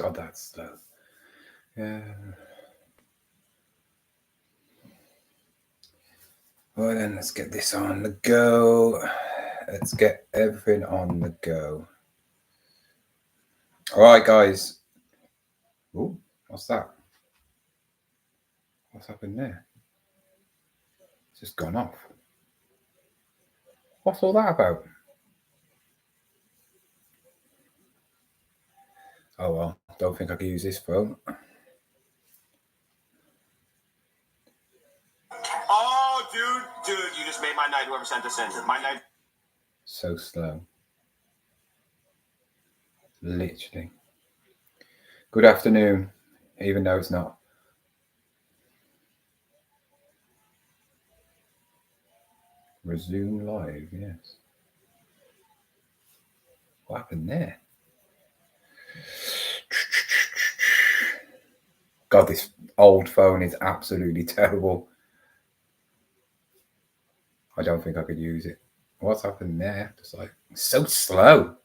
God, that's slow. Yeah. Well, then let's get this on the go. Let's get everything on the go. All right, guys. Oh, what's that? What's happened there? It's just gone off. What's all that about? Oh, well, don't think I can use this phone. Oh, dude, you just made my night. Whoever sent this in, my night. So slow. Literally. Good afternoon, even though it's not. Resume live, yes. What happened there? God, this old phone is absolutely terrible. I don't think I could use it. What's happened there? Just like, so slow.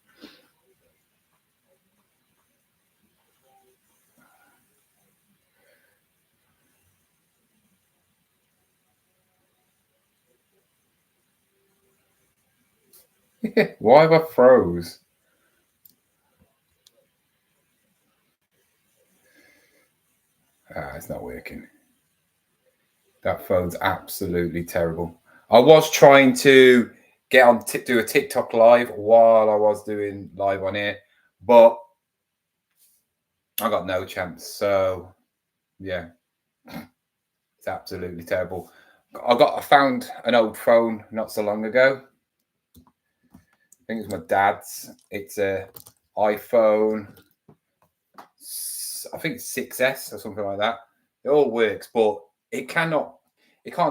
Why have I froze? It's not working. That phone's absolutely terrible. I was trying to get on do a TikTok live while I was doing live on here, but I got no chance. So yeah, it's absolutely terrible. I found an old phone not so long ago. I think it's my dad's. It's a iPhone, I think it's 6S or something like that. It all works, but it can't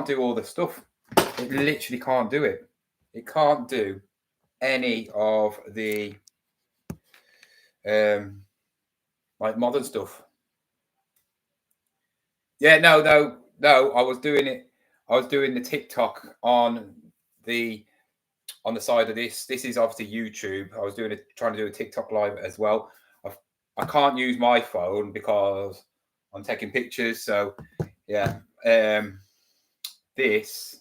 do all the stuff. It literally can't do it. It can't do any of the like modern stuff. Yeah, no. I was doing it. I was doing the TikTok on the side of this. This is obviously YouTube. I was trying to do a TikTok live as well. I can't use my phone because I'm taking pictures. So yeah, this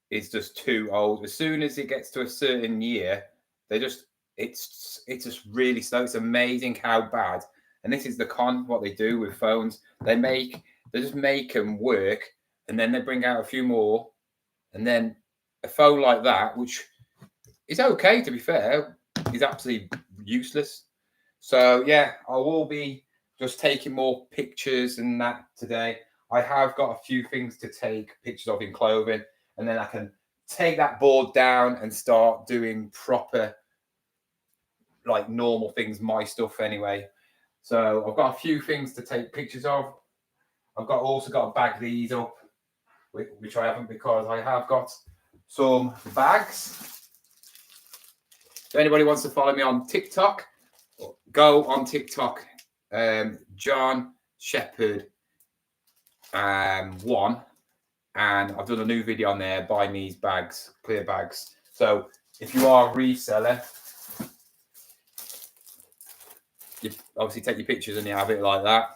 is just too old. As soon as it gets to a certain year, it's just really slow. It's amazing how bad. And this is what they do with phones. They just make them work, and then they bring out a few more, and then a phone like that, which is okay to be fair, is absolutely useless. So yeah, I will be just taking more pictures and that today. I have got a few things to take pictures of in clothing, and then I can take that board down and start doing proper, like normal things, my stuff anyway. So I've got a few things to take pictures of. I've also got to bag these up, which I haven't, because I have got some bags. If anybody wants to follow me on TikTok, go on TikTok, John Shepherd 1, and I've done a new video on there buying these bags, clear bags. So if you are a reseller, you obviously take your pictures and you have it like that.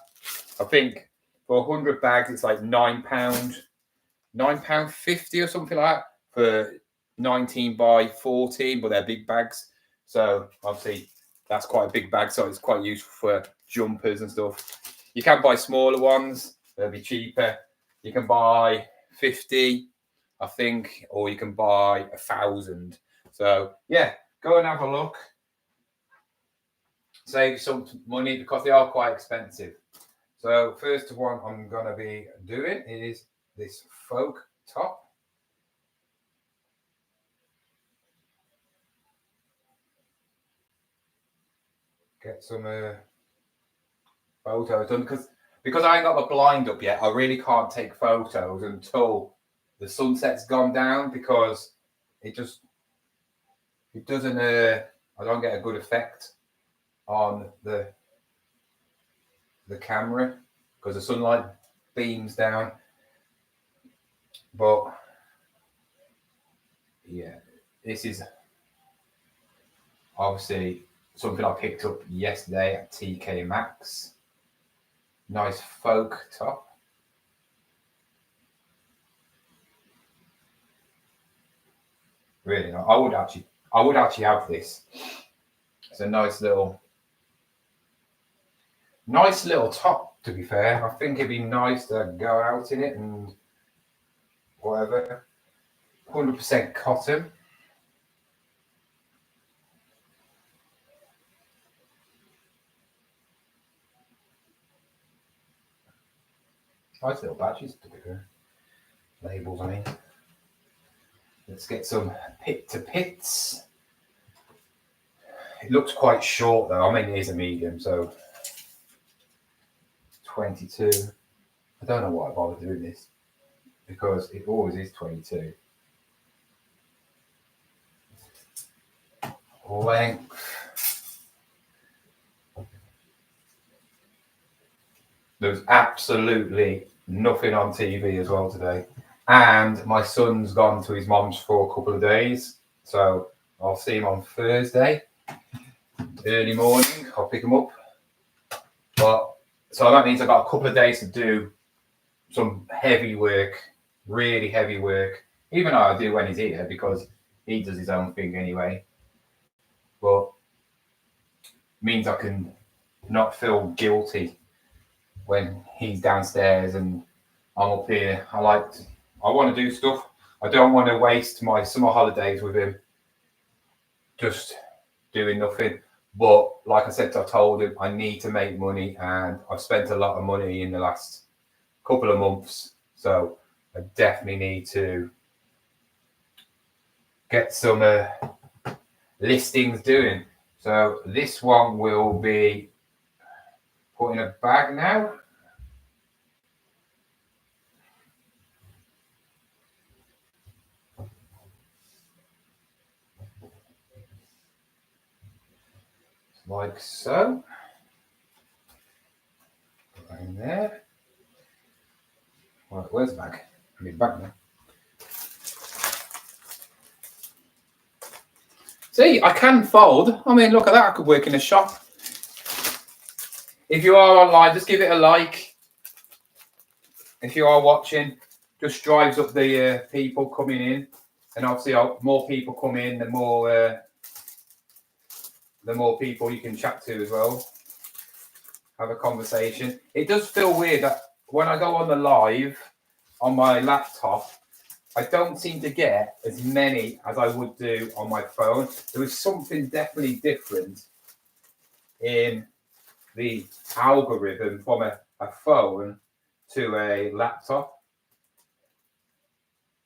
I think for 100 bags it's like £9.50 or something like that for 19 by 14, but they're big bags. So obviously that's quite a big bag, so it's quite useful for jumpers and stuff. You can buy smaller ones, they'll be cheaper. You can buy 50, I think, or you can buy 1,000. So yeah, go and have a look. Save some money because they are quite expensive. So first one I'm going to be doing is this folk top. Get some photos done, because I ain't got the blind up yet. I really can't take photos until the sunset's gone down, because it doesn't I don't get a good effect on the camera because the sunlight beams down. But yeah, this is obviously something I picked up yesterday at TK Maxx. Nice folk top. Really nice. I would actually have this. It's a nice little top, to be fair. I think it'd be nice to go out in it and whatever. 100% cotton. Nice little badges, to be fair. Labels, I mean. Let's get some pit to pits. It looks quite short though. I mean, it is a medium, so 22. I don't know why I bother doing this because it always is 22. Length. There's absolutely nothing on TV as well today. And my son's gone to his mom's for a couple of days. So I'll see him on Thursday. Early morning, I'll pick him up. But so that means I've got a couple of days to do some heavy work, really heavy work. Even though I do when he's here because he does his own thing anyway. But means I can not feel guilty when he's downstairs and I'm up here. I want to do stuff. I don't want to waste my summer holidays with him just doing nothing. But like I said, I told him I need to make money, and I've spent a lot of money in the last couple of months. So I definitely need to get some listings doing. So this one will be put in a bag now. Like so. Put that in there. Right, where's the bag? I need the bag now. See, I can fold. I mean, look at that. I could work in a shop. If you are online, just give it a like. If you are watching, just drives up the people coming in. And obviously, more people come in, the more people you can chat to as well. Have a conversation. It does feel weird that when I go on the live on my laptop, I don't seem to get as many as I would do on my phone. There was something definitely different in the algorithm from a phone to a laptop.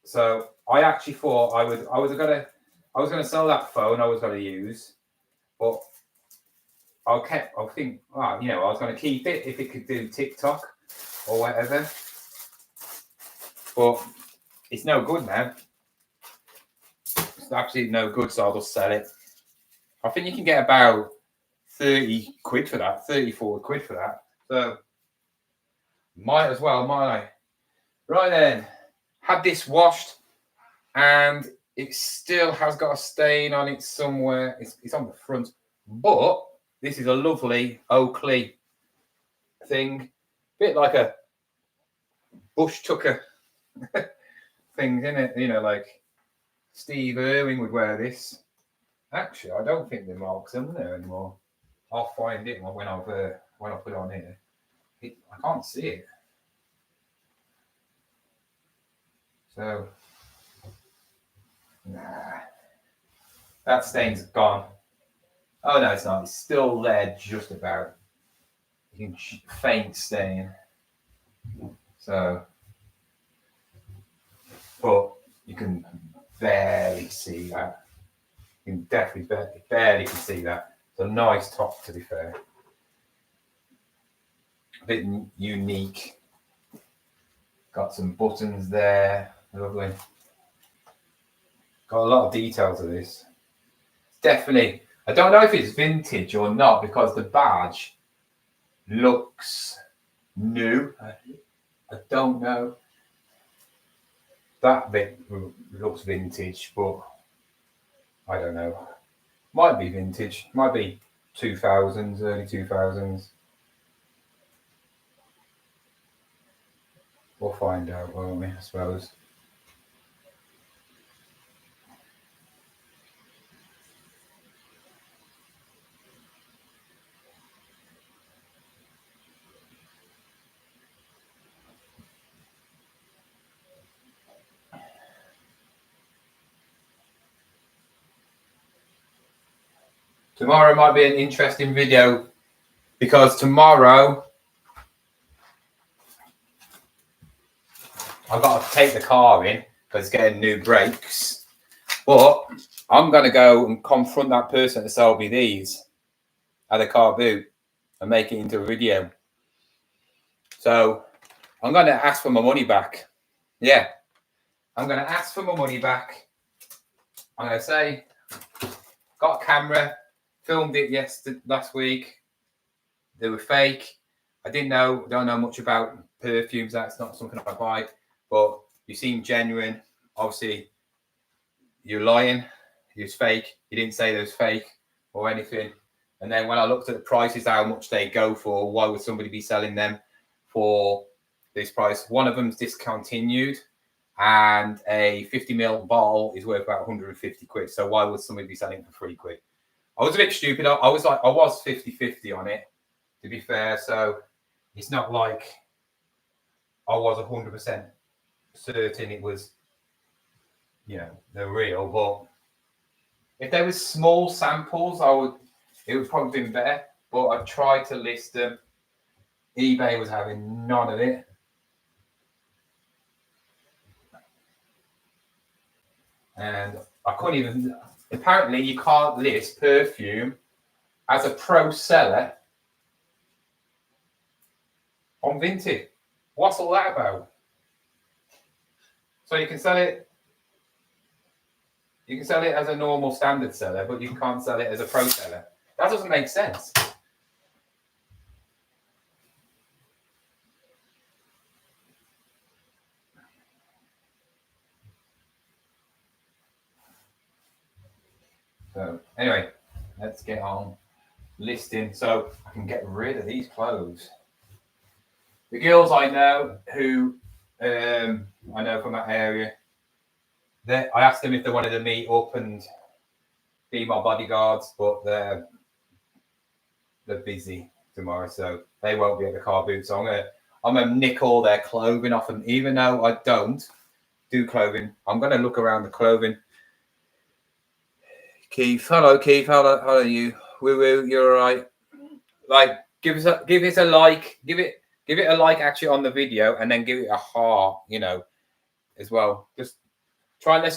So I actually thought I was gonna sell that phone I was gonna use, but I think, well, you know, I was going to keep it if it could do TikTok or whatever. But it's no good now. It's absolutely no good, so I'll just sell it. I think you can get about 30 quid for that, 34 quid for that. So might as well, might I? Right then, had this washed and it still has got a stain on it somewhere. It's on the front, but this is a lovely Oakley thing, bit like a bush tucker thing, isn't it? You know, like Steve Irwin would wear this. Actually, I don't think the mark's in there anymore. I'll find it when I put it on here. I can't see it. So, nah, that stain's gone. Oh no, it's not. It's still there, just about. You can faint stain. So, but you can barely see that. You can definitely barely can see that. It's a nice top, to be fair. A bit unique. Got some buttons there. Lovely. Got a lot of detail to this. Definitely. I don't know if it's vintage or not because the badge looks new. I don't know. That bit looks vintage, but I don't know. Might be vintage. Might be 2000s, early 2000s. We'll find out, won't we, I suppose. Tomorrow might be an interesting video because tomorrow I've got to take the car in because it's getting new brakes. But I'm going to go and confront that person to sell me these at a car boot and make it into a video. So I'm going to ask for my money back. Yeah, I'm going to ask for my money back. I'm going to say, got a camera, filmed it last week. They were fake. I don't know much about perfumes. That's not something I buy. But you seem genuine. Obviously, you're lying. It was fake. You didn't say they was fake or anything. And then when I looked at the prices, how much they go for, why would somebody be selling them for this price? One of them's discontinued, and a 50ml bottle is worth about 150 quid. So why would somebody be selling it for £3? I was a bit stupid. I was 50-50 on it, to be fair. So it's not like I was 100% certain it was, the real. But if there was small samples, it would probably been better. But I tried to list them. eBay was having none of it. And I couldn't even, apparently you can't list perfume as a pro seller on Vinted. What's all that about? So you can sell it as a normal standard seller, but you can't sell it as a pro seller. That doesn't make sense. So anyway, let's get on listing so I can get rid of these clothes. The girls I know who I know from that area, I asked them if they wanted to meet up and be my bodyguards, but they're busy tomorrow, so they won't be at the car boot. So I'm gonna nick all their clothing off them, even though I don't do clothing. I'm gonna look around the clothing. Keith, hello Keith, how are you? Woo woo, you're all right. Like, give it a like, give it a like actually on the video, and then give it a heart, as well. Let's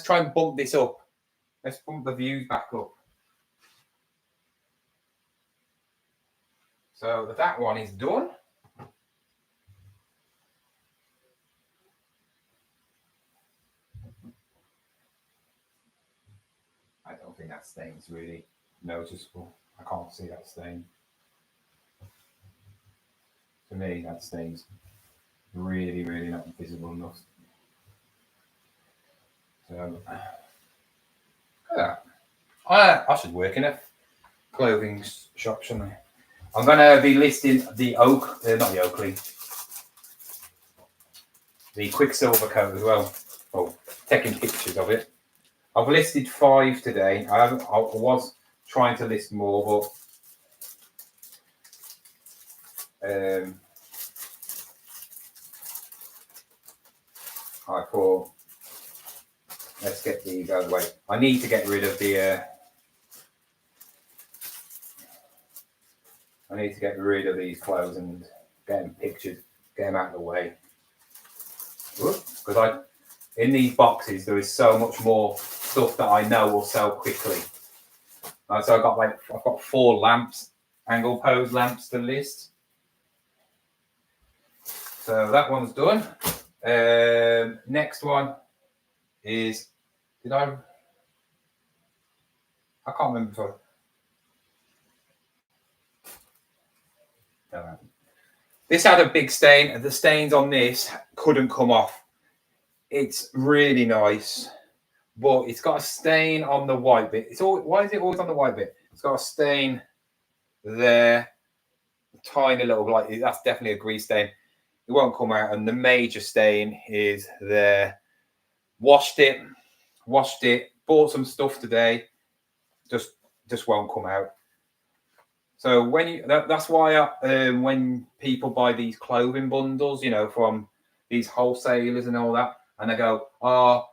try and bump this up. Let's bump the views back up. So that one is done. I don't think that stain's really noticeable. I can't see that stain. To me, that stain's really, really not visible enough. So, I should work in a clothing shop, shouldn't I? I'm going to be listing the not the Oakley, the Quicksilver coat as well. Oh, taking pictures of it. I've listed 5 today. I was trying to list more, but I thought, let's get these out of the way. I need to get rid of these clothes and get them pictured, get them out of the way. Because in these boxes there is so much more stuff that I know will sell quickly. So I've got 4 lamps, angle pose lamps to list. So that one's done. Next one is, I can't remember before. No. This had a big stain. The stains on this couldn't come off. It's really nice, but it's got a stain on the white bit. Why is it always on the white bit? It's got a stain there, tiny little, like, that's definitely a grease stain. It won't come out. And the major stain is there. Washed it, bought some stuff today, just won't come out. So when you that's why when people buy these clothing bundles, you know, from these wholesalers and all that, and they go, oh,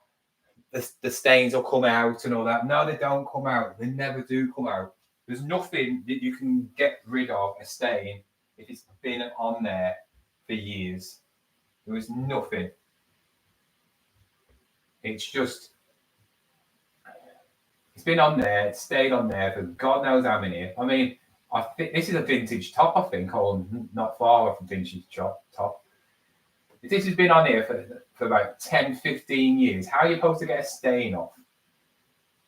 the stains will come out and all that. No, they don't come out. They never do come out. There's nothing that you can get rid of a stain if it's been on there for years. There is nothing. It's just, it's been on there, it's stayed on there for God knows how many. I mean, I think this is a vintage top, I think, or not far off a vintage top. If this has been on here for about 10, 15 years, how are you supposed to get a stain off?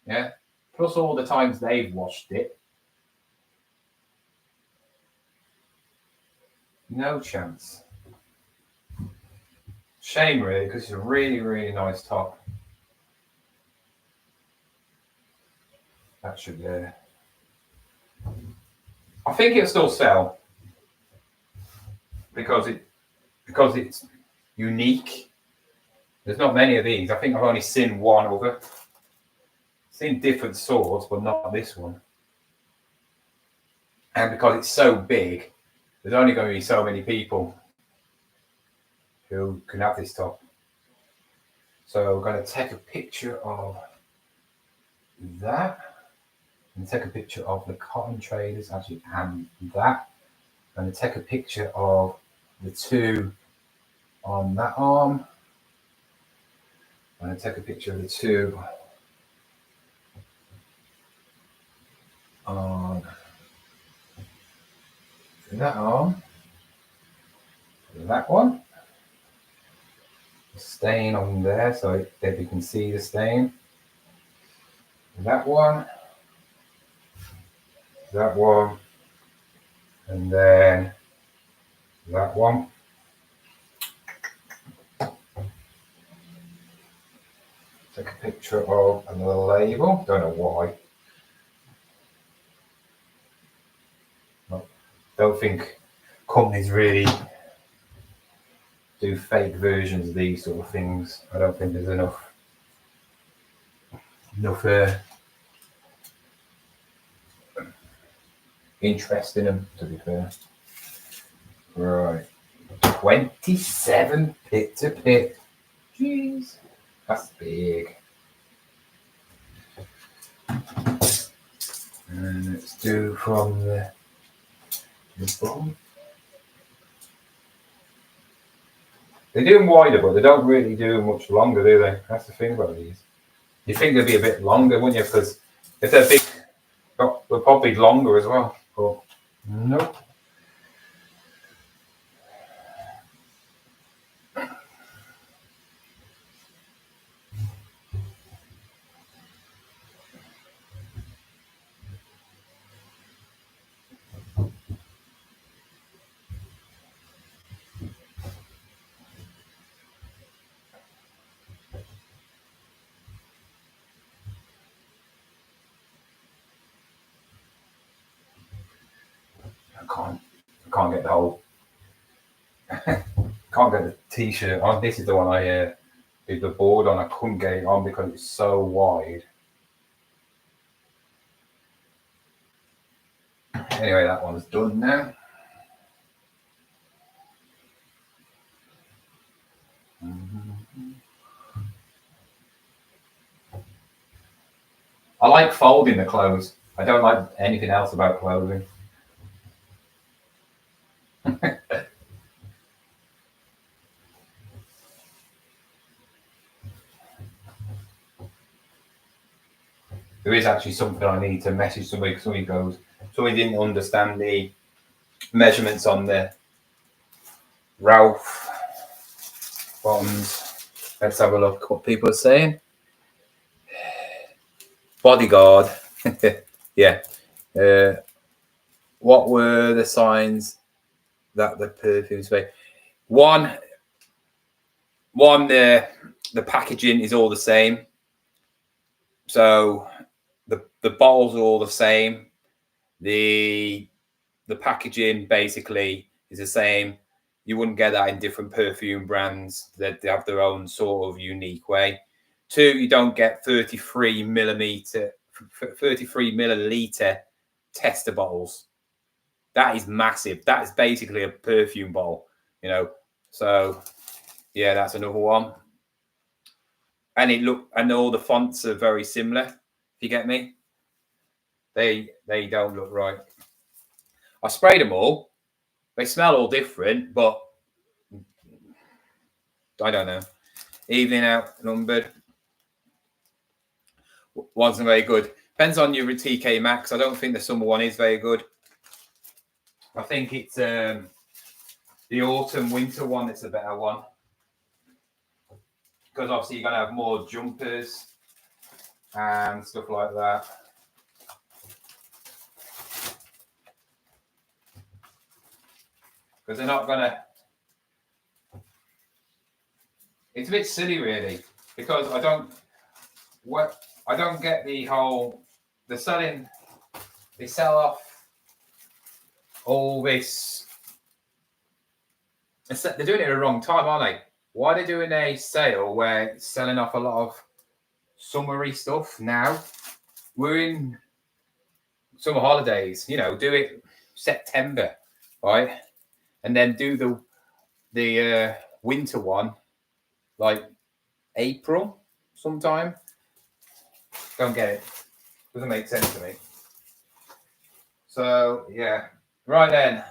Yeah. Plus all the times they've washed it. No chance. Shame, really, because it's a really, really nice top. That should, I think it'll still sell because it's unique. There's not many of these. I think I've only seen one other. Seen different sorts, but not this one. And because it's so big, there's only going to be so many people who can have this top. So we're going to take a picture of that. And take a picture of the cotton traders, actually, and that. I'm going to take a picture of the two on that arm. I'm going to take a picture of the two on that arm. That one. The stain on there, so that you can see the stain. That one. That one, and then that one. Take a picture of another label. Don't know why. Don't think companies really do fake versions of these sort of things. I don't think there's enough interest in them, to be fair. Right. 27 pit to pit. Jeez. That's big. And let's do from the bottom. They do them wider, but they don't really do much longer, do they? That's the thing about these. You think they'd be a bit longer, wouldn't you? Because if they're big, they're probably longer as well. But nope. I can't get the whole. Can't get the t-shirt on. This is the one I did the board on. I couldn't get it on because it's so wide. Anyway, that one's done now. I like folding the clothes. I don't like anything else about clothing. There is actually something I need to message somebody because somebody didn't understand the measurements on the Ralph bottoms. Let's have a look what people are saying. Bodyguard. Yeah. What were the signs that the perfume spray? One, the packaging is all the same. So the bottles are all the same. The the packaging basically is the same. You wouldn't get that in different perfume brands. They have their own sort of unique way. 2, you don't get 33 milliliter tester bottles. That is massive. That is basically a perfume bottle, you know. So yeah, that's another one. And all the fonts are very similar. If you get me, they don't look right. I sprayed them all. They smell all different, but I don't know. Evening out numbered wasn't very good. Depends on your TK Maxx. I don't think the summer one is very good. I think it's the autumn winter one. It's a better one because obviously you're gonna have more jumpers and stuff like that. Because they're not gonna. It's a bit silly, really, because I don't get the whole. They sell off all this. They're doing it at the wrong time, aren't they? Why are they doing a sale where it's selling off a lot of summery stuff now? We're in summer holidays, you know. Do it September, right? And then do the winter one like April sometime. Don't get it. Doesn't make sense to me. So yeah, right then.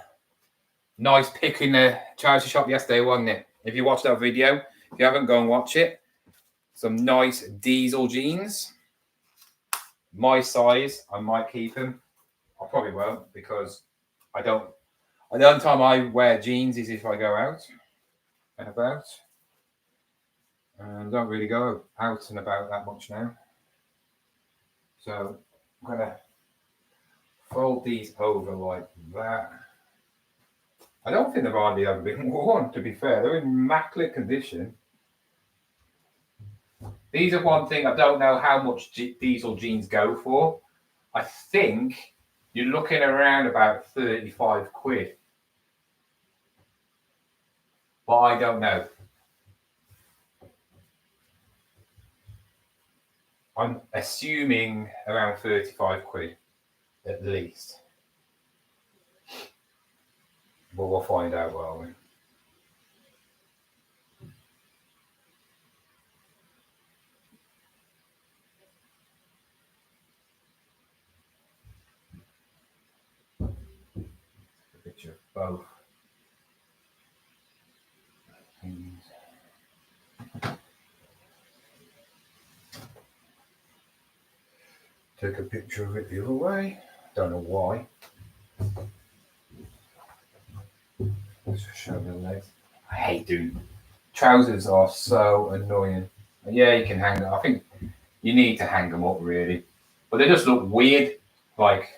Nice pick in the charity shop yesterday, wasn't it? If you watched that video, if you haven't, go and watch it. Some nice diesel jeans. My size, I might keep them. I probably won't because I don't. The only time I wear jeans is if I go out and about. And don't really go out and about that much now. So I'm gonna fold these over like that. I don't think they've hardly ever been worn, to be fair. They're in immaculate condition. These are one thing I don't know how much diesel jeans go for. I think you're looking around about 35 quid. But I don't know. I'm assuming around 35 quid at least. But we'll find out, won't we? A picture of both. Take a picture of it the other way. Don't know why. Let's just show the legs. I hate doing trousers are so annoying. Yeah, you can hang them. I think you need to hang them up really, but they just look weird, like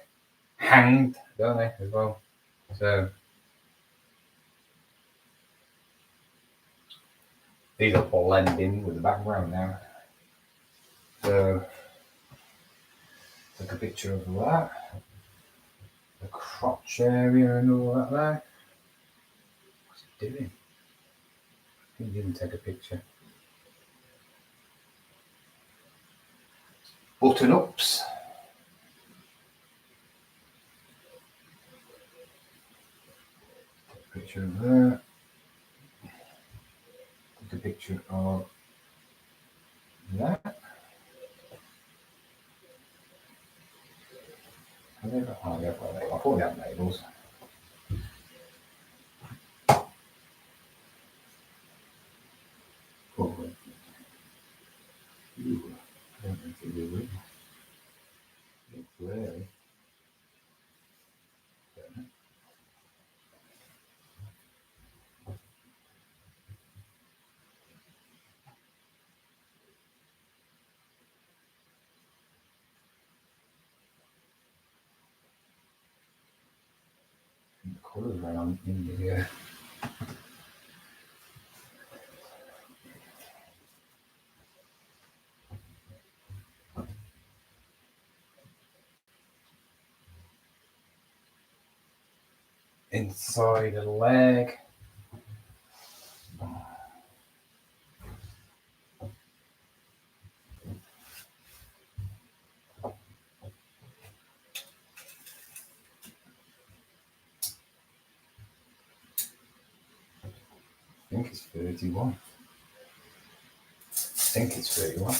hanged, don't they, as well? So these are blending with the background now. So take a picture of that, the crotch area and all that there. What's it doing? I didn't even take a picture. Button ups. Take a picture of that. Take a picture of that. I thought they had labels. Probably. Ooh, I don't think they will. It's blurry. The colours around in the inside the leg. I think it's 31. I think it's 31.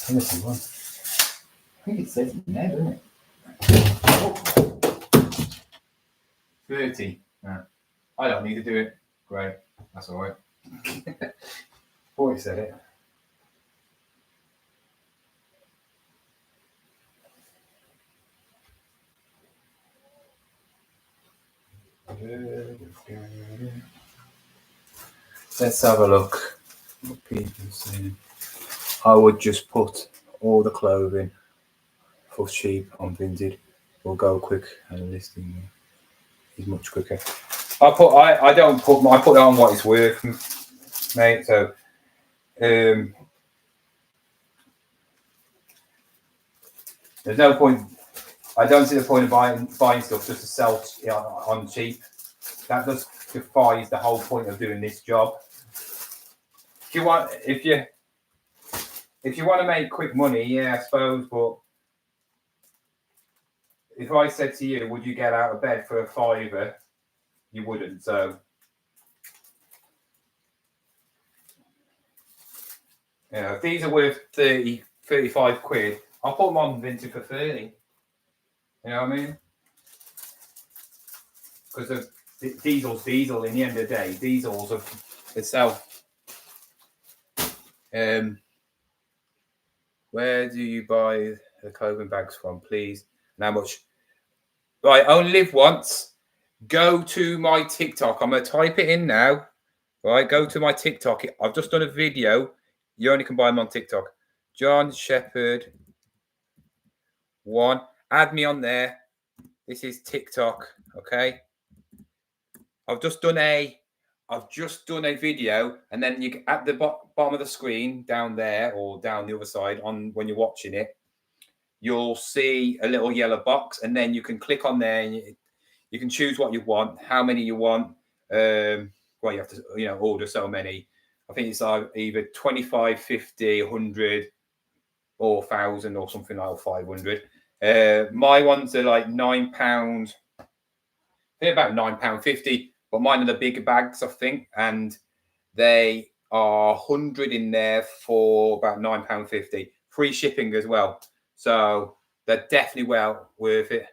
I think it says it there, doesn't it? 30. No. I don't need to do it. Great. That's all right. Thought he said it. Let's have a look. What people are saying. I would just put all the clothing for cheap on Vinted. Will go quick and listing is much quicker. I put it on what it's worth, mate. So there's no point. I don't see the point of buying stuff just to sell on cheap. That just defies the whole point of doing this job. If you want to make quick money, yeah, I suppose. But if I said to you, would you get out of bed for a £5? You wouldn't. So yeah, if these are worth 30, 35 quid, I'll put them on Vinted for 30. You know what I mean? Because diesel's diesel. In the end of the day, diesels are itself. Where do you buy the clothing bags from, please? And how much? Right, only live once. Go to my TikTok. I'm going to type it in now. Right, go to my TikTok. I've just done a video. You only can buy them on TikTok. John Shepherd 1. Add me on there. This is TikTok. Okay. I've just done a video, and then you at the bottom of the screen down there or down the other side on when you're watching it, you'll see a little yellow box, and then you can click on there and you can choose what you want, how many you want. Well, you have to order so many. I think it's either 25, 50, 100 or 1,000 or something like 500. My ones are like £9. They're about £9.50, but mine are the bigger bags, I think, and they are 100 in there for about £9.50. Free shipping as well. So they're definitely well worth it.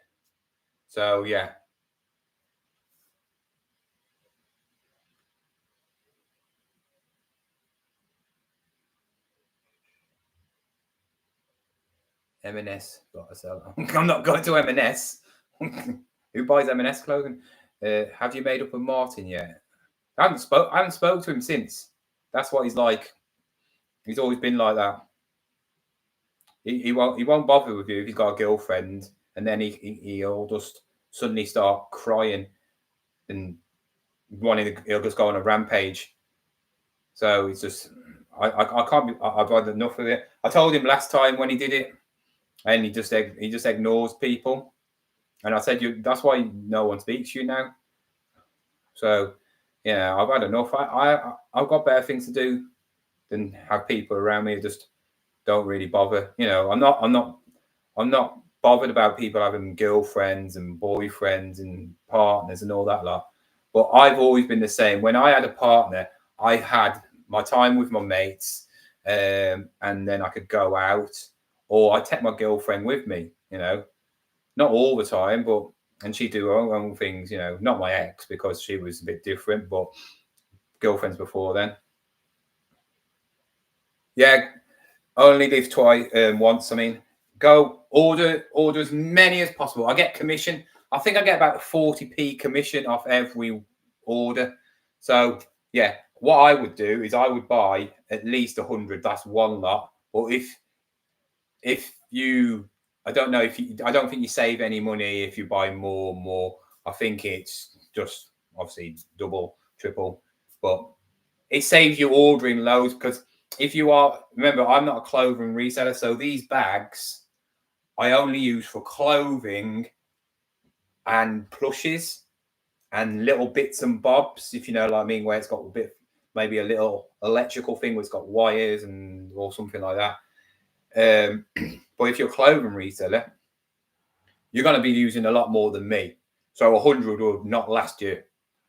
So yeah. M&S. I'm not going to M&S. Who buys M&S clothing? Have you made up with Martin yet? I haven't spoke to him since. That's what he's like. He's always been like that. He won't bother with you if he's got a girlfriend, and then he'll just suddenly start crying and he'll just go on a rampage. So it's just I can't be. I've had enough of it. I told him last time when he did it, and he just ignores people. And I said, that's why no one speaks to you now. So yeah, I've had enough. I've got better things to do than have people around me who just don't really bother. I'm not bothered about people having girlfriends and boyfriends and partners and all that lot. But I've always been the same. When I had a partner, I had my time with my mates, and then I could go out, or I take my girlfriend with me. Not all the time, and she'd do her own things. Not my ex, because she was a bit different, but girlfriends before then. Yeah, only live twice, once. I mean, go order as many as possible. I get commission. I think I get about 40p commission off every order. So yeah, what I would do is I would buy at least 100. That's one lot. Or if you, I don't think you save any money if you buy more. I think it's just obviously double, triple, but it saves you ordering loads, because if you are, remember, I'm not a clothing reseller, so these bags I only use for clothing and plushes and little bits and bobs, if you know what I mean, where it's got a bit, maybe a little electrical thing where it's got wires and or something like that. But if you're a clothing reseller, you're going to be using a lot more than me. So 100 would not last you.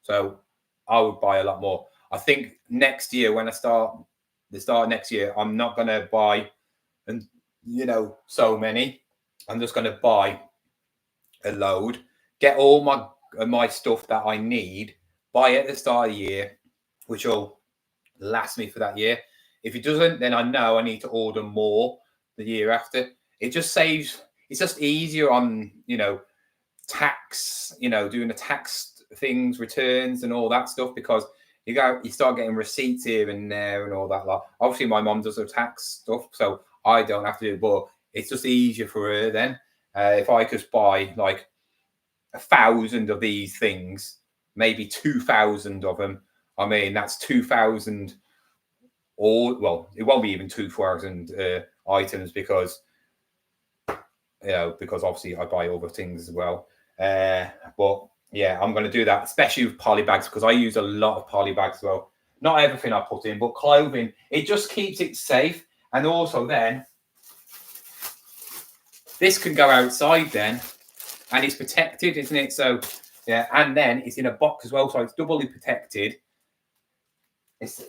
So I would buy a lot more. I think next year, when I start, the start of next year, I'm not going to buy, and so many. I'm just going to buy a load, get all my stuff that I need, buy it at the start of the year, which will last me for that year. If it doesn't, then I know I need to order more the year after. It just saves. It's just easier on tax, doing the tax things, returns, and all that stuff, because you start getting receipts here and there and all that lot. Obviously, my mom does her tax stuff, so I don't have to do it, but it's just easier for her then. If I could buy like 1,000 of these things, maybe 2,000 of them, I mean, that's 2,000, or well, it won't be even 2,000 items, because because obviously I buy other things as well. But yeah, I'm going to do that, especially with poly bags, because I use a lot of poly bags as well. Not everything I put in, but clothing, it just keeps it safe. And also then, this can go outside then, and it's protected, isn't it? So yeah, and then it's in a box as well, so it's doubly protected. It's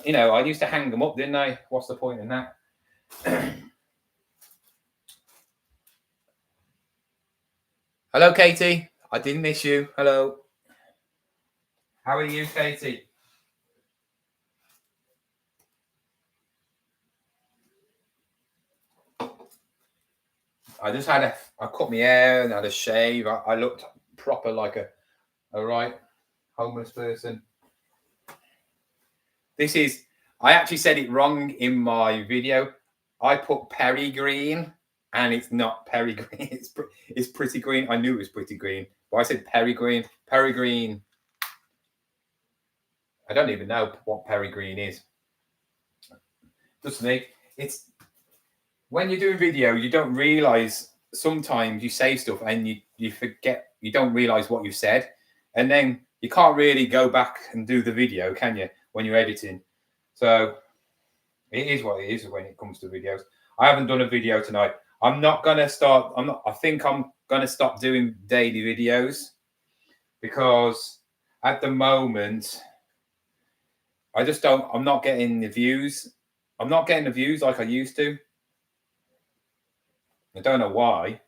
I used to hang them up, didn't I? What's the point in that? Hello, Katie. I didn't miss you. Hello. How are you, Katie? I just I cut my hair and had a shave. I looked proper like a right homeless person. I actually said it wrong in my video. I put Perry green, and it's not Perry green. It's pretty green. I knew it was pretty green, but I said Perry green. Perry green. I don't even know what Perry green is. Just me. It's when you're doing video, you don't realize sometimes you say stuff and you forget. You don't realize what you said, and then you can't really go back and do the video, can you, when you're editing? So it is what it is when it comes to videos. I haven't done a video tonight. I'm not gonna start. I think I'm gonna stop doing daily videos, because at the moment I just don't. I'm not getting the views. I'm not getting the views like I used to. I don't know why.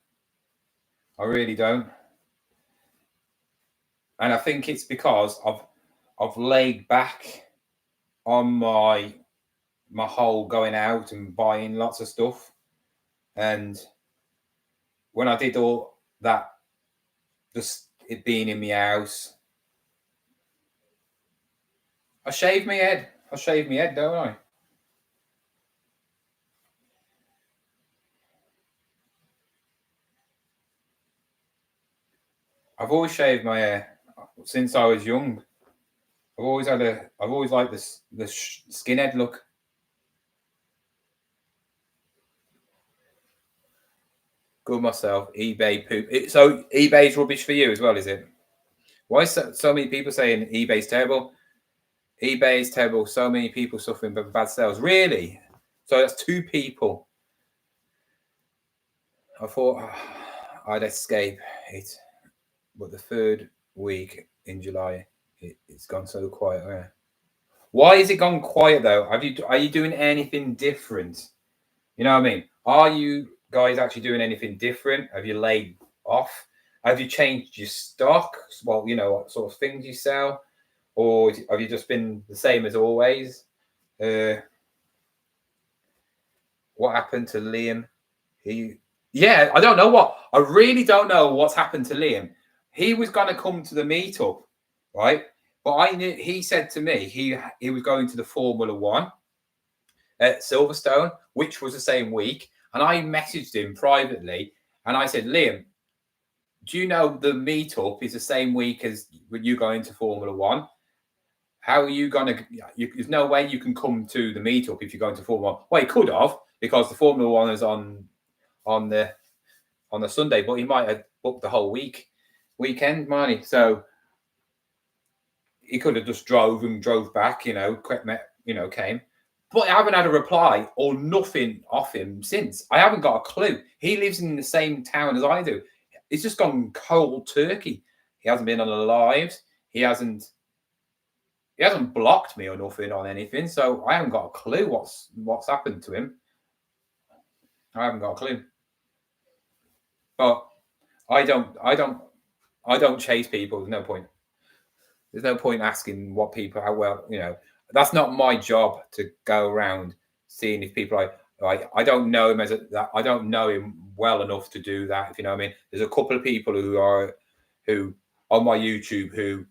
I really don't. And I think it's because I've laid back on my whole going out and buying lots of stuff. And when I did all that, just it being in my house, I shave my head. I shave my head, don't I? I've always shaved my hair since I was young. I've always liked the skinhead look. Good myself. eBay poop. So eBay's rubbish for you as well, is it? Why so many people saying eBay's terrible? eBay's terrible. So many people suffering from bad sales. Really? So that's 2 people. I thought I'd escape it, but the 3rd week in July, it's gone so quiet. Yeah. Why is it gone quiet though? Are you doing anything different? You know what I mean? Are you guys actually doing anything different? Have you laid off? Have you changed your stock? Well, what sort of things you sell, or have you just been the same as always? What happened to Liam? I don't know I really don't know what's happened to Liam. He was going to come to the meetup, right? But I knew he said to me he was going to the Formula One at Silverstone, which was the same week. And I messaged him privately and I said, Liam, do you know the meetup is the same week as when you go into Formula One? how are you gonna? There's no way you can come to the meetup if you're going to Formula One. Well, he could have, because the Formula One is on the Sunday, but he might have booked the whole weekend money. So he could have just drove back, came. But I haven't had a reply or nothing off him since. I haven't got a clue. He lives in the same town as I do. It's just gone cold turkey. He hasn't been on the lives. He hasn't blocked me or nothing on anything. So I haven't got a clue what's happened to him. I haven't got a clue. But I don't chase people. There's no point. There's no point asking what people, how well, that's not my job to go around seeing if people I don't know him I don't know him well enough to do that, if you know what I mean. There's a couple of people who on my YouTube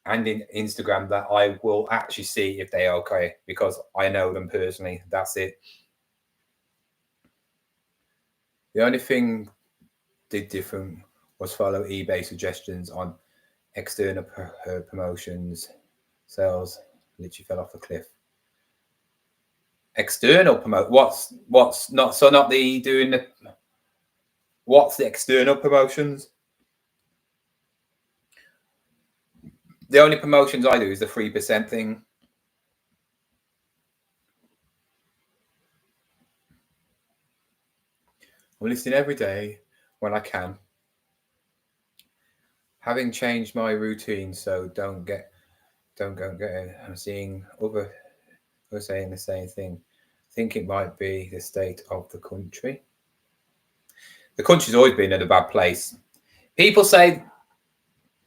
and in Instagram that I will actually see if they're okay, because I know them personally. That's it. The only thing did different was follow eBay suggestions on external promotions. Sales literally fell off a cliff. External promote. What's not the doing the. What's the external promotions? The only promotions I do is the 3% thing. I'm listening every day when I can. Having changed my routine, so don't go and get it. I'm seeing other saying the same thing. I think it might be the state of the country. The country's always been in a bad place. People say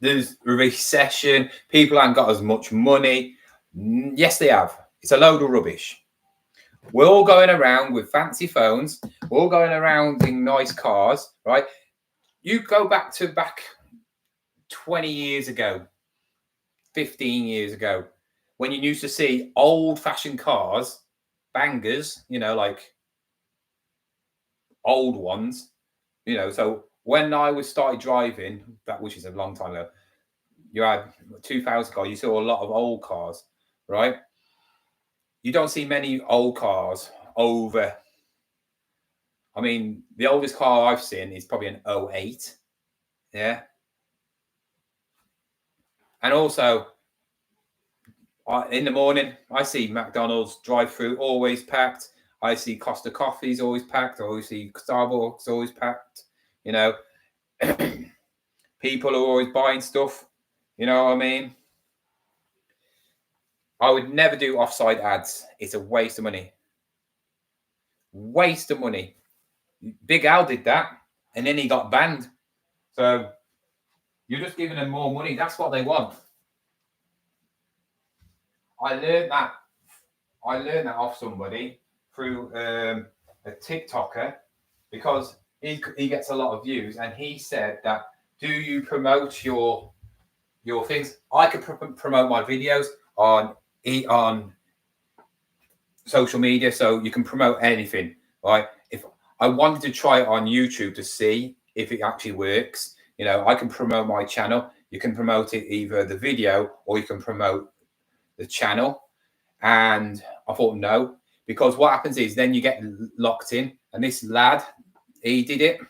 there's a recession. People haven't got as much money. Yes, they have. It's a load of rubbish. We're all going around with fancy phones. We're all going around in nice cars, right? You go back 20 years ago, 15 years ago, when you used to see old-fashioned cars, bangers, like old ones, So when I started driving, which is a long time ago, you had 2000 cars. You saw a lot of old cars, right? You don't see many old cars over. I mean, the oldest car I've seen is probably an 08. Yeah. And also, in the morning, I see McDonald's drive-through always packed. I see Costa Coffee's always packed. I always see Starbucks always packed. People are always buying stuff. You know what I mean? I would never do offsite ads. It's a waste of money. Waste of money. Big Al did that, and then he got banned. So you're just giving them more money. That's what they want. I learned that off somebody through a TikToker, because he gets a lot of views, and he said that, do you promote your things? I could promote my videos on social media, so you can promote anything, right? If I wanted to try it on YouTube to see if it actually works, I can promote my channel. You can promote it either the video or you can promote the channel. And I thought no, because what happens is then you get locked in. And this lad, he did it.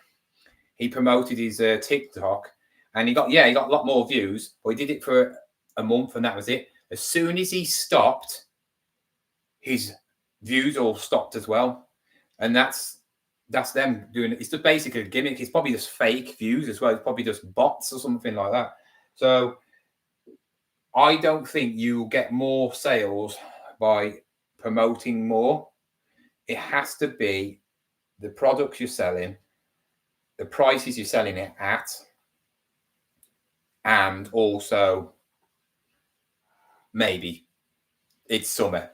He promoted his TikTok, and he got a lot more views, but he did it for a month, and that was it. As soon as he stopped, his views all stopped as well. And that's them doing it. It's just basically a gimmick. It's probably just fake views as well. It's probably just bots or something like that. So I don't think you'll get more sales by promoting more. It has to be the products you're selling, the prices you're selling it at, and also maybe it's summer.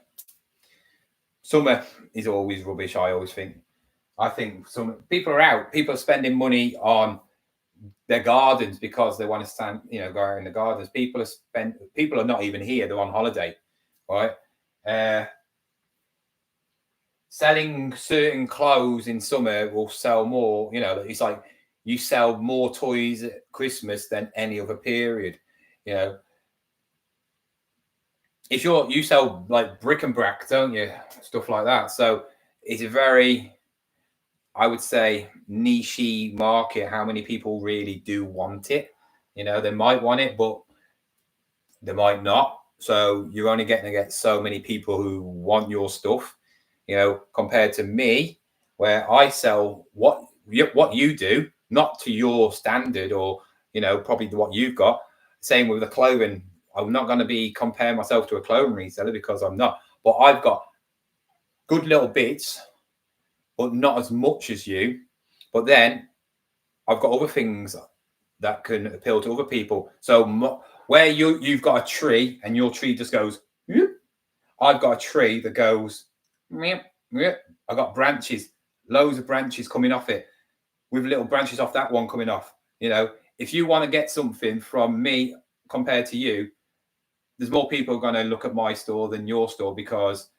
Summer is always rubbish, I always think. I think some people are out. People are spending money on their gardens because they want to go out in the gardens. People are not even here. They're on holiday, right? Selling certain clothes in summer will sell more. It's like you sell more toys at Christmas than any other period. if you sell like brick and brack, don't you? Stuff like that. So it's a very, I would say, niche market. How many people really do want it? They might want it, but they might not. So you're only getting to get so many people who want your stuff, compared to me, where I sell what you do, not to your standard or, probably what you've got. Same with the clothing. I'm not going to be comparing myself to a clothing reseller because I'm not. But I've got good little bits, but not as much as you. But then I've got other things that can appeal to other people. So where you've got a tree and your tree just goes, I've got a tree that goes, I've got branches, loads of branches coming off it, with little branches off that one coming off. If you want to get something from me compared to you, there's more people going to look at my store than your store, because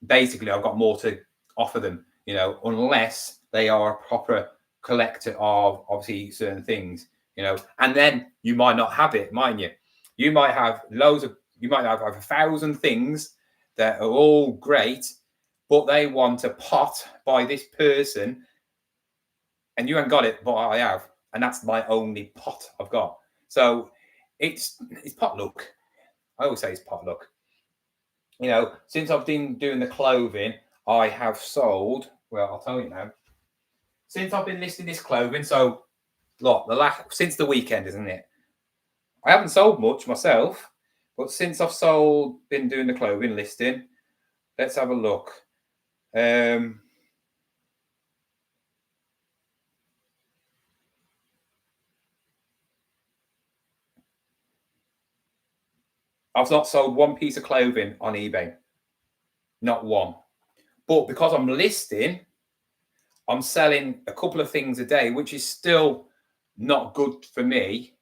basically I've got more to offer them, unless they are a proper collector of obviously certain things, and then you might not have it, mind you. You might have you might have 1,000 things that are all great, but they want a pot by this person, and you ain't got it, but I have, and that's my only pot I've got. So it's potluck. I always say it's potluck. Since I've been doing the clothing, I have sold, well, I'll tell you now. Since I've been listing this clothing, so look, since the weekend, isn't it? I haven't sold much myself, but since I've been doing the clothing listing, let's have a look. I've not sold one piece of clothing on eBay. Not one. But because I'm listing, I'm selling a couple of things a day, which is still not good for me.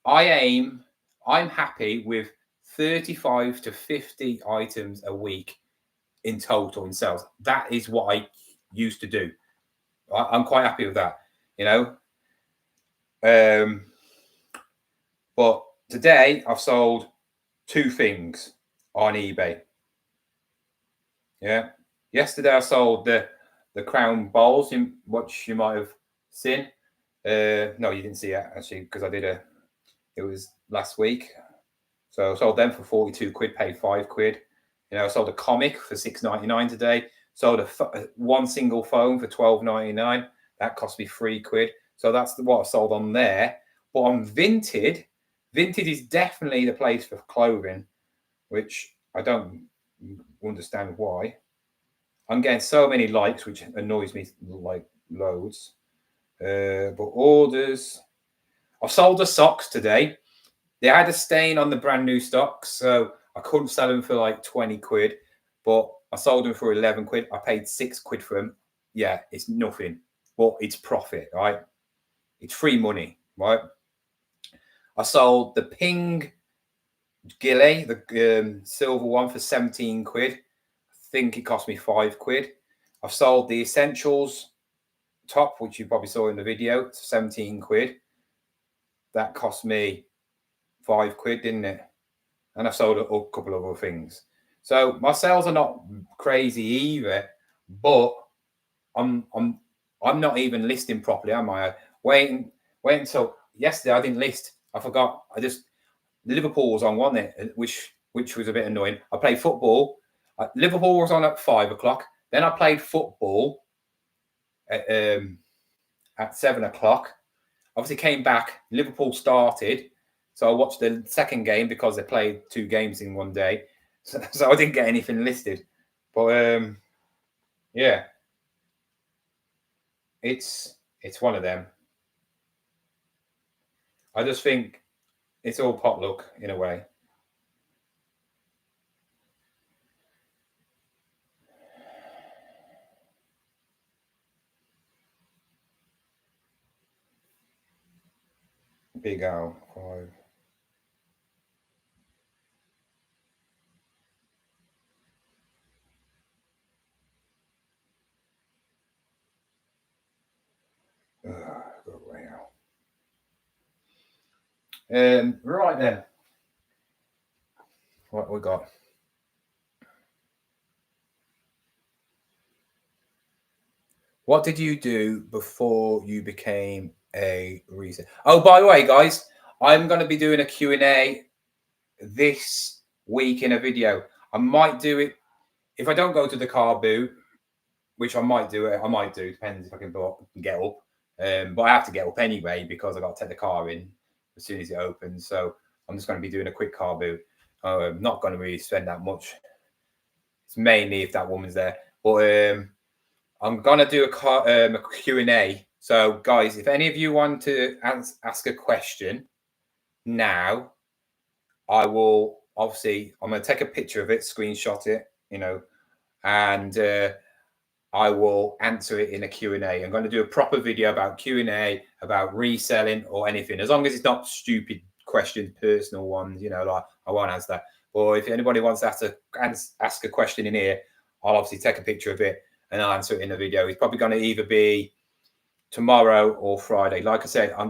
I'm happy with 35 to 50 items a week in total in sales. That is what I used to do. I'm quite happy with that, But today I've sold 2 things on eBay. Yeah. Yesterday I sold the crown bowls, which you might have seen. No, you didn't see it actually, because it was last week. So I sold them for 42 quid, paid 5 quid. I sold a comic for $6.99 today. Sold one single phone for $12.99. That cost me 3 quid. So that's what I sold on there. But on Vinted is definitely the place for clothing, which I don't understand why. I'm getting so many likes, which annoys me like loads. But orders. I've sold the socks today. They had a stain on the brand new stocks, so I couldn't sell them for like 20 quid, but I sold them for 11 quid. I paid 6 quid for them. Yeah, it's nothing, but it's profit, right? It's free money, right? I sold the Ping Gillet, the silver one, for 17 quid. I think it cost me 5 quid. I've sold the Essentials top, which you probably saw in the video, 17 quid. That cost me 5 quid, didn't it? And I've sold a couple of other things. So my sales are not crazy either, but I'm not even listing properly, am I? Wait until yesterday. I didn't list. I forgot. Liverpool was on, wasn't it? Which was a bit annoying. I played football. Liverpool was on at 5 o'clock. Then I played football at 7 o'clock. Obviously came back. Liverpool started. So I watched the second game because they played 2 games in one day. So I didn't get anything listed. But yeah, it's one of them. I just think it's all potluck in a way. Big Al 5. Go away now. Right then. What we got? What did you do before you became a reseller? Oh, by the way, guys, I'm going to be doing a Q&A this week in a video. I might do it if I don't go to the car boot, which I might do. Depends if I can get up. But I have to get up anyway because I got to take the car in as soon as it opens. So I'm just going to be doing a quick car boot. I'm not going to really spend that much. It's mainly if that woman's there. But I'm going to do a Q&A. So, guys, if any of you want to ask a question now, I will obviously, I'm going to take a picture of it, screenshot it, and I will answer it in a Q&A. I'm going to do a proper video about Q&A, about reselling or anything, as long as it's not stupid questions, personal ones, like I won't answer that. Or if anybody wants to ask a question in here, I'll obviously take a picture of it and I'll answer it in a video. It's probably going to either be tomorrow or Friday. Like I said, I'm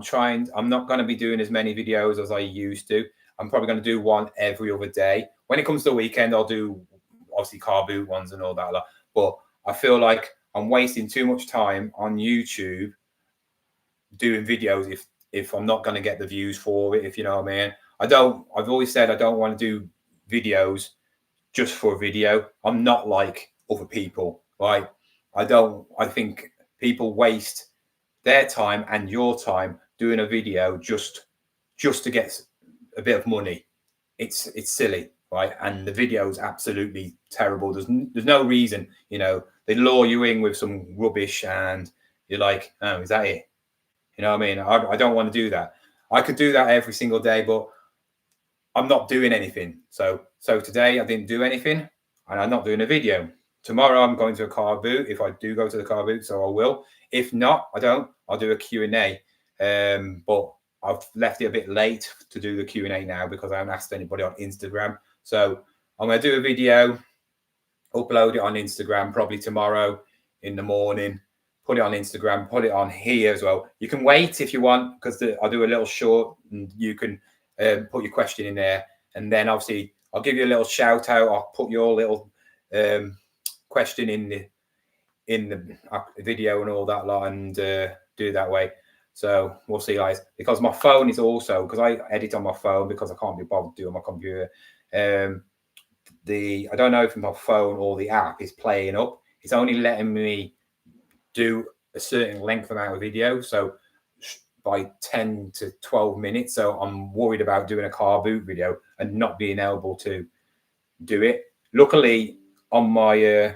not going to be doing as many videos as I used to. I'm probably going to do one every other day. When it comes to the weekend, I'll do obviously car boot ones and all that. But I feel like I'm wasting too much time on YouTube doing videos if I'm not going to get the views for it, if you know what I mean. I've always said I don't want to do videos just for a video. I'm not like other people, right? I think people waste their time and your time doing a video just to get a bit of money. It's silly, right? And the video is absolutely terrible. There's no reason, they lure you in with some rubbish and you're like, oh, is that it? You know what I mean? I don't want to do that. I could do that every single day, but I'm not doing anything. So today I didn't do anything and I'm not doing a video. Tomorrow I'm going to a car boot if I do go to the car boot, so I will. If not, I don't. I'll do a Q&A. But I've left it a bit late to do the Q&A now because I haven't asked anybody on Instagram. So I'm going to do a video, upload it on Instagram probably tomorrow in the morning, put it on Instagram, put it on here as well. You can wait if you want because I'll do a little short and you can put your question in there. And then obviously I'll give you a little shout out. I'll put your little question in the video and all that lot and do it that way. So we'll see, guys, because my phone is also, because I edit on my phone because I can't be bothered to do it on my computer. I don't know if my phone or the app is playing up. It's only letting me do a certain length amount of video. So by 10 to 12 minutes. So I'm worried about doing a car boot video and not being able to do it. Luckily on my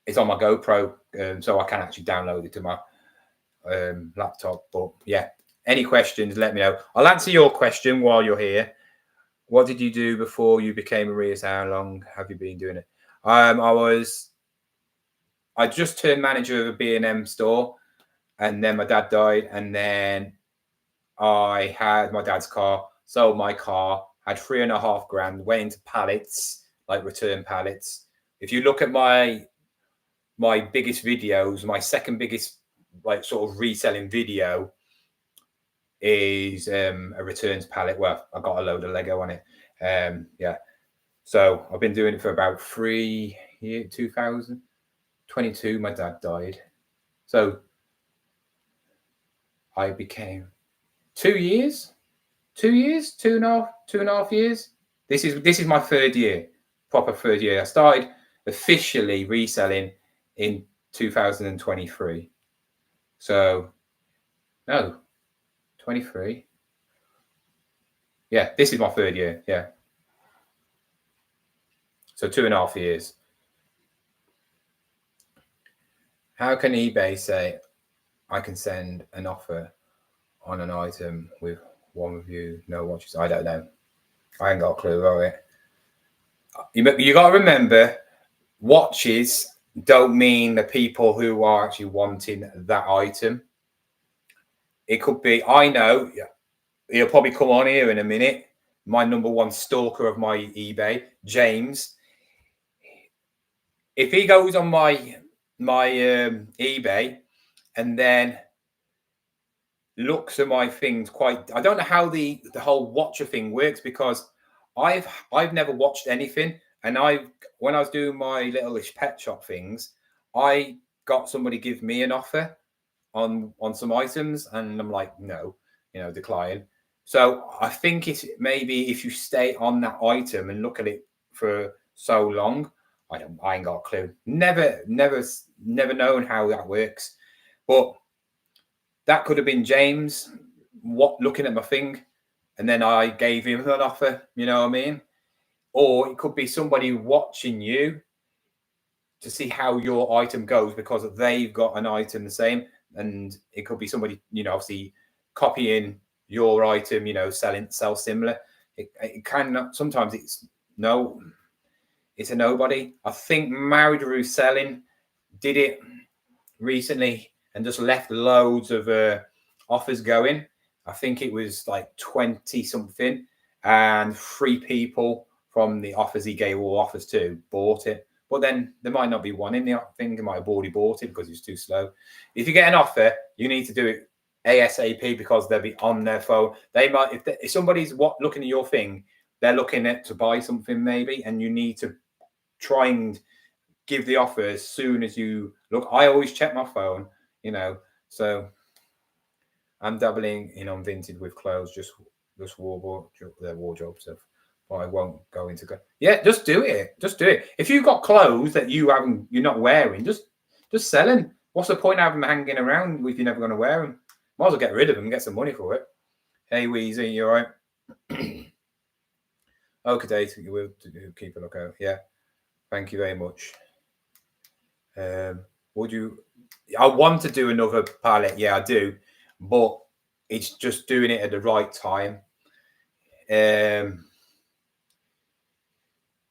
it's on my GoPro, so I can actually download it to my laptop. But yeah, any questions, let me know. I'll answer your question while you're here. What did you do before you became a reseller? How long have you been doing it? I just turned manager of a B&M store, and then my dad died, and then I had my dad's car, sold my car, had 3.5 grand, went into pallets, like return pallets. If you look at my biggest videos, my second biggest like sort of reselling video is a returns pallet. Well, I got a load of Lego on it. Yeah. So I've been doing it for about 3 years, 2022, my dad died. So I became 2 years, 2.5 years. This is my third year, proper third year. I started officially reselling in 2023. So no, 23. Yeah, this is my third year. Yeah. So 2.5 years. How can eBay say I can send an offer on an item with one review, no watches? I don't know. I ain't got a clue about it. You got to remember, watches don't mean the people who are actually wanting that item. It could be, I know, he'll probably come on here in a minute. My number one stalker of my eBay, James. If he goes on my eBay and then, looks at my things quite. I don't know how the whole watcher thing works, because I've never watched anything, and when I was doing my littleish pet shop things, I got somebody give me an offer on some items, and I'm like, no, decline. So I think it's maybe if you stay on that item and look at it for so long, I ain't got a clue. Never known how that works. But that could have been James looking at my thing, and then I gave him an offer, you know what I mean? Or it could be somebody watching you to see how your item goes because they've got an item the same. And it could be somebody, obviously copying your item, sell similar. It can, sometimes it's a nobody. I think Married Roo Selling did it recently and just left loads of offers going. I think it was like 20 something, and 3 people from the offers he gave all offers to bought it. But then there might not be one in the thing. They might have already bought it because it's too slow. If you get an offer, you need to do it ASAP because they'll be on their phone. They might, if somebody's looking at your thing, they're looking at to buy something maybe, and you need to try and give the offer as soon as you look. I always check my phone, so I'm dabbling in on vintage with clothes, just wardrobe stuff. But I won't go into just do it. If you've got clothes that you're not wearing, just sell them. What's the point of having them hanging around if you're never going to wear them? Might as well get rid of them and get some money for it. Hey Weezy, you all right? Okay, Dave, you will keep a lookout. Yeah, thank you very much. Would you? I want to do another pallet. Yeah, I do, but it's just doing it at the right time.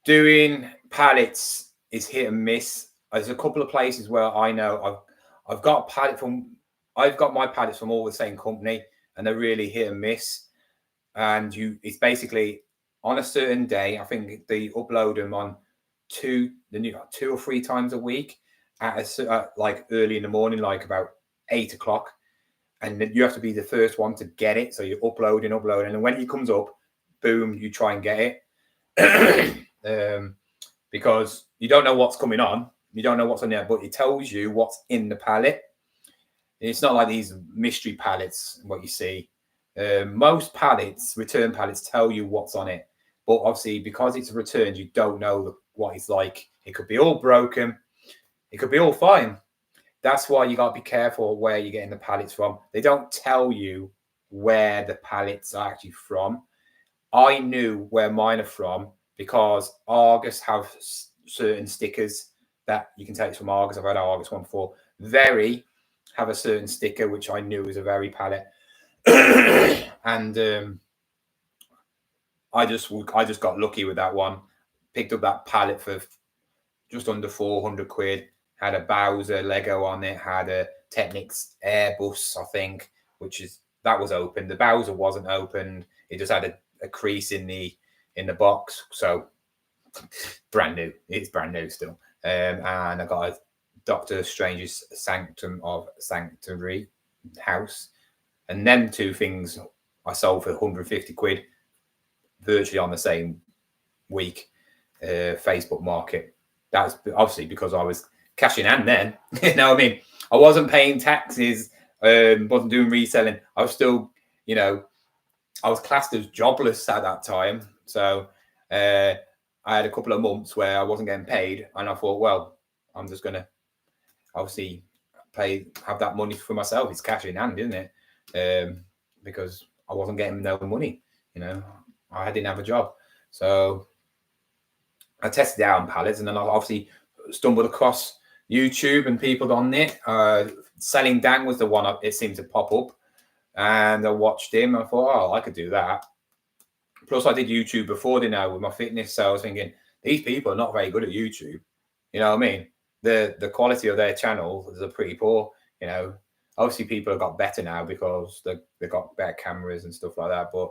Doing pallets is hit and miss. There's a couple of places where I know I've got my pallets from all the same company, and they're really hit and miss. And it's basically on a certain day. I think they upload them on 2 or 3 times a week at like early in the morning, like about 8 o'clock, and you have to be the first one to get it. So you're uploading, and when it comes up, boom, you try and get it. Because you don't know what's coming on, you don't know what's on there, but it tells you what's in the pallet. It's not like these mystery pallets, what you see. Most pallets, return pallets, tell you what's on it, but obviously because it's returned, you don't know what it's like. It could be all broken, it could be all fine. That's why you got to be careful where you're getting the pallets from. They don't tell you where the pallets are actually from. I knew where mine are from because Argus have certain stickers that you can take from Argus. I've had Argus one before. Very have a certain sticker which I knew was a very pallet. And I just got lucky with that one. Picked up that pallet for just under 400 quid. Had a Bowser Lego on it. Had a Technics Airbus, I think, that was open. The Bowser wasn't opened. It just had a crease in the box. So brand new. It's brand new still. And I got a Doctor Strange's Sanctum of Sanctuary house. And them 2 things I sold for 150 quid virtually on the same week. Facebook market. That's obviously because I was cash in hand then. You know what I mean? I wasn't paying taxes, wasn't doing reselling. I was still, I was classed as jobless at that time. So I had a couple of months where I wasn't getting paid, and I thought, well, I'm just going to obviously have that money for myself. It's cash in hand, isn't it? Because I wasn't getting no money, I didn't have a job. So I tested out on pallets, and then I obviously stumbled across YouTube and people on it. Selling Dan was the one it seemed to pop up, and I watched him. And I thought, oh, I could do that. Plus, I did YouTube before with my fitness, so I was thinking these people are not very good at YouTube. You know what I mean? The quality of their channels are pretty poor. Obviously people have got better now because they've got better cameras and stuff like that. But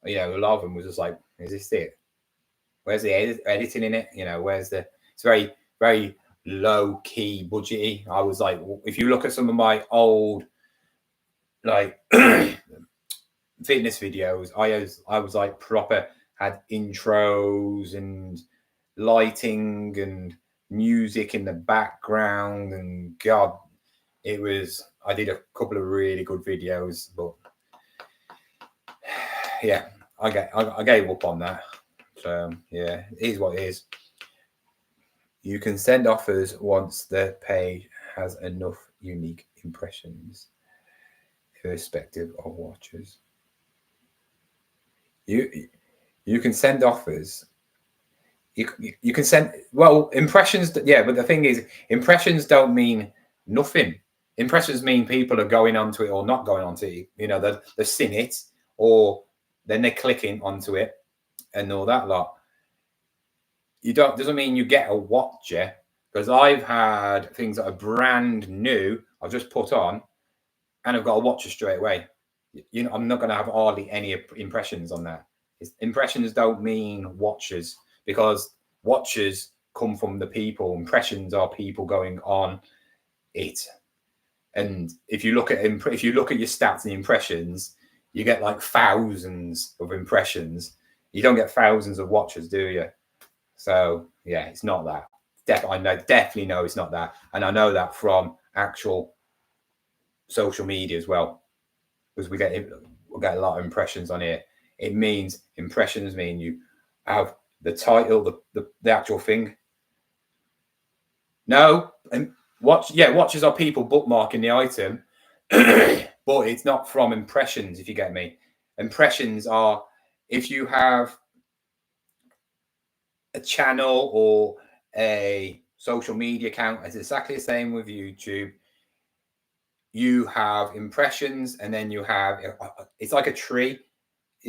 a lot of them was just like, is this it? Where's the editing in it? It's very, very low key budgety. I was like, if you look at some of my old like fitness videos. I was like proper, had intros and lighting and music in the background, and God, it was. I did a couple of really good videos, but yeah, I gave up on that. So yeah, it is what it is. You can send offers once the page has enough unique impressions, irrespective of watchers. You can send offers. You can send, well, impressions. Yeah, but the thing is, impressions don't mean nothing. Impressions mean people are going onto it or not going onto it. You know, they've seen it, or then they're clicking onto it and all that lot. You don't, doesn't mean you get a watcher, because I've had things that are brand new I've just put on and I've got a watcher straight away. You know, I'm not going to have hardly any impressions on that. Impressions don't mean watchers, because watchers come from the people. Impressions are people going on it. And if you look at your stats and impressions, you get like thousands of impressions. You don't get thousands of watchers, do you? So yeah, it's not that. I definitely know it's not that, and I know that from actual social media as well, because we get a lot of impressions on here. It means impressions mean you have the title, the actual thing. No, and watches are people bookmarking the item, but it's not from impressions. If you get me, impressions are if you have a channel or a social media account. It's exactly the same with YouTube. You have impressions, and then you have, it's like a tree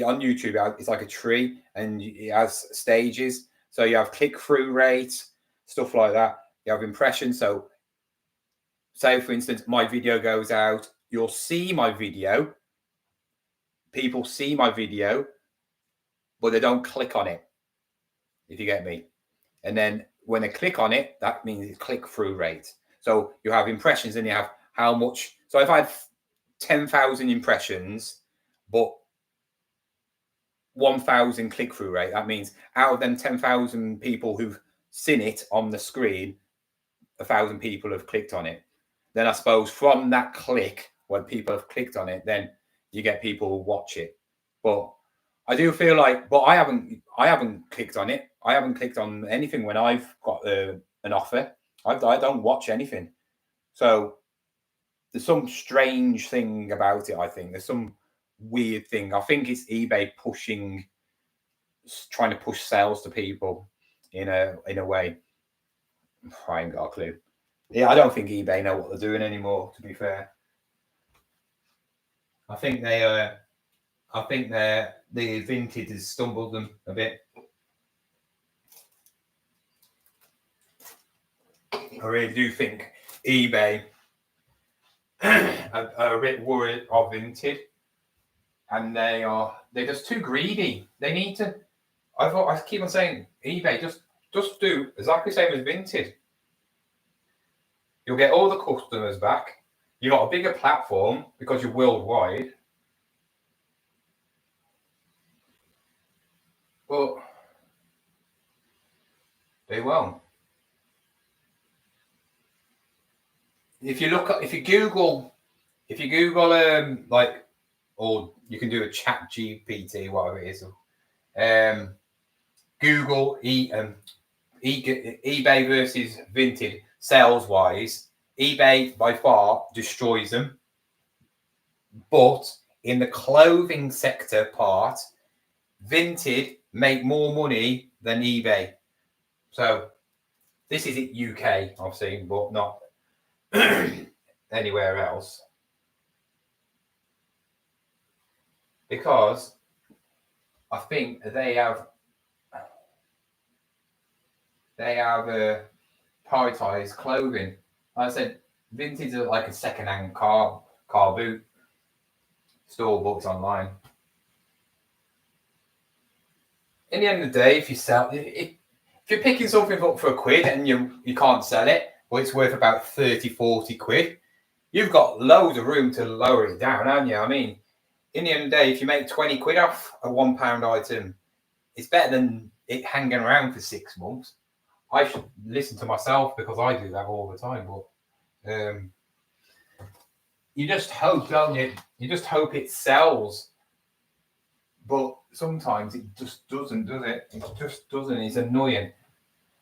on YouTube. It's like a tree, and it has stages. So you have click-through rates, stuff like that. You have impressions. So say, for instance, my video goes out, you'll see my video. People see my video, but they don't click on it, if you get me. And then when they click on it, that means it's click-through rate. So you have impressions, and you have how much. So if I had 10,000 impressions, but 1,000 click-through rate, that means out of them 10,000 people who've seen it on the screen, 1,000 people have clicked on it. Then I suppose from that click, when people have clicked on it, then you get people who watch it. But I do feel like, but I haven't clicked on it. I haven't clicked on anything when I've got an offer. I don't watch anything. So there's some strange thing about it. I think there's some weird thing. I think it's eBay trying to push sales to people in a way. I ain't got a clue. Yeah, I don't think eBay know what they're doing anymore, to be fair. I think the Vinted has stumbled them a bit. I really do think eBay are a bit worried of Vinted, and they're just too greedy. They need to. I keep on saying eBay, just do exactly the same as Vinted. You'll get all the customers back. You got a bigger platform because you're worldwide. But they won't. If you Google like, or you can do a chat GPT, whatever it is. Google eBay versus Vinted sales wise. eBay by far destroys them, but in the clothing sector part, Vinted make more money than eBay. So this is UK, obviously, but not anywhere else, because I think they have prioritized clothing. Like I said, Vintage is like a second-hand car boot store, books online. In the end of the day, if you sell, if you're picking something up for £1 and you can't sell it, well, it's worth about 30, 40 quid. you've got loads of room to lower it down, haven't you? I mean, in the end of the day, if you make 20 quid off a £1 item, it's better than it hanging around for 6 months. I should listen to myself because I do that all the time. But you just hope, don't you? You just hope it sells. But sometimes it just doesn't, does it? It just doesn't. It's annoying.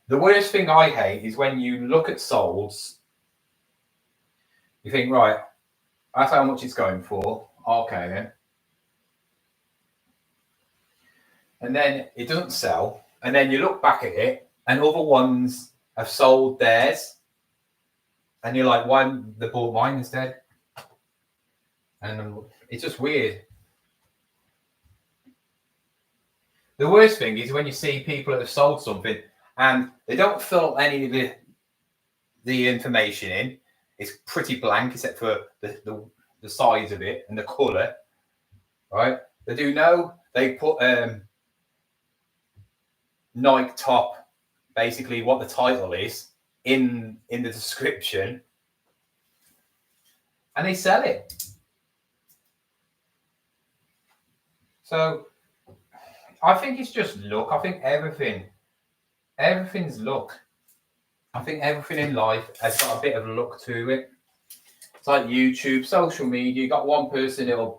The worst thing I hate is when you look at solds, you think, right, that's how much it's going for. Okay, then. And then it doesn't sell. And then you look back at it and other ones have sold theirs. And you're like, why they bought mine instead? And it's just weird. The worst thing is when you see people that have sold something and they don't fill any of the information in. It's pretty blank except for the size of it and the colour, right? They put Nike top, basically what the title is in the description, and they sell it. So I think it's just luck. I think everything's luck. I think everything in life has got a bit of luck to it. It's like YouTube, social media. You got one person that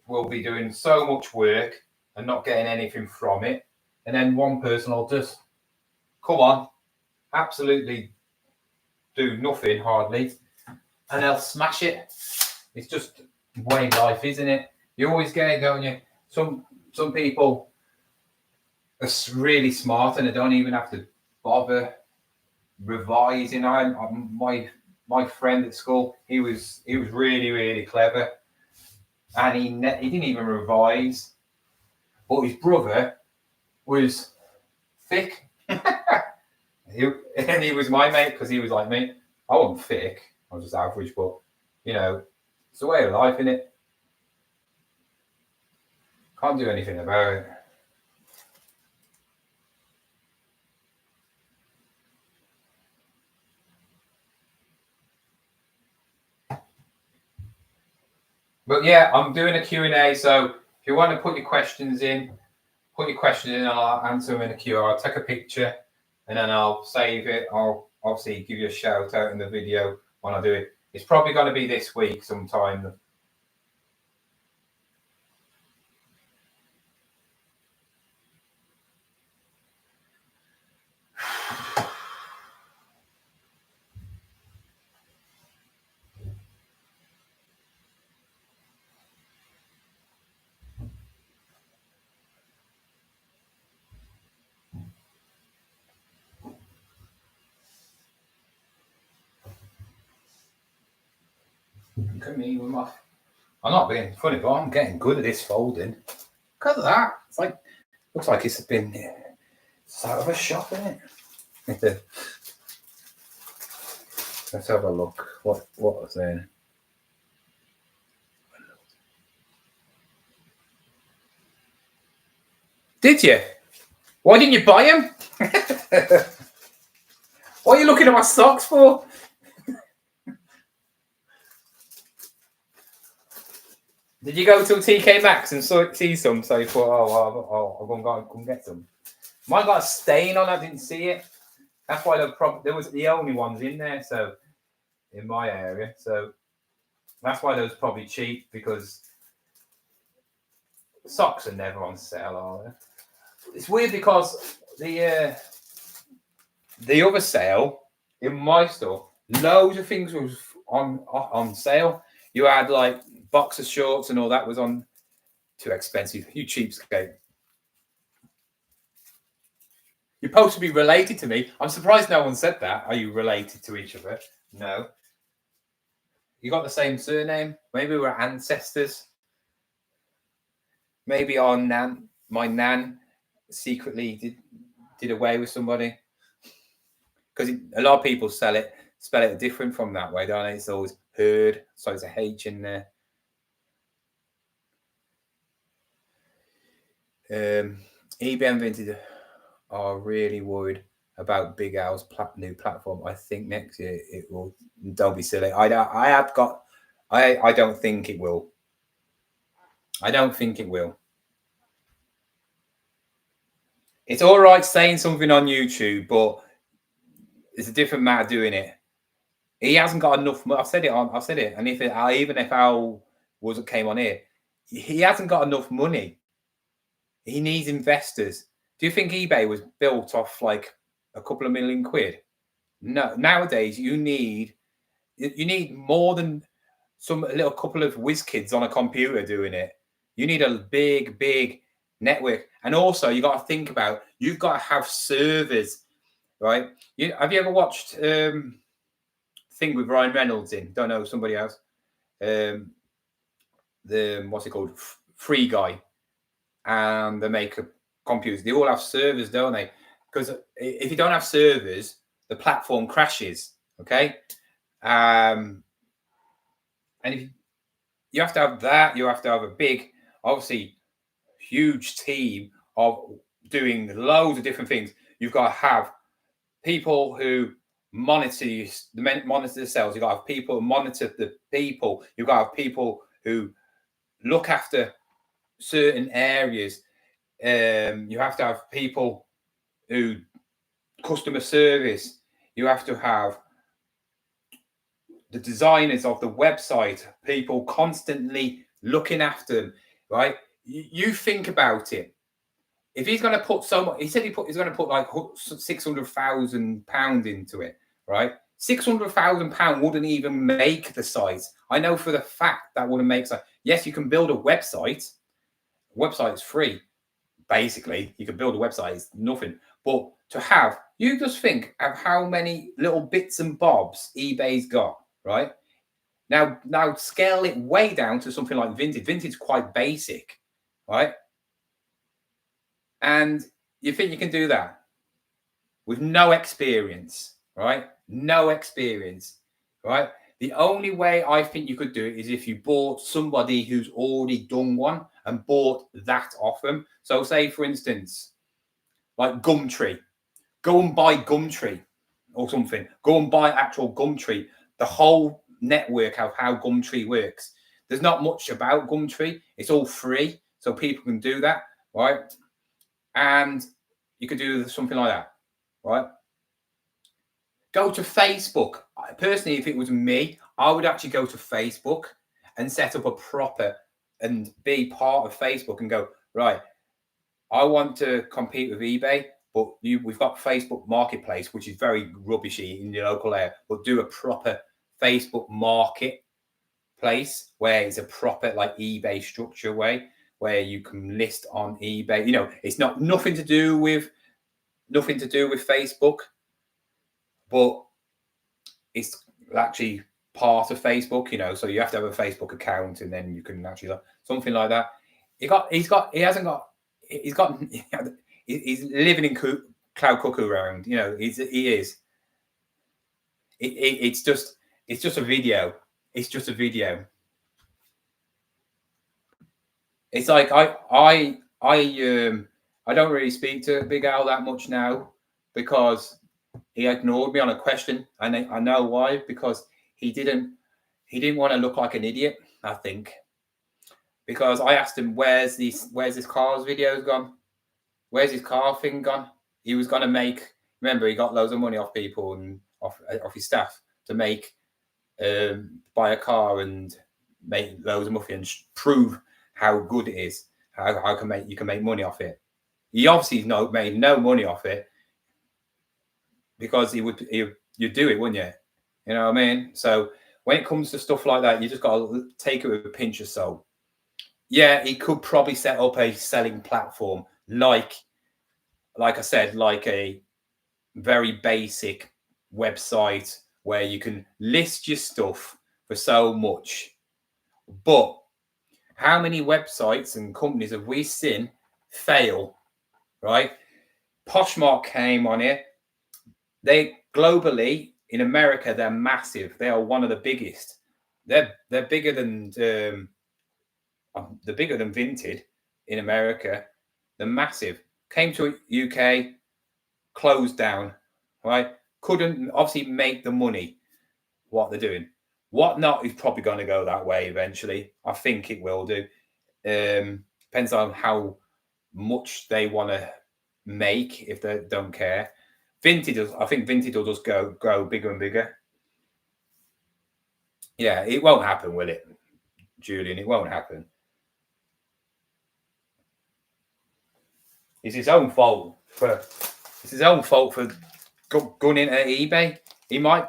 will be doing so much work and not getting anything from it, and then one person will just come on, absolutely do nothing hardly, and they'll smash it. It's just the way life, isn't it? You always get it, don't you? Some people are really smart and they don't even have to bother revising. My friend at school, he was really, really clever, and he didn't even revise. But his brother was thick, and he was my mate because he was like me. I wasn't thick; I was just average. But it's the way of life, isn't it? Can't do anything about it. But yeah, I'm doing a Q&A, so if you want to put your questions in, and I'll answer them in a queue. I'll take a picture and then I'll save it. I'll obviously give you a shout out in the video when I do it. It's probably going to be this week sometime. Look at me with my... I'm not being funny, but I'm getting good at this folding. Look at that. It's like, looks like it's been out of a shop, isn't it? Let's have a look. What was there? Did you? Why didn't you buy them? What are you looking at my socks for? Did you go to TK Maxx and see some? So you thought, I'm going to come get some. Mine got a stain on. I didn't see it. That's why there was the only ones in there. So in my area, so that's why those probably cheap, because socks are never on sale, are they? It's weird because the other sale in my store, loads of things was on sale. You had like boxer shorts and all that was on. Too expensive. You cheapskate. You're supposed to be related to me. I'm surprised no one said that. Are you related to each other? No. You got the same surname. Maybe we're ancestors. Maybe my nan secretly did away with somebody. Because a lot of people spell it different from that way, don't they? It's always heard, so it's a H in there. eBay Vintage are really worried about Big Al's new platform. I think next year it will. Don't be silly. I don't think it will. I don't think it will. It's all right saying something on YouTube, but it's a different matter doing it. He hasn't got enough. I've said it. And even if Al came on here, he hasn't got enough money. He needs investors. Do you think eBay was built off like a couple of million quid? No. Nowadays, you need more than a little couple of whiz kids on a computer doing it. You need a big network, and also you got to think about you've got to have servers, right? Have you ever watched thing with Ryan Reynolds in? Don't know, somebody else. The what's it called? Free Guy, and they make computers. They all have servers, don't they? Because if you don't have servers, the platform crashes. Okay, and if you have to have that, you have to have a big, obviously, huge team of doing loads of different things. You've got to have people who monitor the sales. You've got to have people who monitor the people. You've got to have people who look after certain areas. You have to have people who customer service. You have to have the designers of the website, people constantly looking after them, right? You think about it. If he's going to put so much, he said he's going to put like £600,000 into it, right? £600,000 wouldn't even make the site. I know for the fact that wouldn't make sense. Yes, you can build a website. Website's free, basically. You can build a website, it's nothing. But to have, you just think of how many little bits and bobs eBay's got, right? Now scale it way down to something like Vinted. Vinted's quite basic, right? And you think you can do that with no experience, right? No experience, right? The only way I think you could do it is if you bought somebody who's already done one and bought that off them. So say, for instance, like Gumtree. Go and buy Gumtree or something. Go and buy actual Gumtree. The whole network of how Gumtree works. There's not much about Gumtree. It's all free, so people can do that, right? And you could do something like that, right? Go to Facebook. Personally, if it was me, I would actually go to Facebook and set up a proper and be part of Facebook and go, right, I want to compete with eBay, but we've got Facebook Marketplace, which is very rubbishy in your local area, but do a proper Facebook Marketplace where it's a proper like eBay structure way where you can list on eBay. You know, it's nothing to do with Facebook, but it's actually part of Facebook, you know, so you have to have a Facebook account and then you can actually something like that. He's living in cloud cuckoo around, you know, he is. It's just a video. It's just a video. It's like I don't really speak to Big Al that much now because he ignored me on a question, and I know why, because he didn't want to look like an idiot, I think. Because I asked him, where's this car's videos gone? Where's his car thing gone? He was gonna remember, he got loads of money off people and off his staff to buy a car and make loads of money and prove how good it is, how you can make money off it. He obviously made no money off it because you'd do it, wouldn't you? You know what I mean? So when it comes to stuff like that, you just got to take it with a pinch of salt. Yeah, he could probably set up a selling platform like I said, like a very basic website where you can list your stuff for so much. But how many websites and companies have we seen fail, right? Poshmark came on here. They globally in America, they're massive. They are one of the biggest. They're bigger than Vinted in America. They're massive. Came to UK, closed down. right? Couldn't obviously make the money what they're doing. Whatnot is probably going to go that way eventually. I think it will do. Depends on how much they want to make, if they don't care. I think Vintage will just grow bigger and bigger. Yeah, it won't happen, will it, Julian? It won't happen. It's his own fault for going into eBay. He might.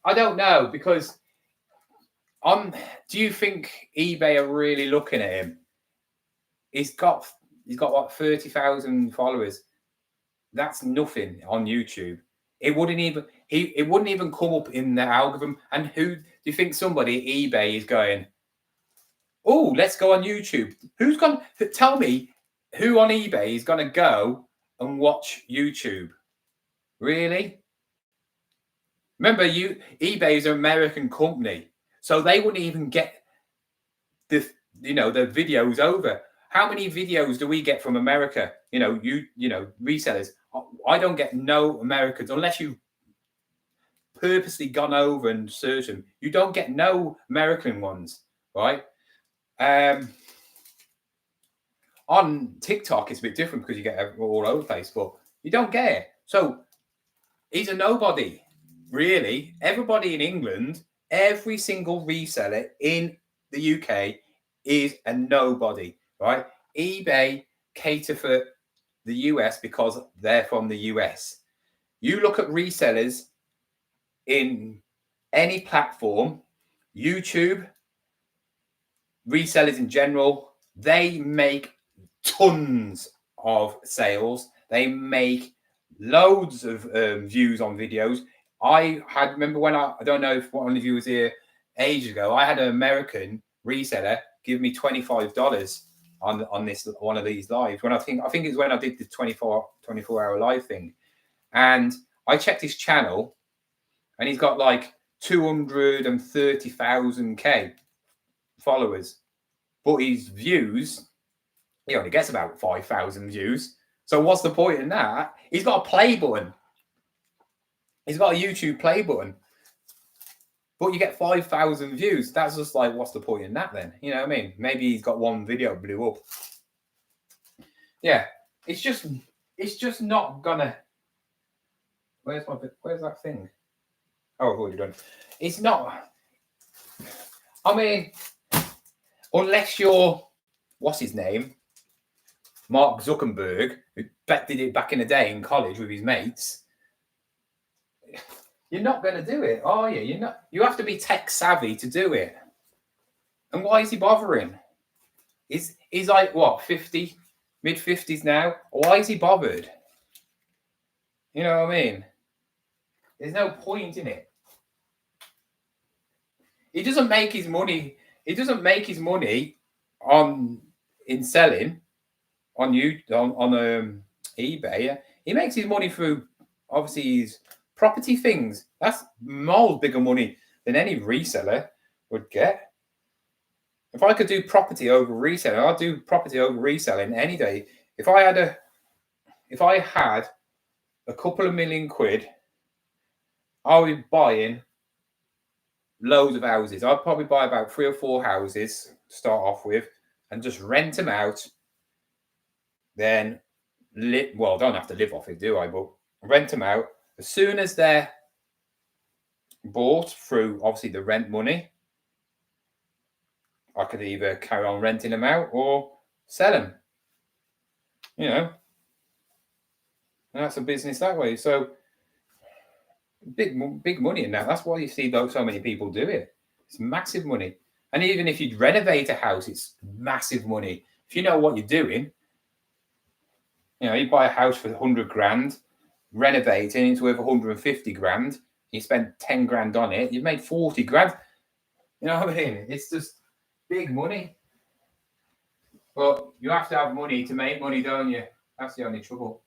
I don't know, because do you think eBay are really looking at him? He's got what, 30,000 followers. That's nothing on YouTube. It wouldn't even come up in the algorithm. And who do you think somebody at eBay is going, oh, let's go on YouTube? Who's going to tell me who on eBay is going to go and watch YouTube? Really? Remember, eBay is an American company, so they wouldn't even get the videos over. How many videos do we get from America? Resellers. I don't get no Americans unless you've purposely gone over and searched them. You don't get no American ones, right? On TikTok, it's a bit different because you get all over the place, but you don't get it. So he's a nobody, really. Everybody in England, every single reseller in the UK is a nobody, right? eBay cater for the US because they're from the US. You look at resellers in any platform, YouTube, resellers in general, they make tons of sales. They make loads of views on videos. Remember when I don't know if one of you was here ages ago, I had an American reseller give me $25 on this one of these lives. When I think it's when I did the 24-hour live thing. And I checked his channel and he's got like 230,000 followers. But his views, he only gets about 5,000 views. So what's the point in that? He's got a play button. He's got a YouTube play button. But you get 5,000 views. That's just like, what's the point in that then? You know what I mean? Maybe he's got one video blew up. Yeah, it's just not gonna. Where's that thing? Oh, I've already done. It's not. I mean, unless you're, what's his name? Mark Zuckerberg, who did it back in the day in college with his mates. You're not going to do it, are you? You're not. You have to be tech savvy to do it. And why is he bothering? He's like, what, 50, mid-50s now? Why is he bothered? You know what I mean? There's no point in it. He doesn't make his money. He doesn't make his money in selling on eBay. He makes his money through, obviously, his property things. That's more bigger money than any reseller would get. If I could do property over reselling, I'd do property over reselling any day. If I had a couple of million quid, I would be buying loads of houses. I'd probably buy about 3 or 4 houses to start off with and just rent them out. Then don't have to live off it, do I? But rent them out. As soon as they're bought through, obviously, the rent money, I could either carry on renting them out or sell them. You know, and that's a business that way. So big money in that. That's why you see so many people do it. It's massive money. And even if you renovate a house, it's massive money. If you know what you're doing, you buy a house for 100 grand, renovate it, it's worth 150 grand. You spend 10 grand on it, you've made 40 grand. You know what I mean? It's just big money. But you have to have money to make money, don't you? That's the only trouble.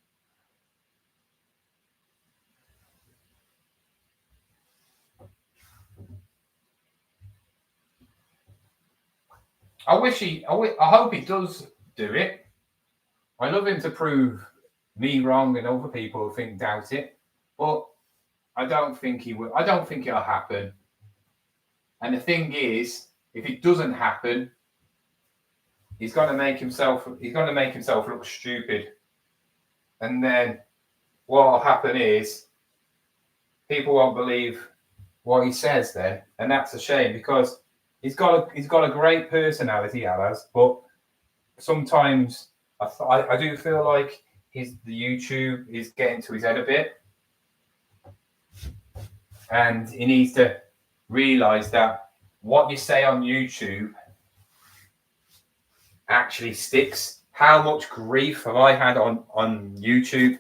I hope he does do it. I love him to prove me wrong and other people think doubt it, but I don't think he will. I don't think it'll happen. And the thing is, if it doesn't happen, he's going to make himself look stupid. And then what will happen is people won't believe what he says then, and that's a shame because he's got a great personality, Alas, but sometimes I do feel like the YouTube is getting to his head a bit, and he needs to realize that what you say on YouTube actually sticks. How much grief have I had on YouTube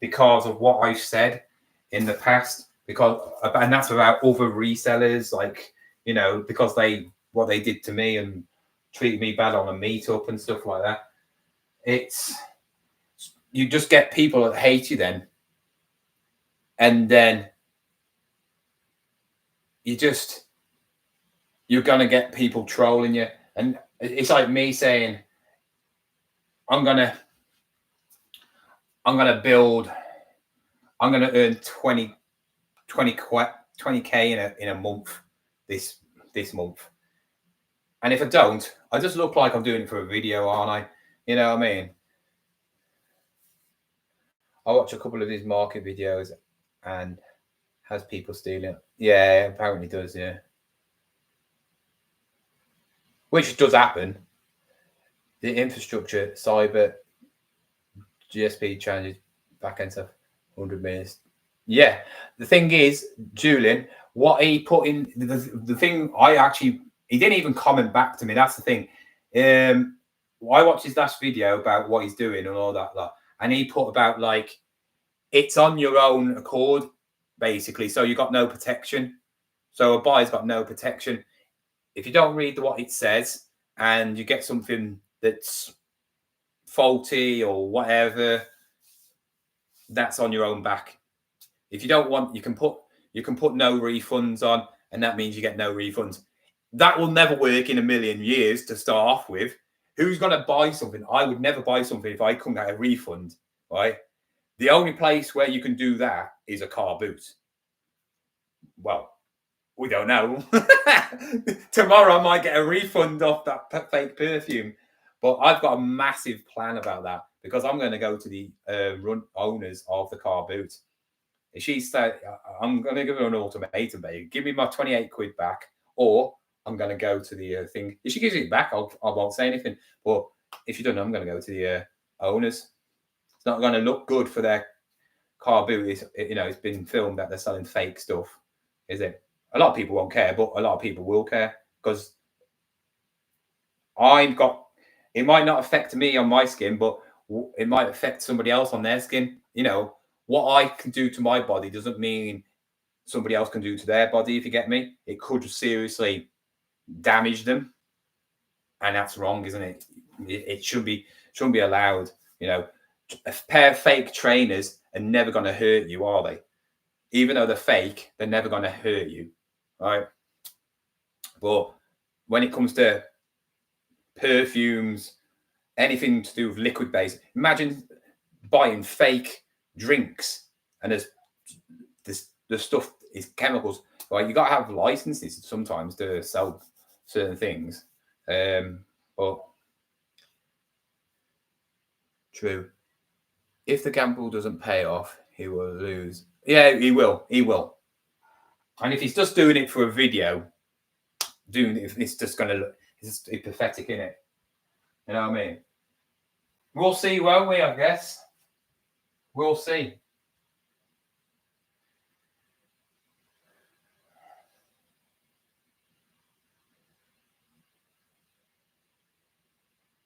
because of what I've said in the past? And that's about other resellers, like, you know, because what they did to me and treated me bad on a meetup and stuff like that. You just get people that hate you then, and then you're gonna get people trolling you, and it's like me saying, I'm gonna earn 20k in a month this month, and if I don't, I just look like I'm doing it for a video, aren't I? You know what I mean? I watch a couple of his market videos and has people stealing. Yeah, apparently does, yeah. Which does happen. The infrastructure, cyber, GSP challenges, back-end stuff, 100 minutes. Yeah, the thing is, Julian, what he put in, the thing he didn't even comment back to me. That's the thing. I watched his last video about what he's doing and all that, and he put about like, it's on your own accord, basically. So you got no protection. So a buyer's got no protection. If you don't read what it says and you get something that's faulty or whatever, that's on your own back. If you don't want, you can put no refunds on, and that means you get no refunds. That will never work in a million years to start off with. Who's going to buy something? I would never buy something if I couldn't get a refund, right? The only place where you can do that is a car boot. Well, we don't know. Tomorrow I might get a refund off that fake perfume. But I've got a massive plan about that because I'm going to go to the owners of the car boot. If she said, I'm going to give her an ultimatum, babe. Give me my 28 quid back, or I'm going to go to the thing. If she gives it back, I won't say anything. But if she doesn't, I'm going to go to the owners. It's not going to look good for their car boot. It's been filmed that they're selling fake stuff, is it? A lot of people won't care, but a lot of people will care because it might not affect me on my skin, but it might affect somebody else on their skin. You know, what I can do to my body doesn't mean somebody else can do to their body, if you get me. It could seriously damage them. And that's wrong, isn't it? It shouldn't be allowed. You know, a pair of fake trainers are never going to hurt you, are they? Even though they're fake, they're never going to hurt you, right? But when it comes to perfumes, anything to do with liquid base, imagine buying fake drinks and the stuff is chemicals. Right? You got to have licenses sometimes to sell certain things. But true. If the gamble doesn't pay off, he will lose. Yeah, he will. He will. And if he's just doing it for a video, it's just going to look, it's just pathetic, isn't it? You know what I mean? We'll see, won't we, I guess? We'll see.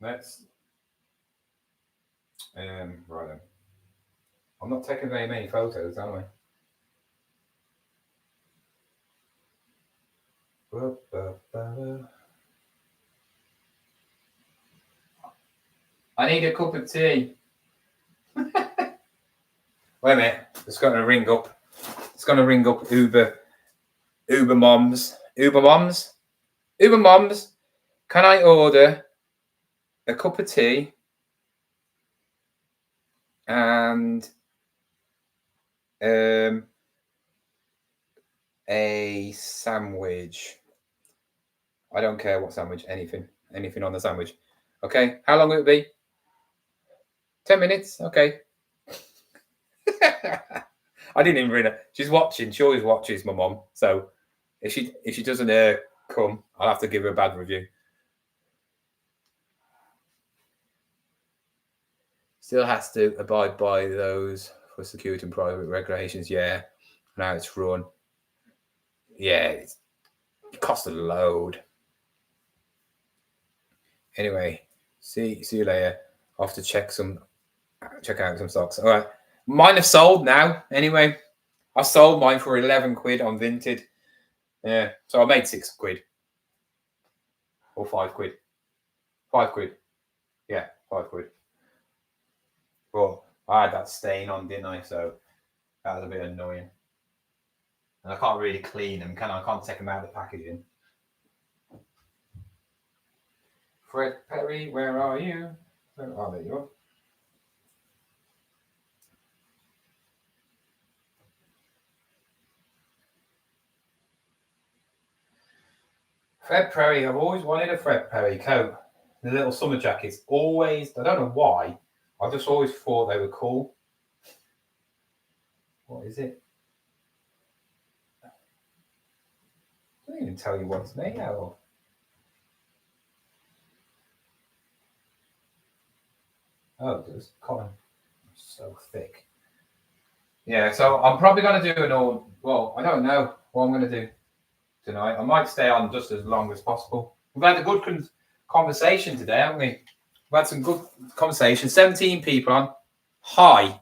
Let's right then. I'm not taking very many photos, am I? I need a cup of tea. Wait a minute. It's going to ring up. It's going to ring up Uber Moms. Uber Moms? Uber Moms, can I order a cup of tea and a sandwich. I don't care what sandwich, anything on the sandwich. Okay, how long will it be? 10 minutes. Okay. I didn't even read it. She's watching. She always watches, my mom. So if she doesn't come, I'll have to give her a bad review. Still has to abide by those for security and private regulations. Yeah, now it's run. Yeah, it costs a load. Anyway, see you later. I'll have to check out some stocks. All right, mine have sold now. Anyway, I sold mine for 11 quid on Vinted. Yeah, so I made 6 quid or 5 quid. 5 quid. Yeah, 5 quid. Well, I had that stain on, didn't I? So that was a bit annoying. And I can't really clean them, can I? I can't take them out of the packaging. Fred Perry, where are you? Oh, there you are. Fred Perry, I've always wanted a Fred Perry coat. The little summer jackets, always, I don't know why, I just always thought they were cool. What is it? I don't even tell you what it's made out of. Oh, it does. Cotton. So thick. Yeah, so I'm probably going to do I don't know what I'm going to do tonight. I might stay on just as long as possible. We've had a good conversation today, haven't we? We've had some good conversation. 17 people on. Hi.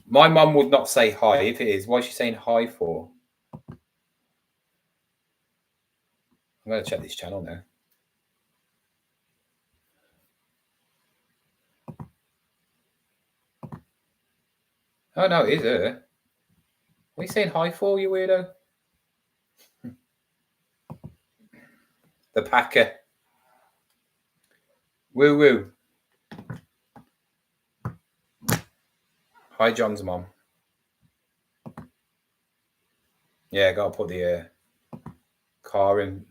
My mum would not say hi if it is. Why is she saying hi for? I'm going to check this channel now. Oh, no, it is her. What are you saying hi for, you weirdo? The packer. Woo woo. Hi, John's mom. Yeah, got to put the car in.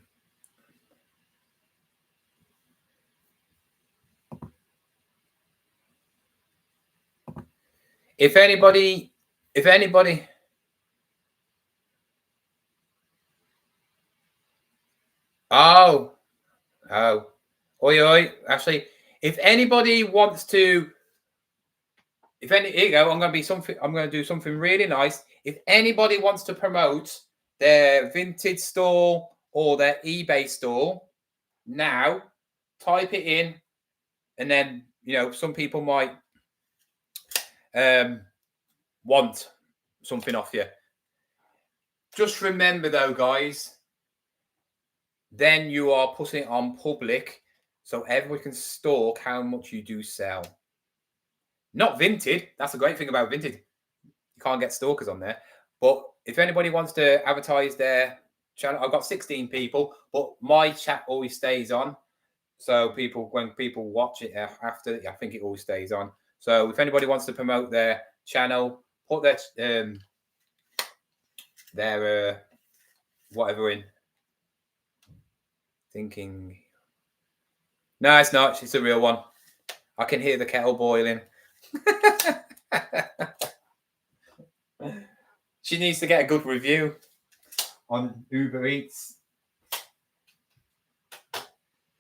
If anybody. Oh. Oi. Actually, if anybody wants to, here you go. I'm going to do something really nice. If anybody wants to promote their Vinted store or their eBay store, now type it in, and then some people might want something off you. Just remember though, guys, then you are putting it on public so everyone can stalk how much you do sell. Not Vinted. That's the great thing about Vinted. You can't get stalkers on there. But if anybody wants to advertise their channel, I've got 16 people, but my chat always stays on. So when people watch it after, I think it always stays on. So if anybody wants to promote their channel, put their whatever in. Thinking. No, it's not. It's a real one. I can hear the kettle boiling. She needs to get a good review on Uber Eats.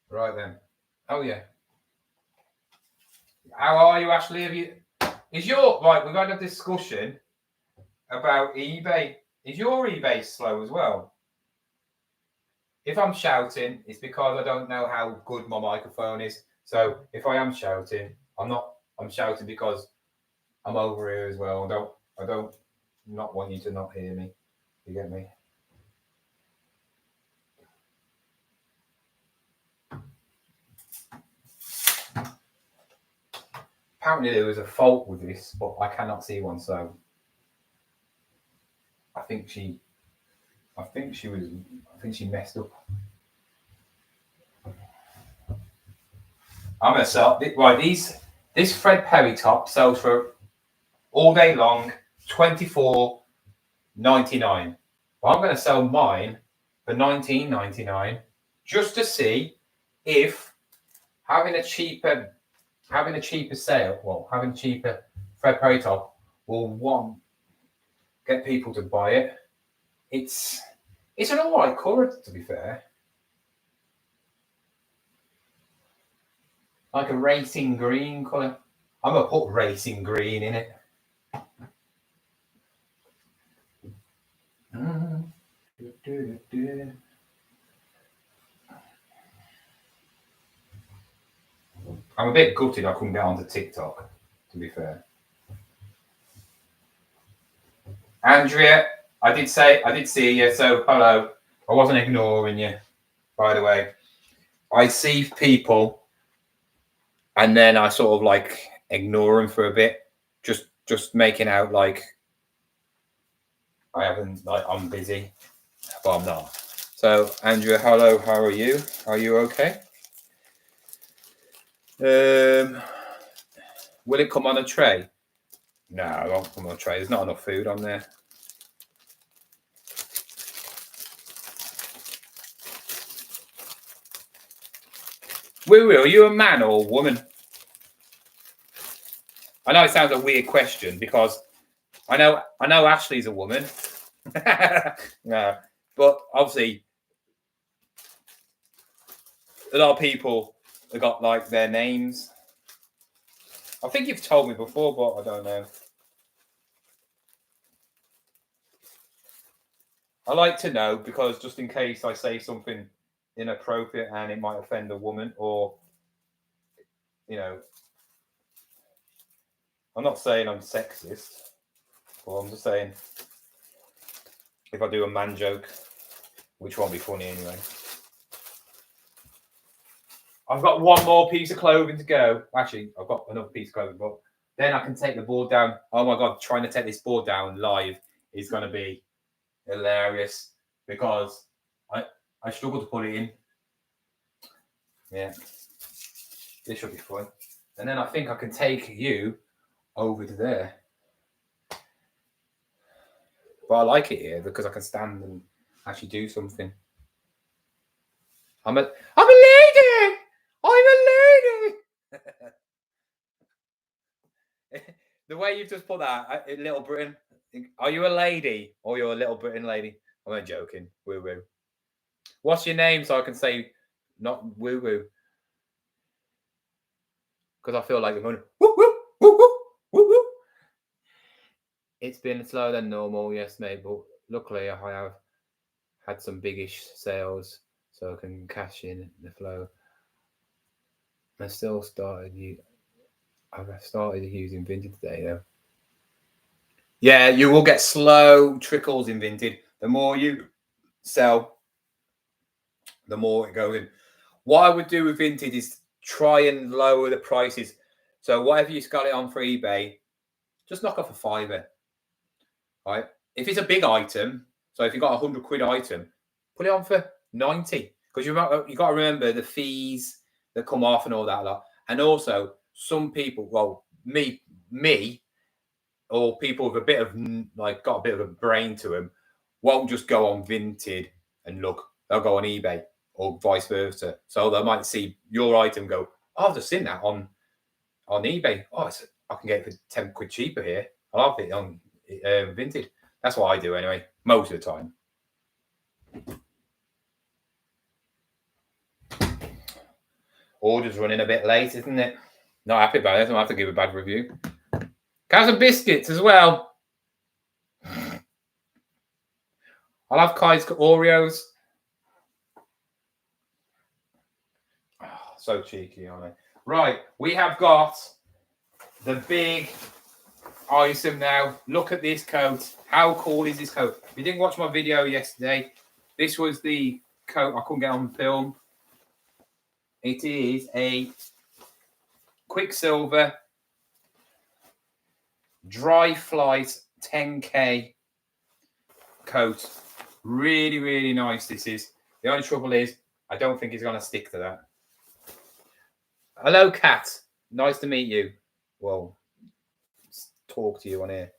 Right then. Oh yeah. How are you, Ashley? We've had a discussion about eBay. Is your eBay slow as well? If I'm shouting, it's because I don't know how good my microphone is. So if I am shouting, I'm shouting because I'm over here as well. I don't not want you to not hear me. You get me? Apparently there was a fault with this, but I cannot see one, so I think she messed up. I'm gonna sell right. This Fred Perry top sells for all day long $24.99. Well, I'm going to sell mine for $19.99 just to see if having a cheaper sale, well, having cheaper Fred Perry top will get people to buy it. It's an alright colour, to be fair. Like a racing green colour. I'm gonna put racing green in it. I'm a bit gutted I couldn't get onto TikTok, to be fair. Andrea, I did see you, so hello. I wasn't ignoring you, by the way. I see people and then I sort of like ignore them for a bit, just making out like I'm busy, but I'm not. So Andrea, hello, how are you? Are you okay? Will it come on a tray? No, it won't come on a tray. There's not enough food on there. Will, are you a man or a woman? I know it sounds a weird question because I know Ashley's a woman. No, but obviously a lot of people have got like their names. I think you've told me before, but I don't know. I like to know because just in case I say something inappropriate and it might offend a woman, or I'm not saying I'm sexist, but I'm just saying if I do a man joke, which won't be funny anyway. I've got one more piece of clothing to go. Actually, I've got another piece of clothing, but then I can take the board down. Oh my God, trying to take this board down live is going to be hilarious because I struggle to put it in. Yeah, this should be fun. And then I think I can take you over to there. But I like it here because I can stand and actually do something. I'm a lady! I'm a lady! The way you've just put that, Little Britain, are you a lady or you're a Little Britain lady? I'm not joking. Woo woo. What's your name so I can say not woo woo? Because I feel like I'm going woo woo woo woo woo woo. It's been slower than normal, yes, mate. But luckily, I have had some biggish sales, so I can cash in the flow. I still started using Vinted today, though. Yeah, you will get slow trickles in Vinted. The more you sell, the more it goes in. What I would do with Vinted is try and lower the prices. So whatever you got it on for eBay, just knock off a £5. Right? If it's a big item, so if you've got £100 item, put it on for 90. Because you got to remember the fees that come off and all that lot. And also, some people, well, me, or people with a bit of got a bit of a brain to them, won't just go on Vinted and look. They'll go on eBay or vice versa. So they might see your item, go, oh, I've just seen that on eBay. Oh, I can get it for £10 cheaper here. I'll have it on Vinted. That's what I do anyway, most of the time. Order's running a bit late, isn't it? Not happy about it. I have to give a bad review. Can I have some biscuits as well? I'll have Kai's Oreos. Oh, so cheeky, aren't I? Right, we have got the big item now. Look at this coat. How cool is this coat? If you didn't watch my video yesterday, this was the coat I couldn't get on film. It is a Quicksilver Dry Flight 10K coat. Really, really nice this is. The only trouble is I don't think it's going to stick to that. Hello, Kat. Nice to meet you. well, talk to you on here.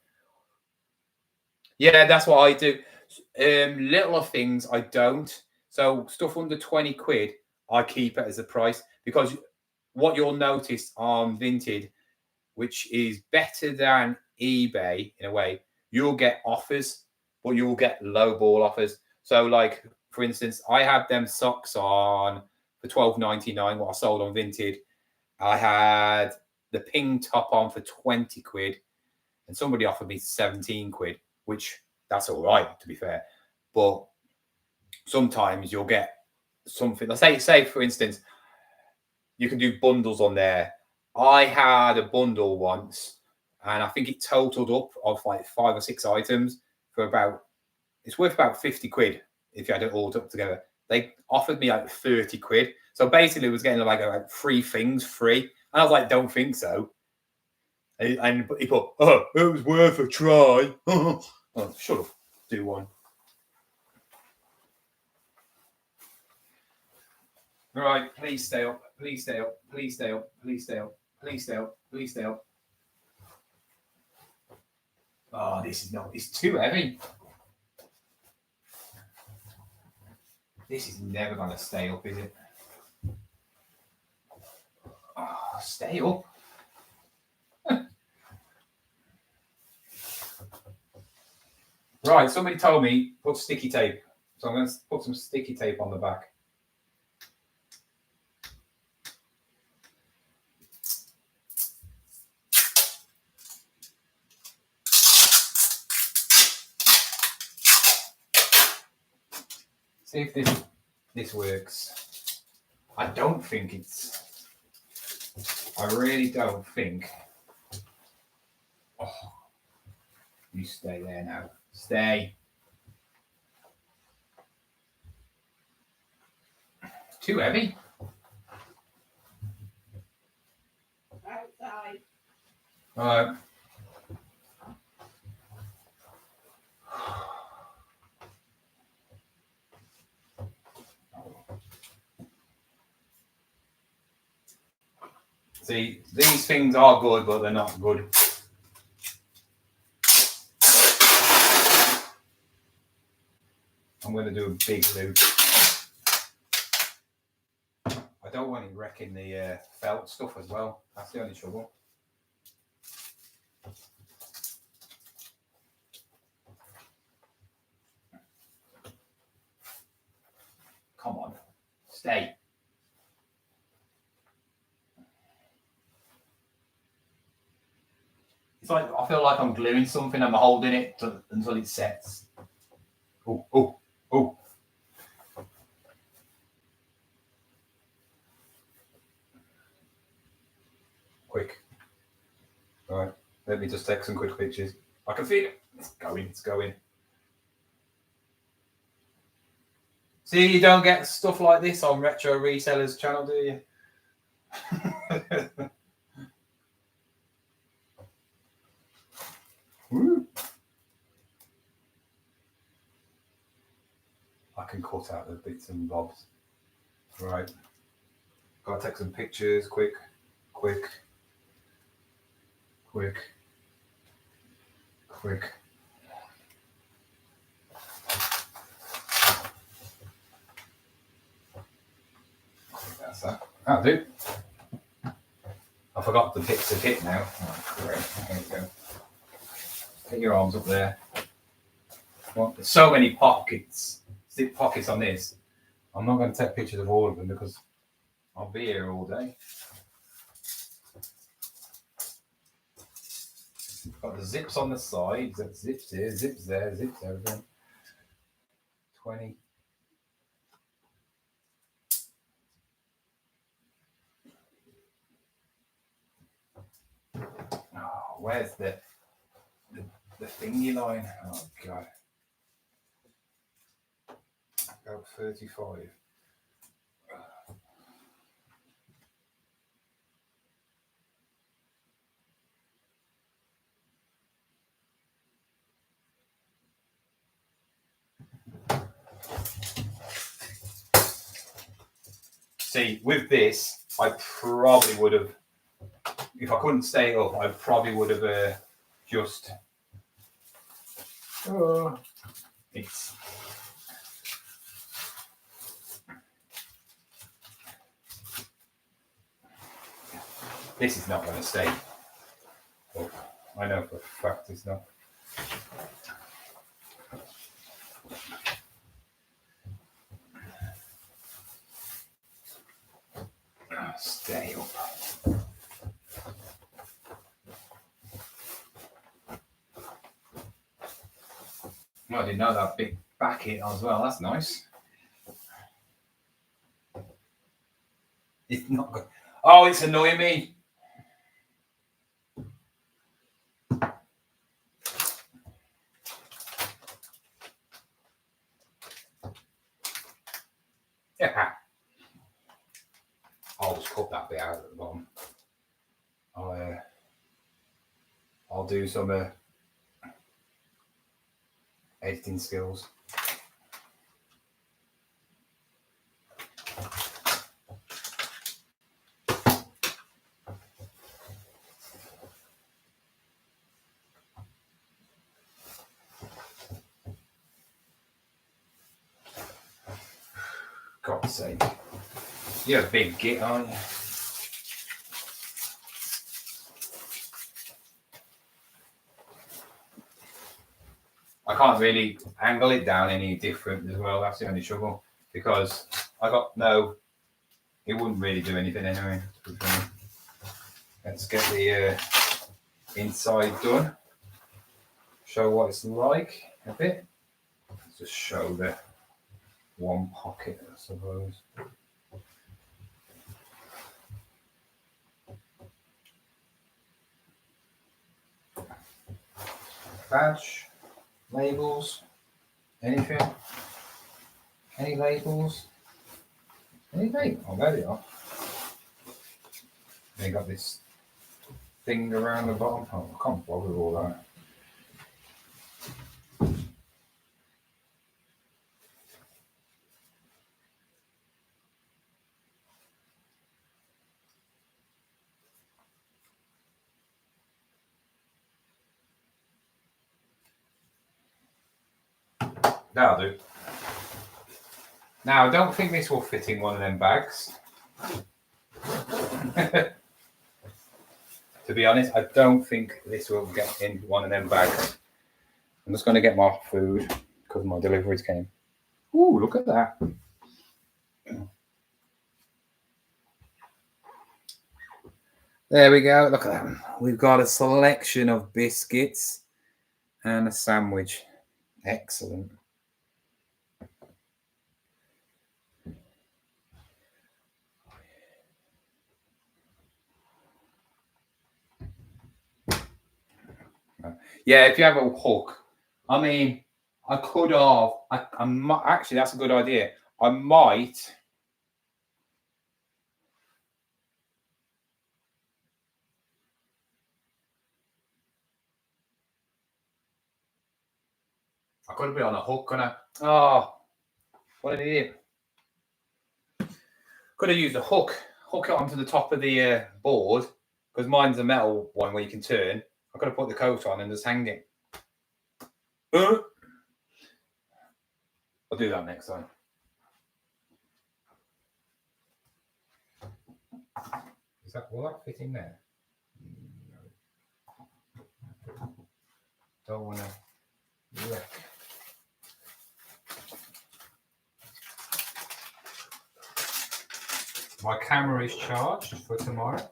Yeah, that's what I do. Little things I don't. So stuff under 20 quid, I keep it as a price, because what you'll notice on Vinted, which is better than eBay in a way, you'll get offers, but you'll get low ball offers. So, like, for instance, I had them socks on for $12.99, what I sold on Vinted. I had the ping top on for 20 quid, and somebody offered me 17 quid, which that's all right, to be fair. But sometimes you'll get something. Let's say for instance, you can do bundles on there. I had a bundle once, and I think it totaled up of like 5 or 6 items for about, it's worth about 50 quid if you had it all together. They offered me like 30 quid. So basically, it was getting like 3 things free. And I was like, don't think so. And he put, oh, it was worth a try. Oh, shut up. Do one. Right, please stay up. Please stay up. Please stay up. Please stay up. Please stay up. Please stay up. Oh, this is not. It's too heavy. This is never going to stay up, is it? Oh, stay up. Right, somebody told me put sticky tape. So I'm going to put some sticky tape on the back. See if this works. I don't think it's. I really don't think. Oh, you stay there now. Stay. Too heavy. Outside. All right. See, these things are good, but they're not good. I'm going to do a big loop. I don't want it wrecking the felt stuff as well. That's the only trouble. Come on, stay. It's like I feel like I'm gluing something. I'm holding it until it sets. Oh, oh, oh. Quick. All right, let me just take some quick pictures. I can feel it. It's going, it's going. See, you don't get stuff like this on Retro Resellers channel, do you? Woo. I can cut out the bits and bobs. Right. Gotta take some pictures, quick. That's that. That'll do. I forgot the bits of it now. Oh, great. There you go. Get your arms up there. Well, there's so many pockets, zip pockets on this. I'm not going to take pictures of all of them because I'll be here all day. Got the zips on the sides. That's zips here, zips there, zips everything. 20. Oh, where's the thingy line? Oh god. About 35. See, with this, I probably would have if I couldn't stay up, I probably would have just. It's. This is not going to stay. Oh, I know for a fact it's not. Stay up. I didn't know that big back hit as well. That's nice. It's not good. Oh, it's annoying me. Yeah. I'll just cut that bit out at the bottom. I'll do some editing skills. God's sake. You're a big git, aren't you? I can't really angle it down any different as well. That's the only trouble. Because I got no... It wouldn't really do anything anyway. Let's get the inside done. Show what it's like a bit. Let's just show the one pocket, I suppose. Badge, labels, anything? Any labels? Anything? Oh, there they are. They got this thing around the bottom. Oh, I can't bother with all that. That'll do. Now, I don't think this will fit in one of them bags. To be honest, I don't think this will get in one of them bags. I'm just going to get my food because my deliveries came. Ooh, look at that. There we go. Look at that. We've got a selection of biscuits and a sandwich. Excellent. Yeah, if you have a hook, I mean, I could have. I might, actually, that's a good idea. I might. I could be on a hook, couldn't I? Oh, what an idiot. Could have used a hook. Hook it onto the top of the board, because mine's a metal one where you can turn. I could have put the coat on and just hang it. I'll do that next time. Will that fit in there? No. Don't want to wreck. My camera is charged for tomorrow.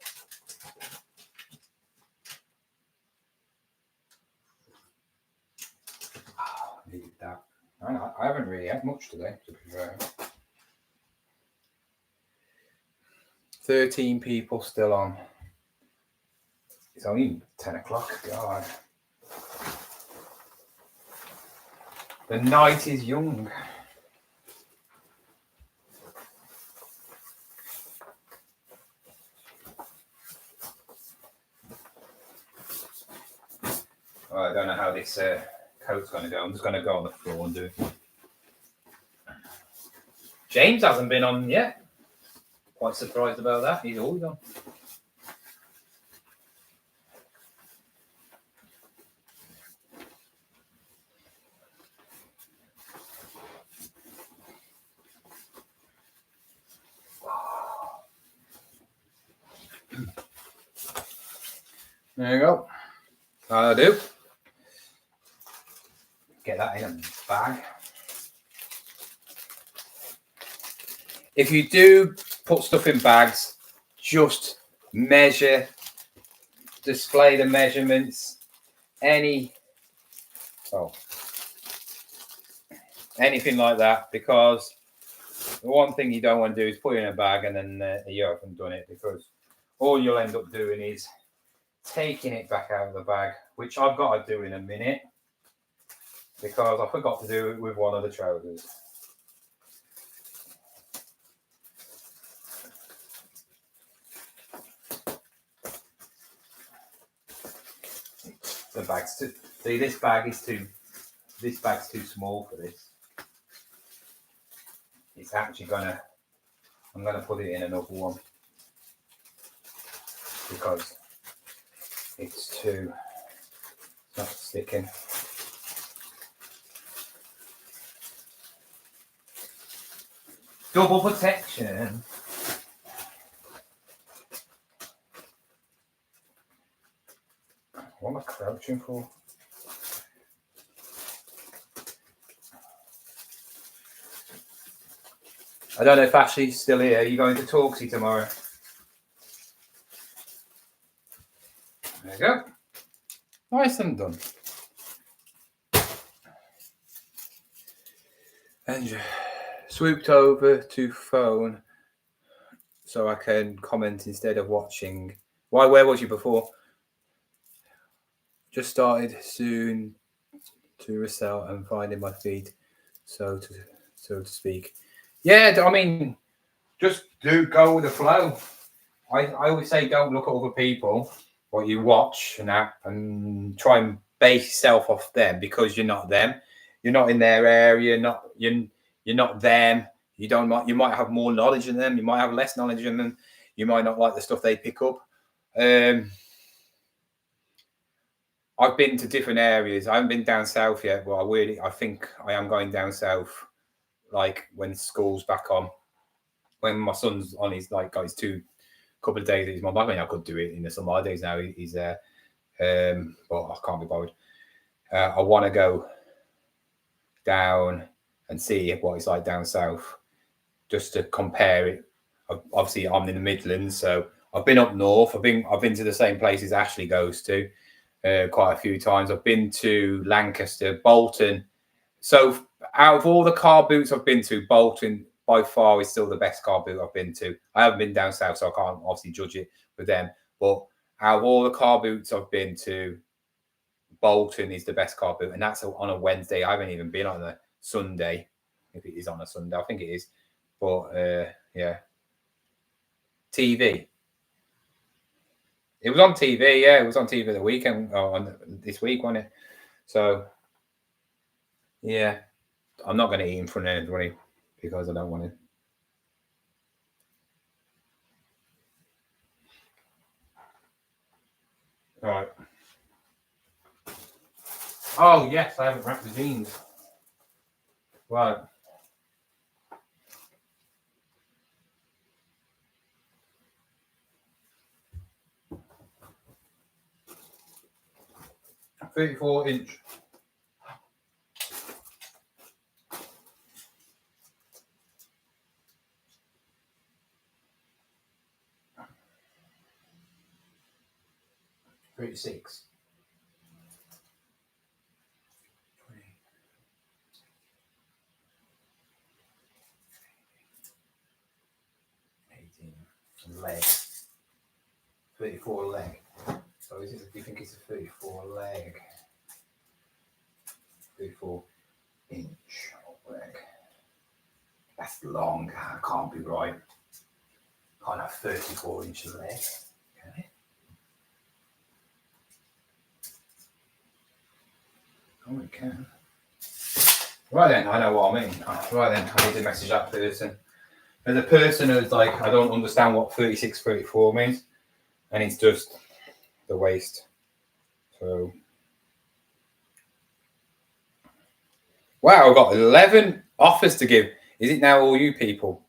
Oh, I needed that. I haven't really had much today, to be fair. 13 people still on. It's only 10 o'clock. God. The night is young. I don't know how this coat's going to go. I'm just going to go on the floor and do it. James hasn't been on yet. Quite surprised about that. He's always on. There you go. That'll do. Get that in a bag. If you do put stuff in bags, just measure, display the measurements, anything like that, because the one thing you don't want to do is put it in a bag and then you haven't done it, because all you'll end up doing is taking it back out of the bag, which I've got to do in a minute because I forgot to do it with one of the trousers. The bag's too, see, this bag's too small for this. It's actually I'm gonna put it in another one because it's not sticking. Double protection. What am I crouching for? I don't know if Ashley's still here. Are you going to Talksy tomorrow? There you go. Nice and done. And swooped over to phone so I can comment instead of watching. Where was you before? Just started soon to resell and finding my feet, so to speak. Yeah, I mean, just go with the flow. I always say don't look at other people, what you watch and try and base yourself off them, because you're not them. You're not in their area. You're not them. You might have more knowledge than them. You might have less knowledge than them. You might not like the stuff they pick up. I've been to different areas. I haven't been down south yet, but I think I am going down south, like when school's back on. When my son's on his got his couple of days at his mum. I mean, I could do it in the summer holidays now. He's there, but I can't be bothered. I want to go down and see what it's like down south, just to compare it. Obviously, I'm in the Midlands, so I've been up north. I've been to the same places Ashley goes to quite a few times. I've been to Lancaster, Bolton. So out of all the car boots I've been to, Bolton by far is still the best car boot I've been to. I haven't been down south, so I can't obviously judge it with them. But out of all the car boots I've been to, Bolton is the best car boot, and that's on a Wednesday. I haven't even been on a Sunday. If it is on a Sunday, I think it is. But yeah, TV. It was on TV. Yeah, it was on TV the weekend on this week, wasn't it? So yeah, I'm not going to eat in front of anybody because I don't want to. All right. Oh yes, I haven't wrapped the jeans. Right. .34" 36. 20. 18. Leg. 34 leg. So do you think it's a 34 leg? 34 inch leg. That's long. That can't be right. Can't have 34-inch leg. Okay. Oh, we can. Right then, I know what I mean. Right then, I need to message that person. There's a person who's like, I don't understand what 36, 34 means. And it's just the waist. So, wow, I've got 11 offers to give. Is it now all you people?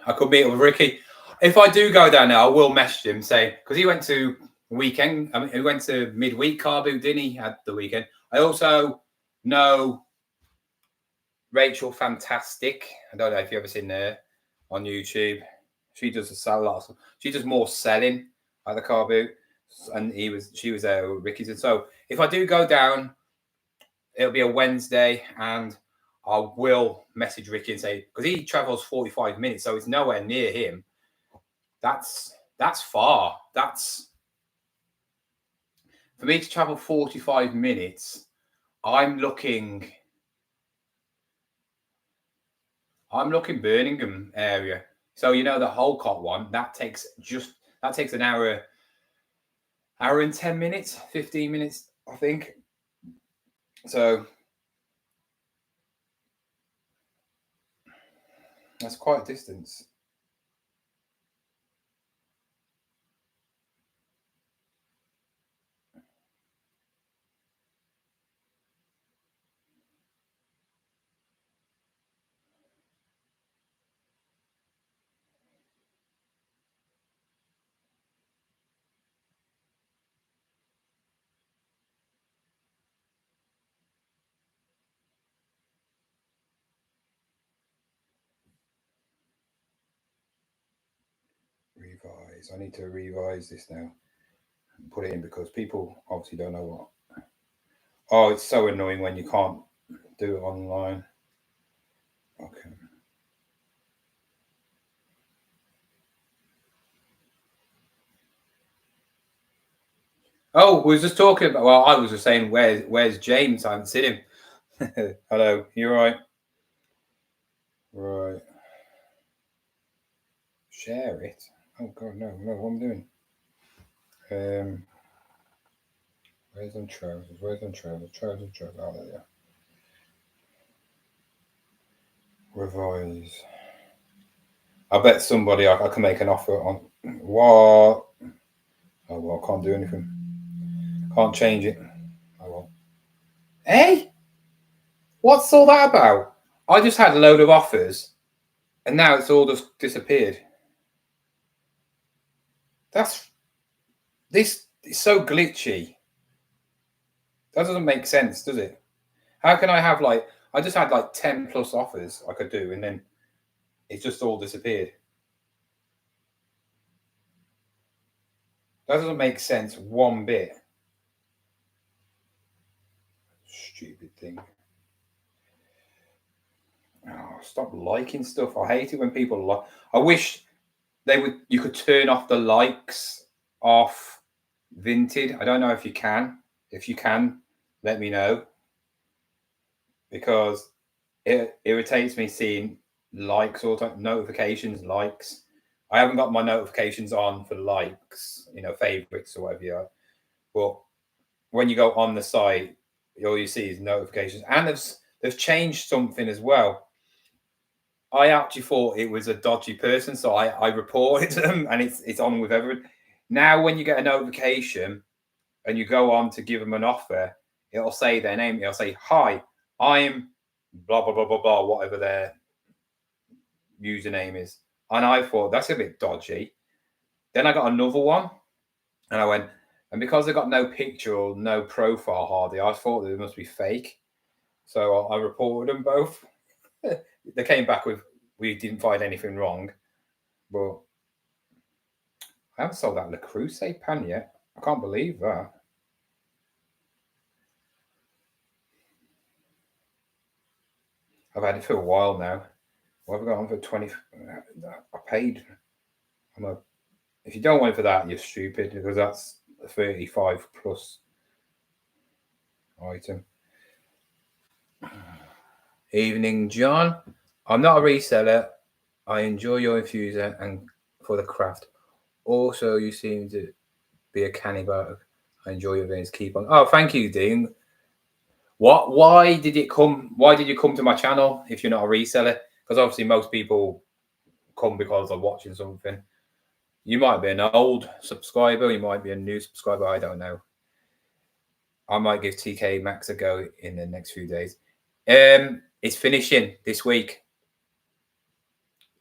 I could meet up with Ricky. If I do go down there, I will message him, say, because he went to weekend. I mean, he went to midweek car boot, didn't he? At the weekend. I also know Rachel Fantastic. I don't know if you've ever seen her on YouTube. She does a lot. She does more selling at the car boot, and she was there with Ricky's. And so if I do go down, it'll be a Wednesday, and I will message Ricky and say, because he travels 45 minutes, so it's nowhere near him. That's far. That's for me to travel 45 minutes. I'm looking Birmingham area. So you know the Holcott one, that takes an hour and 10 minutes, 15 minutes, I think. So that's quite a distance. Revise. I need to revise this now. Put it in because people obviously don't know what. Oh, it's so annoying when you can't do it online. Okay. Oh, we was just talking about. Well, I was just saying, where's James? I haven't seen him. Hello, you all right? Right. Share it. Oh God, no! What am I doing? Where's on trousers? Trousers. Oh, there you are. Revise. I bet somebody I can make an offer on. What? Oh well, I can't do anything. Can't change it. Oh well. Hey, what's all that about? I just had a load of offers, and now it's all just disappeared. This is so glitchy. That doesn't make sense, does it? How can I have I just had 10 plus offers I could do, and then it's just all disappeared. That doesn't make sense one bit. Stupid thing. Oh, stop liking stuff. I hate it when people like. I wish you could turn off the likes off Vinted. I don't know if you can. If you can, let me know. Because it irritates me seeing likes all the time, notifications, likes. I haven't got my notifications on for likes, favorites or whatever you are. But when you go on the site, all you see is notifications. And they've changed something as well. I actually thought it was a dodgy person, so I reported them, and it's on with everyone. Now, when you get a notification and you go on to give them an offer, it'll say their name. It'll say, "Hi, I'm blah blah blah blah blah," whatever their username is. And I thought that's a bit dodgy. Then I got another one, and I went, and because they got no picture or no profile hardly, I thought they must be fake. So I reported them both. They came back with, we didn't find anything wrong, but I haven't sold that Le Creuset pan yet. I can't believe that. I've had it for a while now. What have I got on for 20? I paid. If you don't want it for that, you're stupid, because that's a 35 plus item. Evening, John. I'm not a reseller. I enjoy your infuser and for the craft. Also, you seem to be a cannibal. I enjoy your veins. Keep on. Oh, thank you, Dean. Why did you come to my channel if you're not a reseller? Because obviously most people come because they're watching something. You might be an old subscriber, you might be a new subscriber, I don't know. I might give TK Maxx a go in the next few days. It's finishing this week.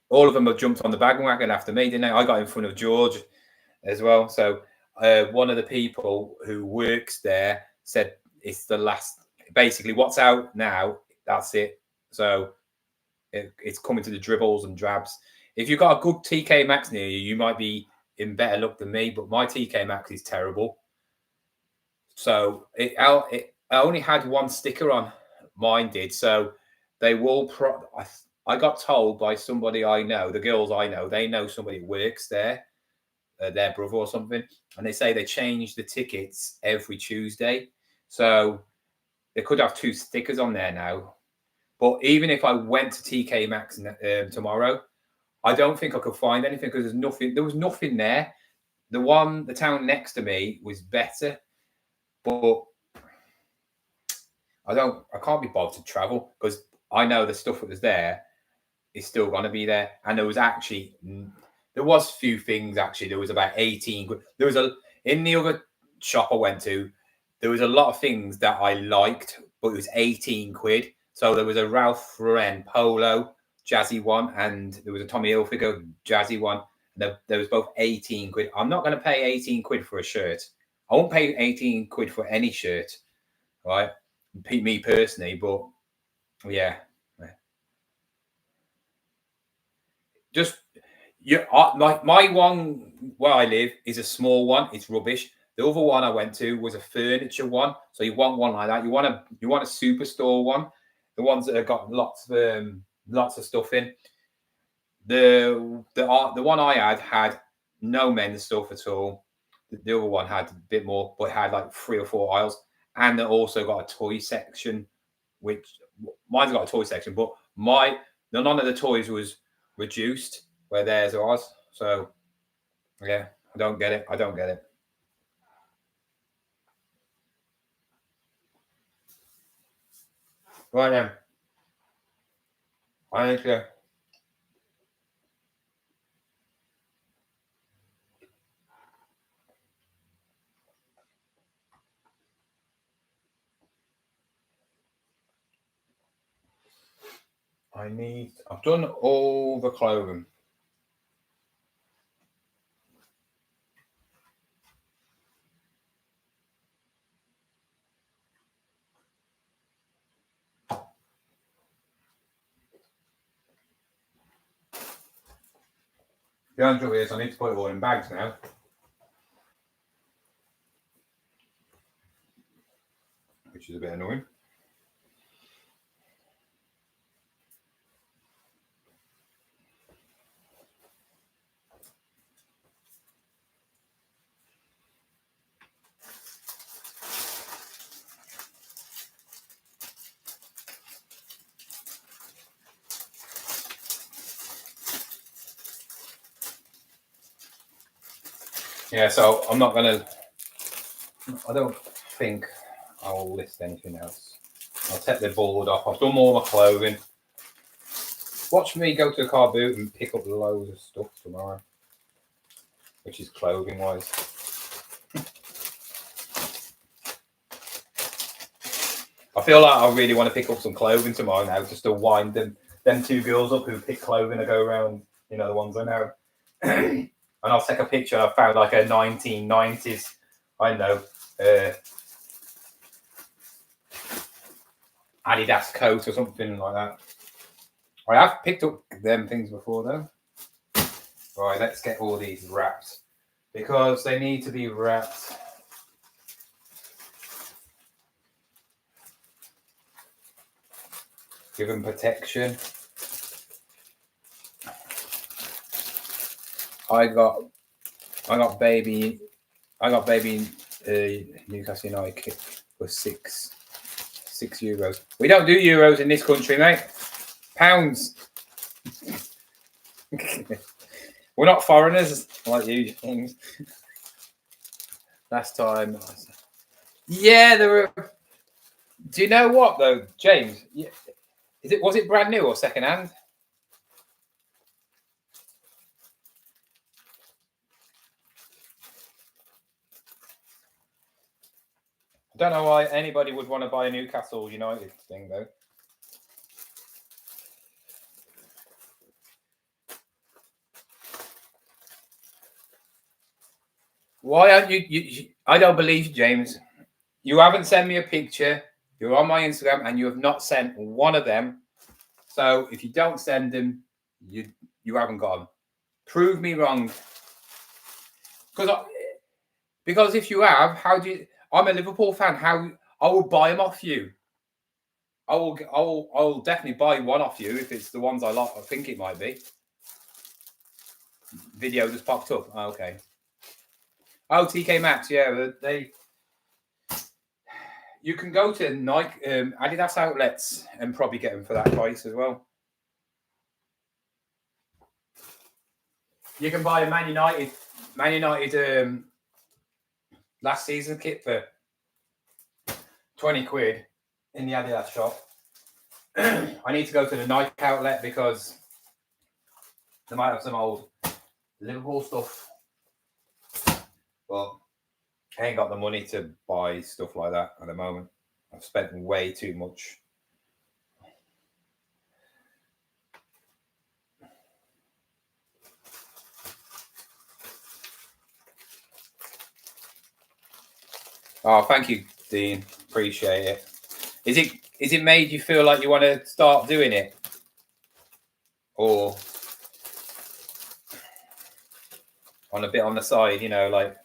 all of them have jumped on the bandwagon after me, didn't they? I got in front of George as well. So one of the people who works there said it's the last. Basically, what's out now, that's it. So it's coming to the dribbles and drabs. If you've got a good TK Maxx near you, you might be in better luck than me. But my TK Maxx is terrible. So I only had one sticker on. Mine did. So they will. I got told by somebody I know, the girls I know, they know somebody who works there, their brother or something, and they say they change the tickets every Tuesday. So they could have 2 stickers on there now. But even if I went to TK Maxx tomorrow, I don't think I could find anything because there's nothing. There was nothing there. The town next to me was better, but I can't be bothered to travel because I know the stuff that was there is still going to be there. And there was a few things actually. There was about 18. There was in the other shop I went to, there was a lot of things that I liked, but it was 18 quid. So there was a Ralph Lauren polo, jazzy one, and there was a Tommy Hilfiger jazzy one. There was both 18 quid. I'm not going to pay 18 quid for a shirt. I won't pay 18 quid for any shirt, right? Me personally, but yeah. Just my one where I live is a small one. It's rubbish. The other one I went to was a furniture one. So you want one like that. You want a superstore one. The ones that have got lots of stuff in. The one I had no men's stuff at all. The other one had a bit more, but it had like 3 or 4 aisles, and it also got a toy section. Which mine's got a toy section, but none of the toys was reduced where theirs was. So yeah, I don't get it. Right then, I need to. I've done all the clothing. The answer is I need to put it all in bags now. Which is a bit annoying. Yeah, so I don't think I'll list anything else. I'll take the board off. I've done all my clothing. Watch me go to the car boot and pick up loads of stuff tomorrow, which is clothing wise. I feel like I really want to pick up some clothing tomorrow now, just to wind them 2 girls up who pick clothing to go around, the ones I know. And I'll take a picture. I found like a 1990s, Adidas coat or something like that. I have picked up them things before though. Right, let's get all these wrapped because they need to be wrapped. Give them protection. I got baby Newcastle United kit for six euros. We don't do euros in this country, mate. Pounds. We're not foreigners like you things. Last time. Yeah, there were. Do you know what though, James? Yeah. Was it brand new or second hand? I don't know why anybody would want to buy a Newcastle United thing though. Why aren't you? I don't believe you, James. You haven't sent me a picture. You're on my Instagram, and you have not sent one of them. So if you don't send them, you haven't got them. Prove me wrong. Because if you have, how do you? I'm a Liverpool fan. How I will buy them off you. I will definitely buy one off you if it's the ones I like. I think it might be. Video just popped up. Oh, okay. Oh, TK Maxx. Yeah, they. You can go to Nike, Adidas outlets and probably get them for that price as well. You can buy a Man United last season kit for 20 quid in the Adidas shop. I need to go to the Nike outlet because they might have some old Liverpool stuff. But I ain't got the money to buy stuff like that at the moment. I've spent way too much. Oh, thank you, Dean. Appreciate it. Is it made you feel like you want to start doing it? Or on a bit on the side, you know, like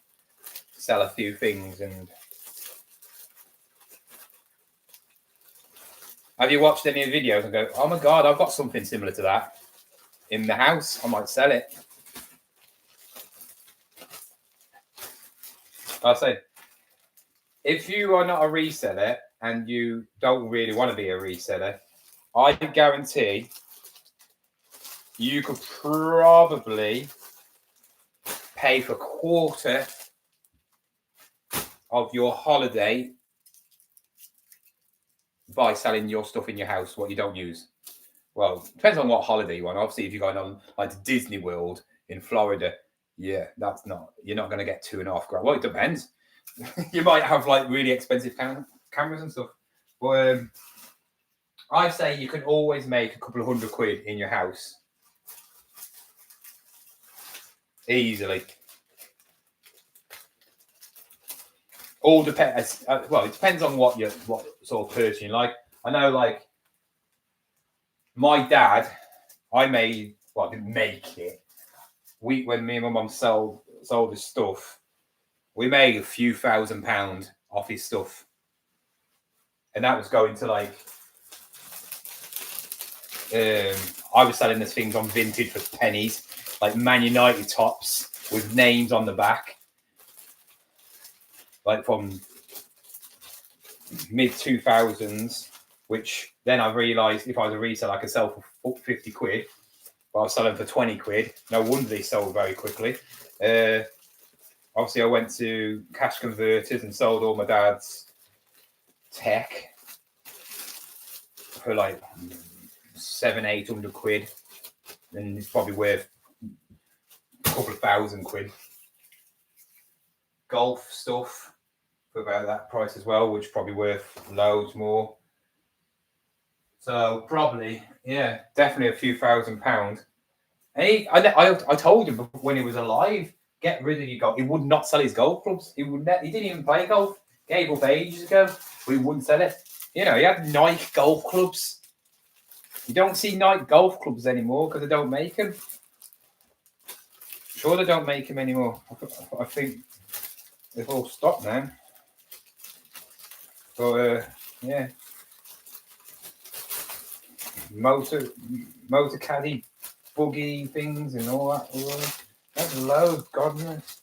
sell a few things and... Have you watched any videos and go, oh my God, I've got something similar to that in the house. I might sell it. I'll say, if you are not a reseller and you don't really want to be a reseller, I guarantee you could probably pay for a quarter of your holiday by selling your stuff in your house, what you don't use. Well, depends on what holiday you want. Obviously, if you're going on like Disney World in Florida, yeah, you're not going to get $2.5 grand. Well, it depends. You might have like really expensive cameras and stuff. But I say you can always make a couple of £100 in your house. Easily. All depends. Well, it depends on what sort of person you like. I know, like my dad, I didn't make it. When me and my mum sold his stuff, we made a few £1,000 off his stuff, and that was going to like. I was selling these things on Vinted for pennies, like Man United tops with names on the back. Like from mid 2000s, which then I realised if I was a reseller, I could sell for 50 quid, but I was selling for 20 quid. No wonder they sold very quickly. Obviously, I went to Cash Converters and sold all my dad's tech for like 700-800 quid, and it's probably worth a couple of £1,000. Golf stuff for about that price as well, which is probably worth loads more. So probably, yeah, definitely a few £1,000. And I told him when he was alive, get rid of your golf. He would not sell his golf clubs. He didn't even play golf. Gave up ages ago. But he wouldn't sell it. You know, he had Nike golf clubs. You don't see Nike golf clubs anymore because they don't make them. Sure, they don't make them anymore. I think they've all stopped now. But yeah, motor caddy, buggy things and all that. That's loads, God knows.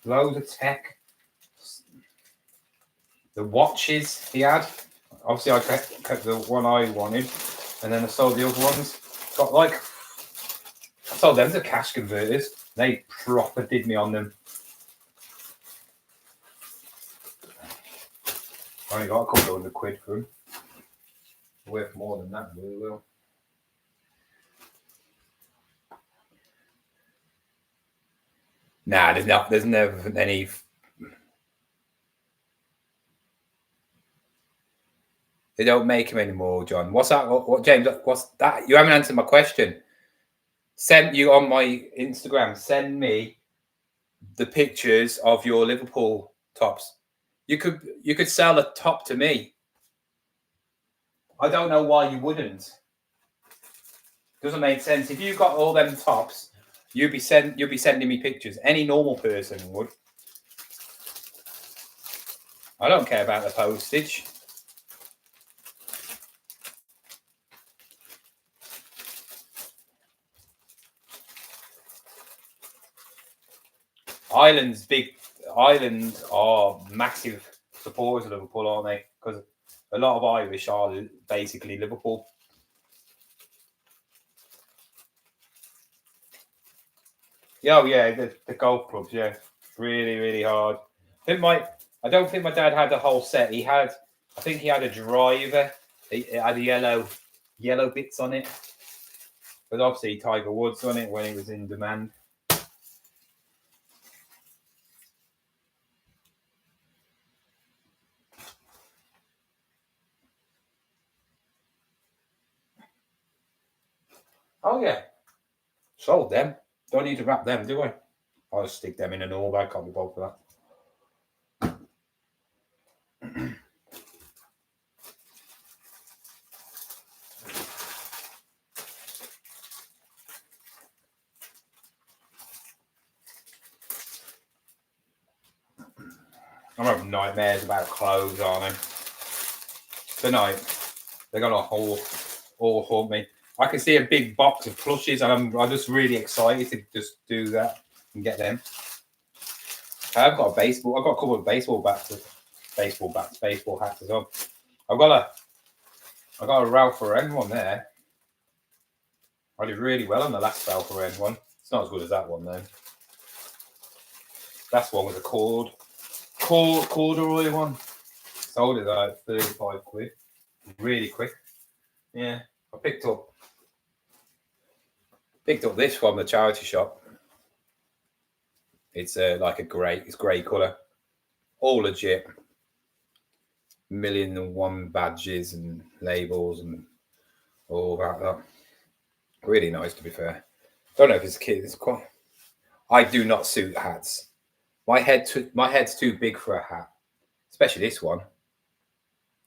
Loads of tech. The watches he had. Obviously, I kept the one I wanted, and then I sold the other ones. Got like, I sold them to Cash Converters. They proper did me on them. I only got a couple of £100 for them. Worth more than that, really will. Nah, there's never any. They don't make them anymore, John. What's that? What James? What's that? You haven't answered my question. Send you on my Instagram. Send me the pictures of your Liverpool tops. You could sell a top to me. I don't know why you wouldn't. Doesn't make sense. If you got all them tops, you'd be sending me pictures. Any normal person would. I don't care about the postage. Ireland are massive supporters of Liverpool, aren't they? Because a lot of Irish are basically Liverpool. Yeah, oh yeah, the golf clubs, yeah, really, really hard. I don't think my dad had the whole set. I think he had a driver. It had yellow bits on it, but obviously Tiger Woods on it when he was in demand. Oh yeah, sold them. Don't need to wrap them, do I? I'll just stick them in an all bag. Can't be bothered for that. I'm having nightmares about clothes, aren't I? Tonight, they're gonna all haunt me. I can see a big box of plushies, and I'm just really excited to just do that and get them. I've got a couple of baseball hats as well. I've got a Ralph Lauren one there. I did really well on the last Ralph Lauren one. It's not as good as that one though. Last one was a corduroy one. Sold it like 35 quid. Really quick. Yeah. I picked up this from the charity shop. It's like it's grey colour. All legit. 1,000,001 badges and labels and all about that. Really nice, to be fair. Don't know if it's a kid. It's quite. I do not suit hats. My head's too big for a hat, especially this one.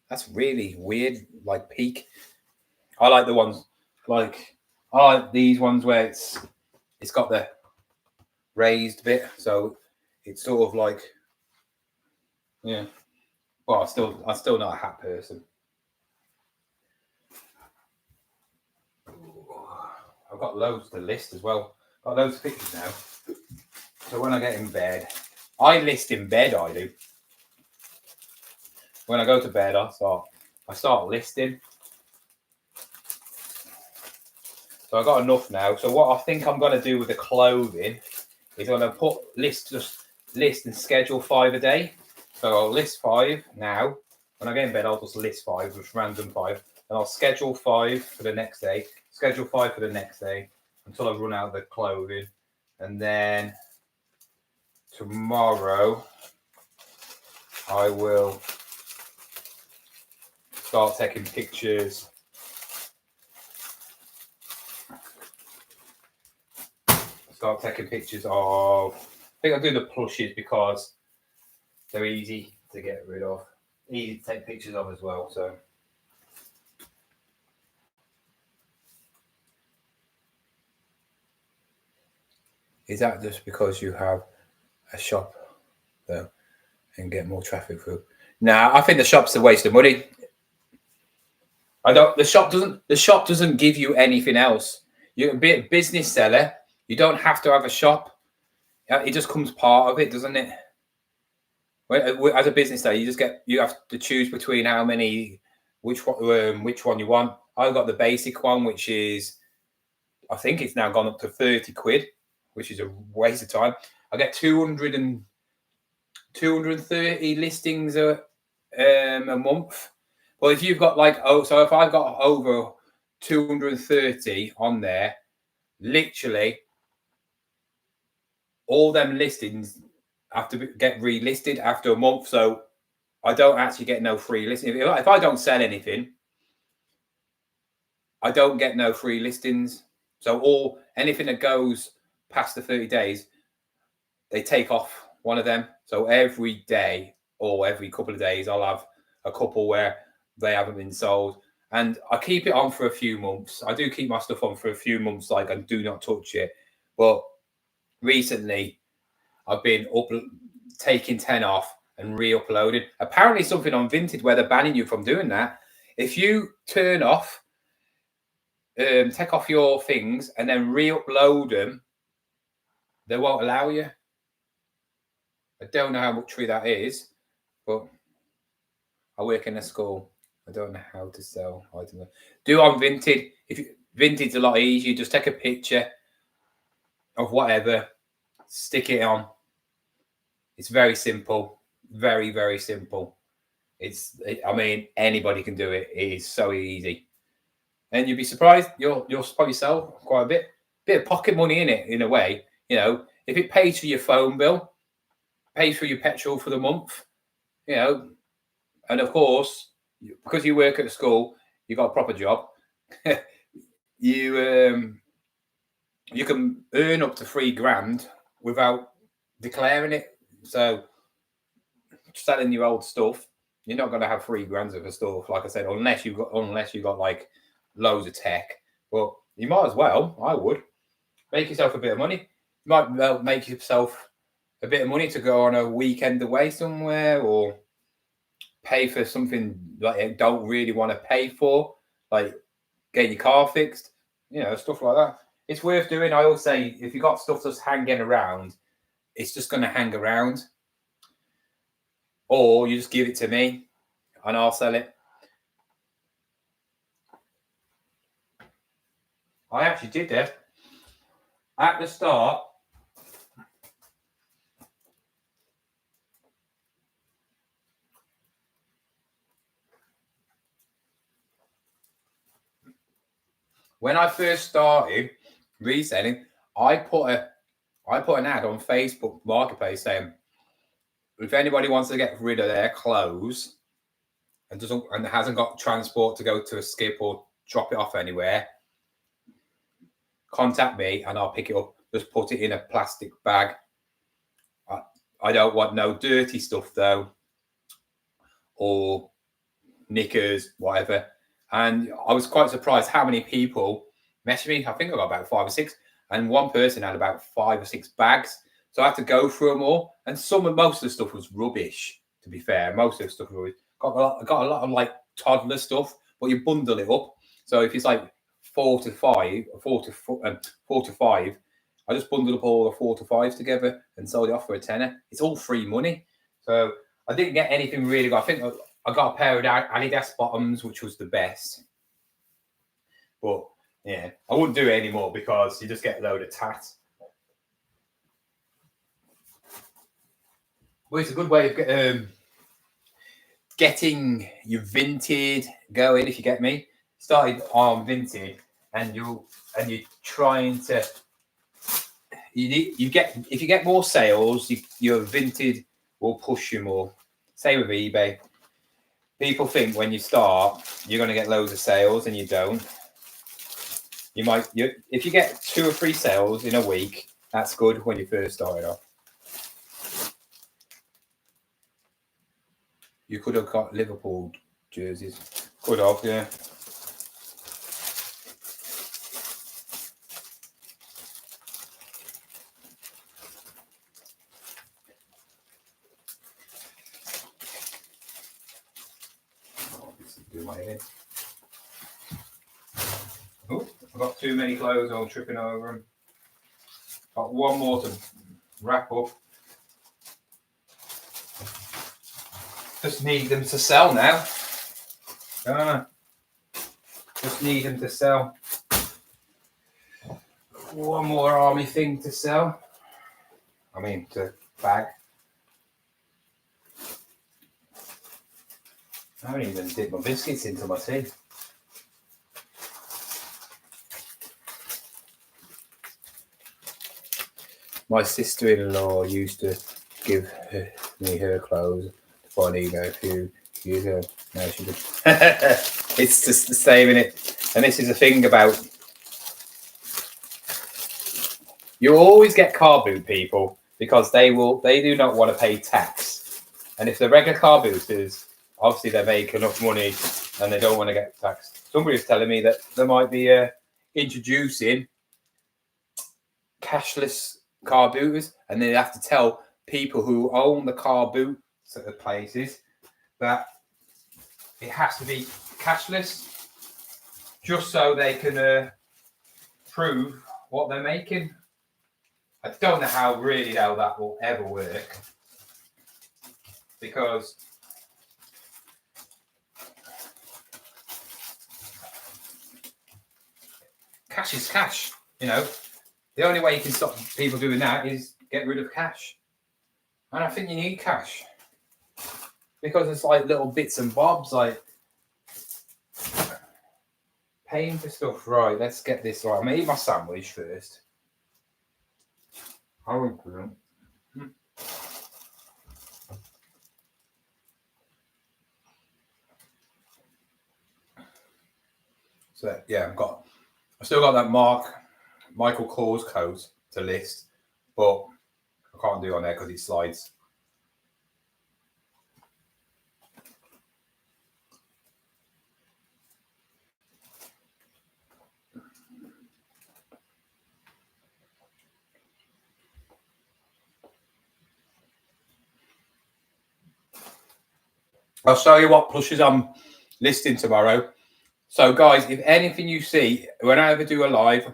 That's really weird, like peak. I like the ones I like these ones where it's got the raised bit, so it's sort of like, yeah. Well, I'm still not a hat person. I've got loads to list as well. Got loads of pictures now. So when I get in bed, I list in bed. I do. When I go to bed, I start listing. So I got enough now. So what I think I'm going to do with the clothing is I'm going to list and schedule 5 a day. So I'll list 5 now. When I get in bed, I'll just list 5, just random 5. And I'll schedule 5 for the next day. Schedule 5 for the next day until I run out of the clothing. And then tomorrow I will start taking pictures. Start taking pictures of. I think I'll do the plushies because they're easy to get rid of, easy to take pictures of as well. So. Is that just because you have a shop though and get more traffic through? Nah, I think the shop's a waste of money. The shop doesn't give you anything else. You can be a business seller. You don't have to have a shop. It just comes part of it, doesn't it? As a business seller, you have to choose between which one you want. I've got the basic one, which is, I think it's now gone up to 30 quid, which is a waste of time. I get 230 listings a month. Well, if you've got so if I've got over 230 on there, literally all them listings have to get relisted after a month. So I don't actually get no free listing. If I don't sell anything, I don't get no free listings. So anything that goes past the 30 days, they take off one of them. So every day or every couple of days, I'll have a couple where they haven't been sold. And I keep it on for a few months. I do keep my stuff on for a few months, like I do not touch it. But recently, I've been taking 10 off and re-uploaded. Apparently something on Vinted where they're banning you from doing that. If you turn off, take off your things and then re-upload them, they won't allow you. I don't know how much true that is, but I work in a school. I don't know how to sell items. Do on Vinted. Vinted's a lot easier. Just take a picture of whatever, stick it on. It's very simple. Very, very simple. I mean, anybody can do it. It is so easy. And you'd be surprised. You'll probably sell quite a bit of pocket money in it, in a way. You know, if it pays for your phone bill, pays for your petrol for the month, you know, and of course, because you work at a school, you got a proper job. You can earn up to $3,000 without declaring it. So selling your old stuff, you're not going to have $3,000 of stuff, like I said, unless you've got like loads of tech. But you might as well. I would make yourself a bit of money. You might make yourself a bit of money to go on a weekend away somewhere, or pay for something like you don't really want to pay for, like getting your car fixed, you know, stuff like that. It's worth doing. I always say, if you got stuff that's hanging around, it's just going to hang around. Or you just give it to me and I'll sell it. I actually did that at the start. When I first started reselling, I put an ad on Facebook Marketplace saying, if anybody wants to get rid of their clothes and hasn't got transport to go to a skip or drop it off anywhere, contact me and I'll pick it up. Just put it in a plastic bag. I don't want no dirty stuff though, or knickers, whatever. And I was quite surprised how many people messaged me. I think I got about 5 or 6, and one person had about 5 or 6 bags. So I had to go through them all, and most of the stuff was rubbish. To be fair, most of the stuff was got a lot of like toddler stuff, but you bundle it up. So if it's like 4 to 5, I just bundled up all the 4 to 5s together and sold it off for a tenner. It's all free money. So I didn't get anything really good. I think I got a pair of Adidas bottoms, which was the best. But yeah, I wouldn't do it anymore because you just get a load of tat. Well, it's a good way of getting your Vinted going, if you get me. Started on Vinted, and you're trying to. If you get more sales, your Vinted will push you more. Same with eBay. People think when you start you're going to get loads of sales, and you don't. If you get 2 or 3 sales in a week, that's good when you first started off. You could have got Liverpool jerseys. Could have, yeah. Do my head. Oh, I've got too many clothes. I'm tripping over them. Got one more to wrap up. Just need them to sell now. Just need them to sell. One more army thing to sell. I mean, to bag. I haven't even dipped my biscuits into my tea. My sister-in-law used to give me her clothes for an email a few years ago. No, she didn't. It's just the same, innit? And this is the thing about... You always get car boot people because they do not want to pay tax. And if they're regular car booters, obviously they make enough money and they don't want to get taxed. Somebody was telling me that they might be introducing cashless car booters, and they have to tell people who own the car boot places that it has to be cashless, just so they can prove what they're making. I don't know how that will ever work, because cash is cash, you know. The only way you can stop people doing that is get rid of cash. And I think you need cash, because it's like little bits and bobs, like paying for stuff. Right, let's get this right. I'm gonna eat my sandwich first. I won't put them. So yeah, I still got that Michael Kors coat to list, but I can't do it on there because it slides. I'll show you what plushes I'm listing tomorrow. So guys, if anything you see, when I ever do a live,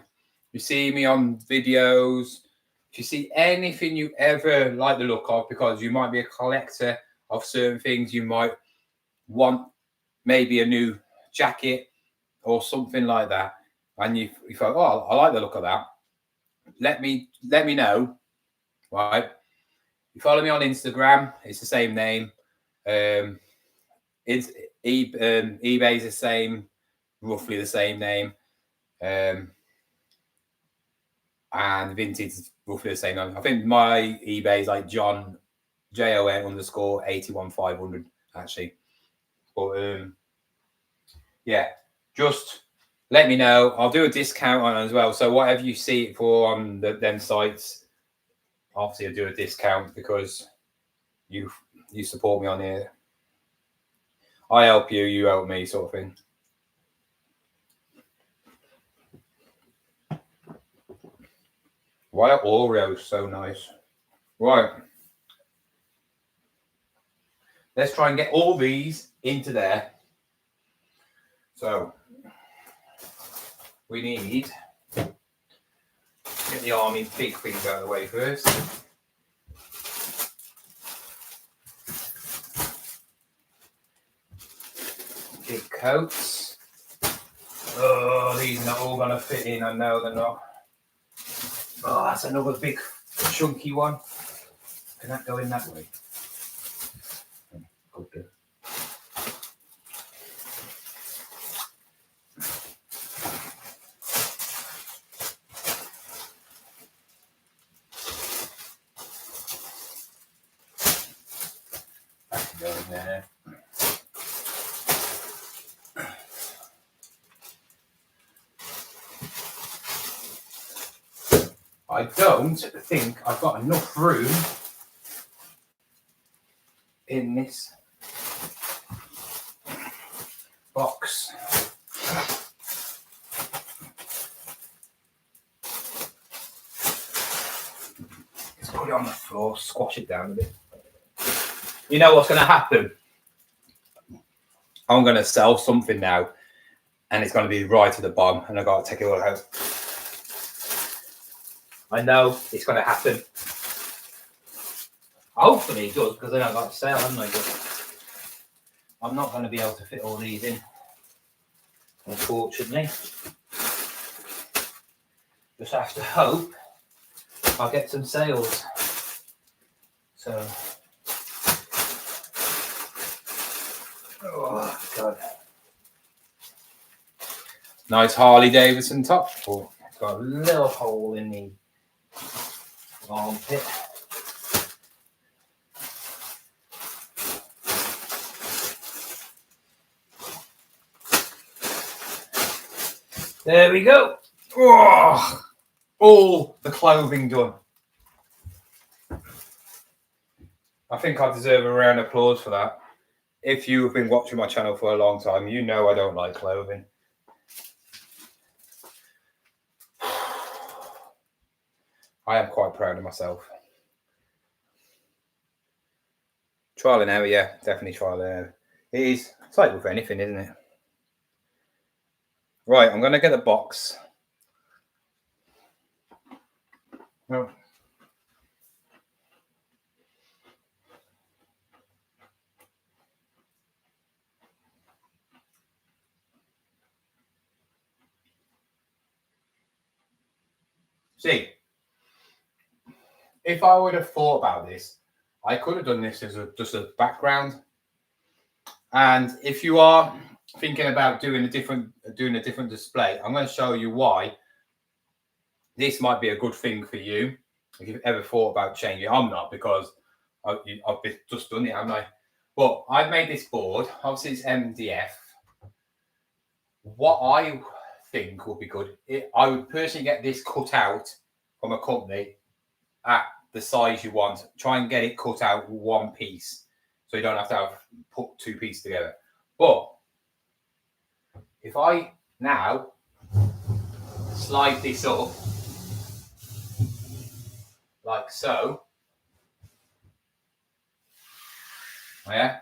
you see me on videos, if you see anything you ever like the look of, because you might be a collector of certain things, you might want maybe a new jacket or something like that, and you thought, oh, I like the look of that, let me know, right? You follow me on Instagram, it's the same name. It's eBay's the same, roughly the same name, and Vintage is roughly the same name. I think my eBay is like John JON_81500 actually. But yeah, just let me know. I'll do a discount on it as well. So whatever you see it for on them sites, obviously I'll do a discount because you support me on here. I help you, you help me, sort of thing. Why are Oreos so nice? Right. Let's try and get all these into there. So we need to get the army big things out of the way first. Big coats. Oh, these are not all going to fit in. I know they're not. Oh, that's another big chunky one. Can that go in that way? Okay. That can go in there. I don't think I've got enough room in this box. Let's put it on the floor, squash it down a bit. You know what's going to happen? I'm going to sell something now, and it's going to be right at the bottom, and I've got to take it all out. I know it's going to happen. Hopefully it does, because then I've got to sell, haven't I? But I'm not going to be able to fit all these in, unfortunately. Just have to hope I'll get some sales. So, oh God. Nice Harley Davidson top. Oh, it's got a little hole in the armpit. There we go. Oh, all the clothing done. I think I deserve a round of applause for that. If you've been watching my channel for a long time, you know I don't like clothing. I am quite proud of myself. Trial and error, yeah, definitely trial and error. It is. It's like with anything, isn't it? Right, I'm going to get a box. Oh. See, if I would have thought about this, I could have done this as just a background. And if you are thinking about doing a different display, I'm going to show you why this might be a good thing for you. If you've ever thought about changing, I'm not, because I've just done it, haven't I? But I've made this board. Obviously, it's MDF. What I think would be good, I would personally get this cut out from a company at the size you want. Try and get it cut out one piece, so you don't have to put two pieces together. But if I now slide this up like so, yeah,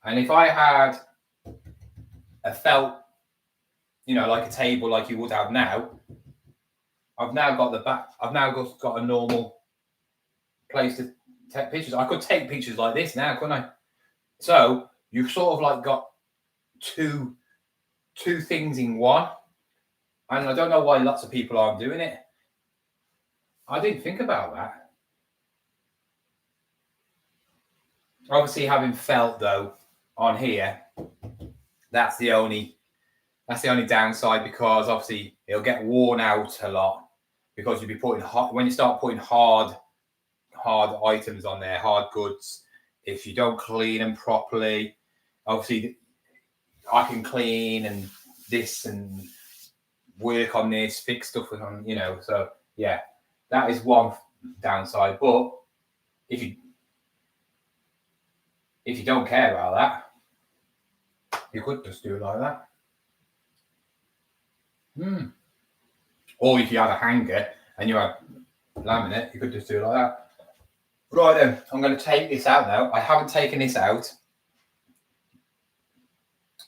and if I had a felt, like a table like you would have now, I've now got the back. I've now got a normal place to take pictures. I could take pictures like this now, couldn't I? So you've sort of like got two things in one, and I don't know why lots of people aren't doing it. I didn't think about that. Obviously, having felt though on here, that's the only downside, because obviously it'll get worn out a lot, because you'll be putting when you start putting hard items on there, hard goods. If you don't clean them properly, obviously I can clean and this and work on this, fix stuff on, so yeah, that is one downside. But if you don't care about that, you could just do it like that. Or if you had a hanger and you had laminate, you could just do it like that. Right then, I'm going to take this out now. I haven't taken this out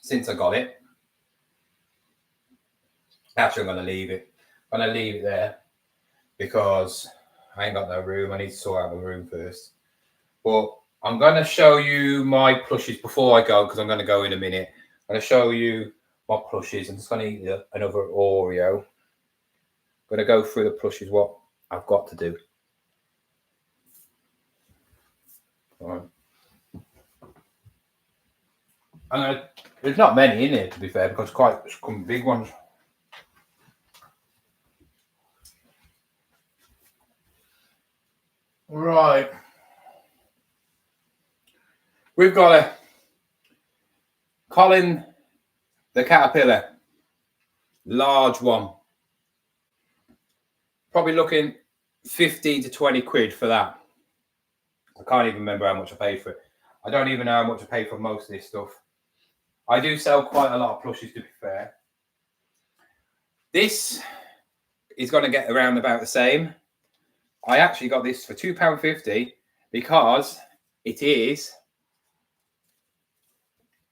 since I got it. Actually, I'm going to leave it. I'm going to leave it there because I ain't got no room. I need to sort out the room first. But I'm going to show you my plushies before I go, because I'm going to go in a minute. I'm going to show you my plushies. I'm just going to eat another Oreo. I'm going to go through the plushies, what I've got to do. Right. There's not many in here, to be fair, because quite some big ones. Right. We've got a Colin the Caterpillar, large one. Probably looking 15 to 20 quid for that. I can't even remember how much I paid for it. I don't even know how much I paid for most of this stuff. I do sell quite a lot of plushies, to be fair. This is going to get around about the same. I actually got this for £2.50 because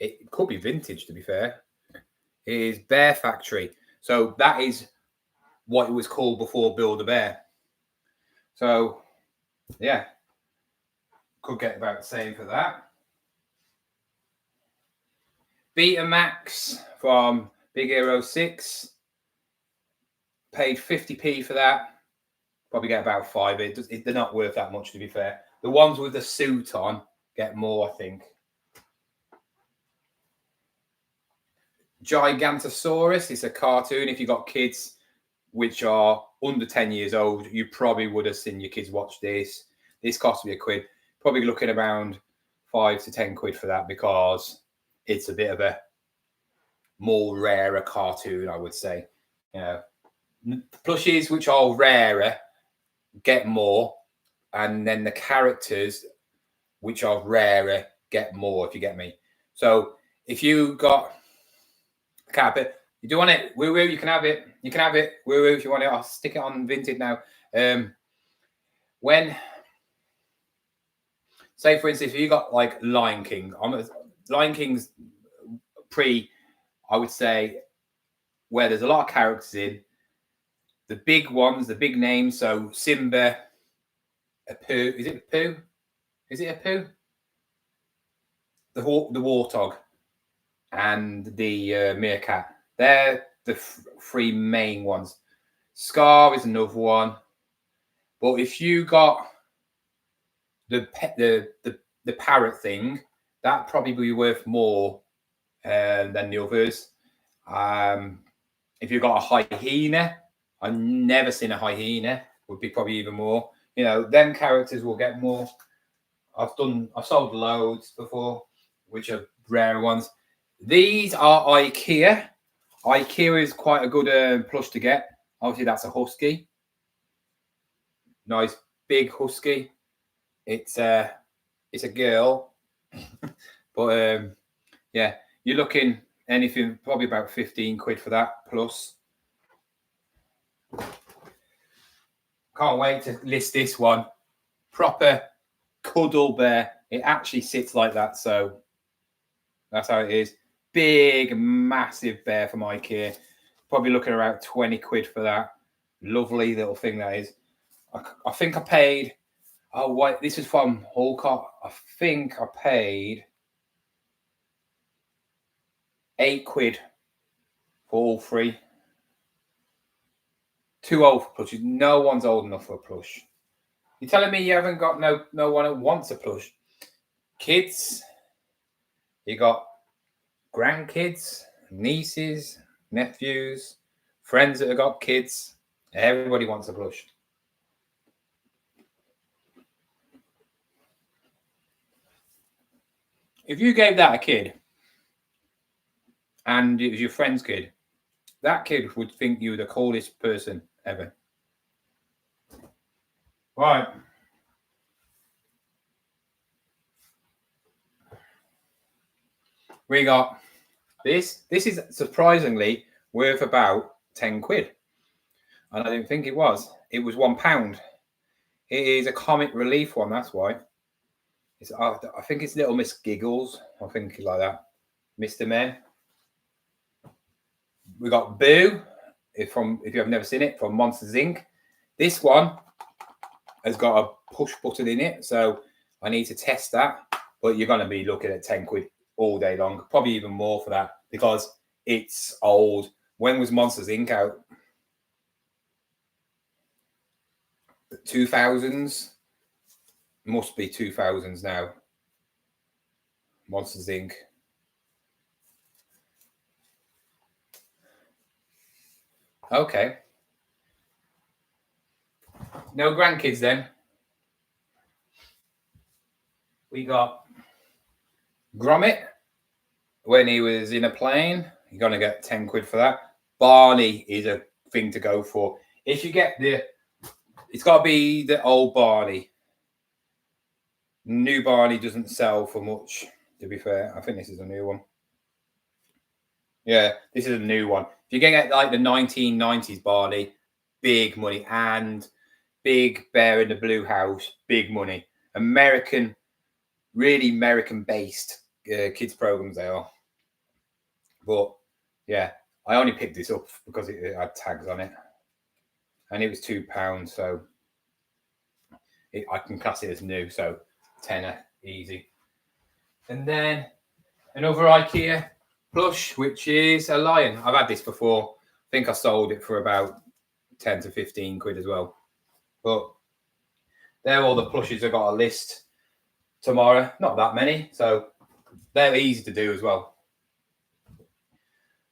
it could be vintage, to be fair. It is Bear Factory. So that is what it was called before Build-A-Bear. So, yeah. Could get about the same for that. Betamax from Big Hero 6. Paid 50p for that. Probably get about 5. They're not worth that much, to be fair. The ones with the suit on get more, I think. Gigantosaurus. It's a cartoon. If you've got kids which are under 10 years old, you probably would have seen your kids watch this. This cost me £1. Probably looking around 5 to 10 quid for that, because it's a bit of a more rarer cartoon, I would say. Plushies which are rarer get more, and then the characters, which are rarer, get more, if you get me. So if you got a carpet, you do want it, woo woo, you can have it. You can have it, woo woo, if you want it. I'll stick it on Vinted now. When, say for instance, if you got like Lion King, Lion King's I would say, where there's a lot of characters in, the big ones, the big names. So Simba, Apu, is it Apu? Is it Apu? The warthog and the meerkat. They're the three main ones. Scar is another one. But if you got the parrot thing, that probably be worth more than the others. If you got a hyena, I've never seen a hyena, would be probably even more. You know, them characters will get more. I've sold loads before, which are rare ones. These are IKEA. IKEA is quite a good plush to get. Obviously, that's a husky. Nice big husky. It's a girl, but yeah, you're looking anything probably about 15 quid for that plus. Can't wait to list this one. Proper cuddle bear. It actually sits like that, so that's how it is. Big, massive bear from IKEA. Probably looking around 20 quid for that. Lovely little thing that is. I think I paid. Oh, wait, this is from Hallcott. I think I paid 8 quid for all three. Too old for plushes. No one's old enough for a plush. You're telling me you haven't got no one who wants a plush? Kids, you got grandkids, nieces, nephews, friends that have got kids. Everybody wants a plush. If you gave that a kid and it was your friend's kid, that kid would think you were the coolest person ever. Right. We got this. This is surprisingly worth about 10 quid. And I didn't think it was. It was £1. It is a comic relief one, that's why. I think it's Little Miss Giggles. I think like that. Mr. Men. We got Boo, if you have never seen it, from Monsters Inc. This one has got a push button in it, so I need to test that. But you're going to be looking at 10 quid all day long, probably even more for that because it's old. When was Monsters Inc. out? The 2000s? Must be 2000s now. Monsters Inc. Okay. No grandkids then. We got Gromit when he was in a plane. You're going to get 10 quid for that. Barney is a thing to go for. If you get it's got to be the old Barney. New Barney doesn't sell for much, to be fair. I think this is a new one. Yeah, this is a new one. If you get like the 1990s Barney, big money. And Big Bear in the Blue House, big money. American, really American-based kids programs they are. But yeah, I only picked this up because it had tags on it. And it was £2, so I can class it as new, so tenner, easy. And then another IKEA plush, which is a lion. I've had this before. I think I sold it for about 10 to 15 quid as well. But they're all the plushes I've got a list tomorrow. Not that many, so they're easy to do as well.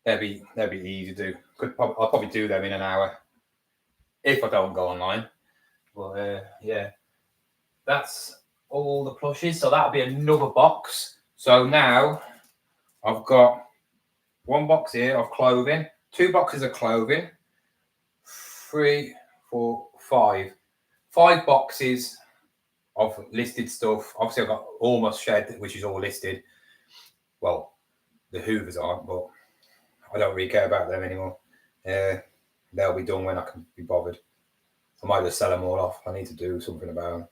They'll be easy to do. I'll probably do them in an hour if I don't go online. But yeah, that's all the plushes. So that'll be another box. So now I've got one box here of clothing, 2 boxes of clothing, 3, 4, 5 boxes of listed stuff. Obviously, I've got Almost Shed, which is all listed. Well, the Hoovers aren't, but I don't really care about them anymore. They'll be done when I can be bothered. I might just sell them all off. I need to do something about them.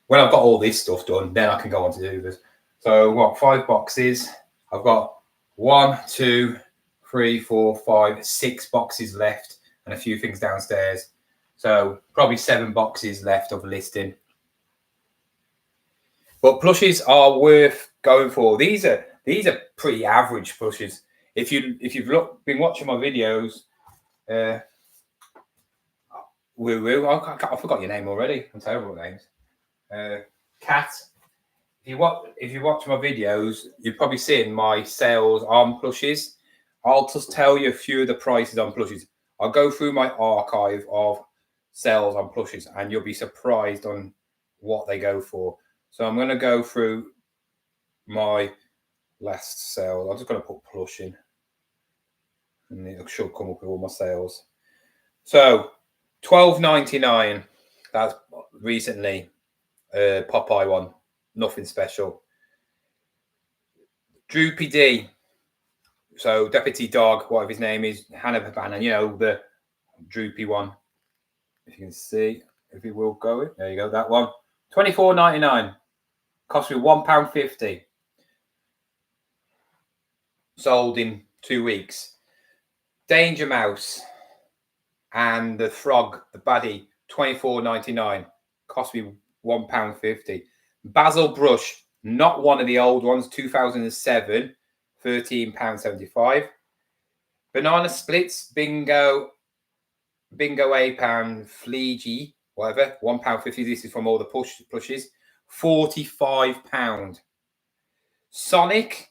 When I've got all this stuff done, then I can go on to Hoovers. So, what, 5 boxes? I've got 1, 2, 3, 4, 5, 6 boxes left and a few things downstairs. So, probably 7 boxes left of listing. But plushies are worth going for. These are pretty average plushies. If you've been watching my videos, I forgot your name already. I'm terrible at names. Kat. If you watch my videos, you've probably seen my sales on plushies. I'll just tell you a few of the prices on plushies. I'll go through my archive of sales on plushies, and you'll be surprised on what they go for. So I'm going to go through my last sale. I'm just going to put plush in, and it should come up with all my sales. So $12.99. That's recently Popeye one. Nothing special. Droopy D. So Deputy Dog, whatever his name is, Hannah Bannon, you know, the droopy one. If you can see, if it will go, there you go, that one. $24.99. Cost me £1.50. Sold in 2 weeks. Danger Mouse and the Frog, the baddie, $24.99. Cost me £1.50. Basil Brush, not one of the old ones, 2007, £13.75. Banana Splits, Bingo A-Pound, Fleegee, whatever, £1.50. This is from all the plushies. £45. Sonic,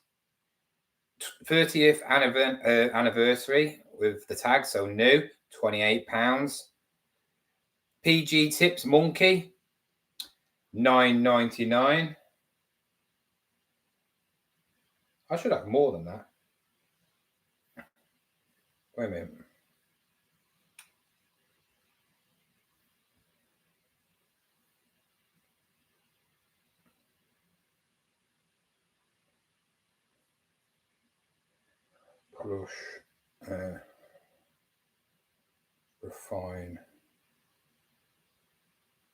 30th anniversary with the tag, so new, £28. PG Tips Monkey, $9.99. I should have more than that. Wait a minute. Plush, refine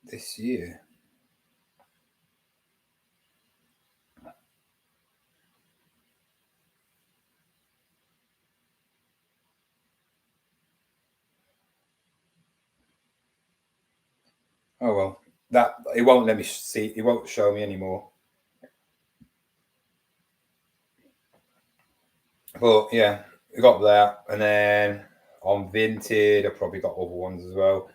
this year. Oh well, that it won't let me see. It won't show me anymore. But yeah, we got that, and then on Vinted, I probably got other ones as well.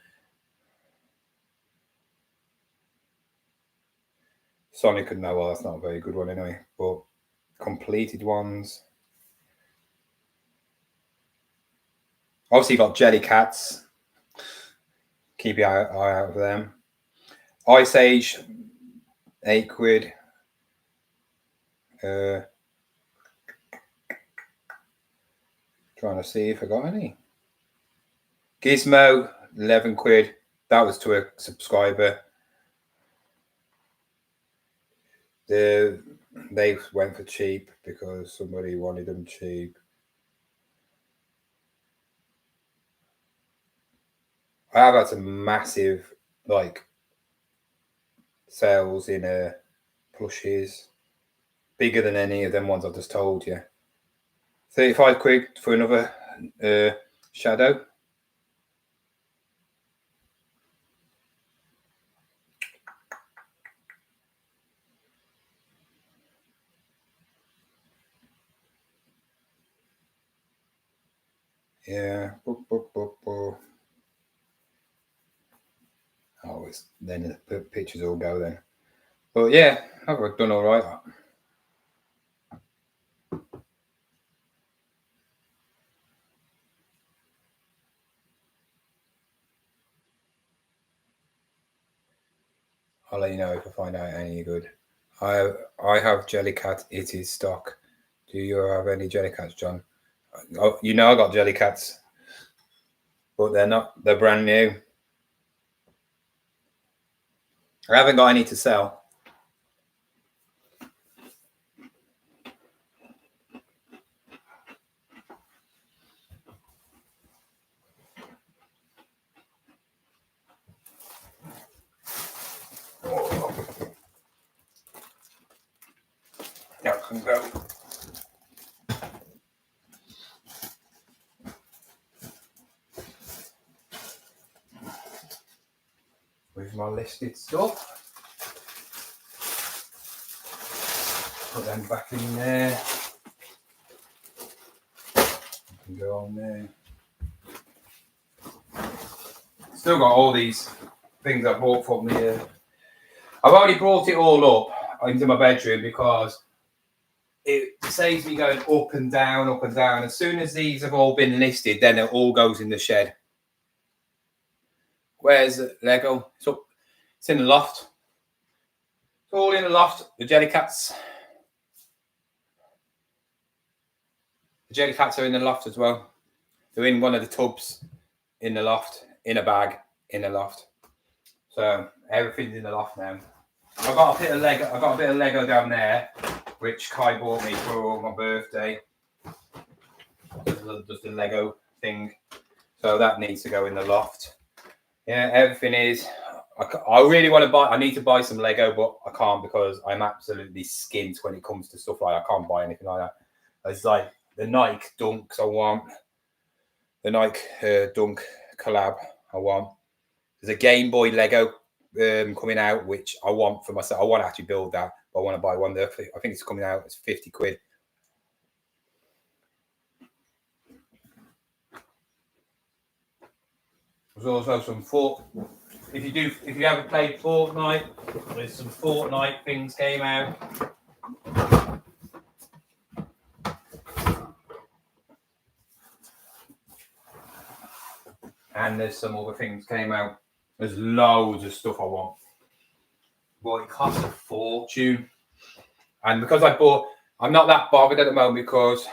Sonic and Noah, that's not a very good one anyway. But completed ones. Obviously, got Jelly Cats. Keep your eye out for them. Ice Age, £8. Trying to see if I got any. Gizmo, £11. That was to a subscriber. They went for cheap because somebody wanted them cheap. I have had some massive sales in plushies, bigger than any of them ones I've just told you. £35 for another shadow. Yeah. Oh, then the pictures all go then. But yeah, I've done all right. I'll let you know if I find out any good. I have Jellycat. It is stock. Do you have any Jellycats, John? Oh, you know I got Jellycats, but they're not. They're brand new. I haven't got any to sell. That can go. With my listed stuff. Put them back in there. Can go on there. Still got all these things I bought from the. I've already brought it all up into my bedroom because it saves me going up and down, up and down. As soon as these have all been listed, then it all goes in the shed. Where's the Lego? It's up. It's in the loft. It's all in the loft. The Jellycats. The Jellycats are in the loft as well. They're in one of the tubs in the loft, in a bag in the loft. So everything's in the loft now. I got a bit of Lego. I got a bit of Lego down there, which Kai bought me for my birthday. Just a Lego thing. So that needs to go in the loft. Yeah, everything is. I really want to buy. I need to buy some Lego, but I can't because I'm absolutely skint when it comes to stuff like that. I can't buy anything like that. It's like the Nike Dunks I want. The Nike Dunk collab I want. There's a Game Boy Lego coming out, which I want for myself. I want to actually build that, but I want to buy one there. I think it's coming out. It's 50 quid. There's also some if you haven't played Fortnite, there's some Fortnite things came out. And there's some other things came out. There's loads of stuff I want. But it costs a fortune. And because I'm not that bothered at the moment because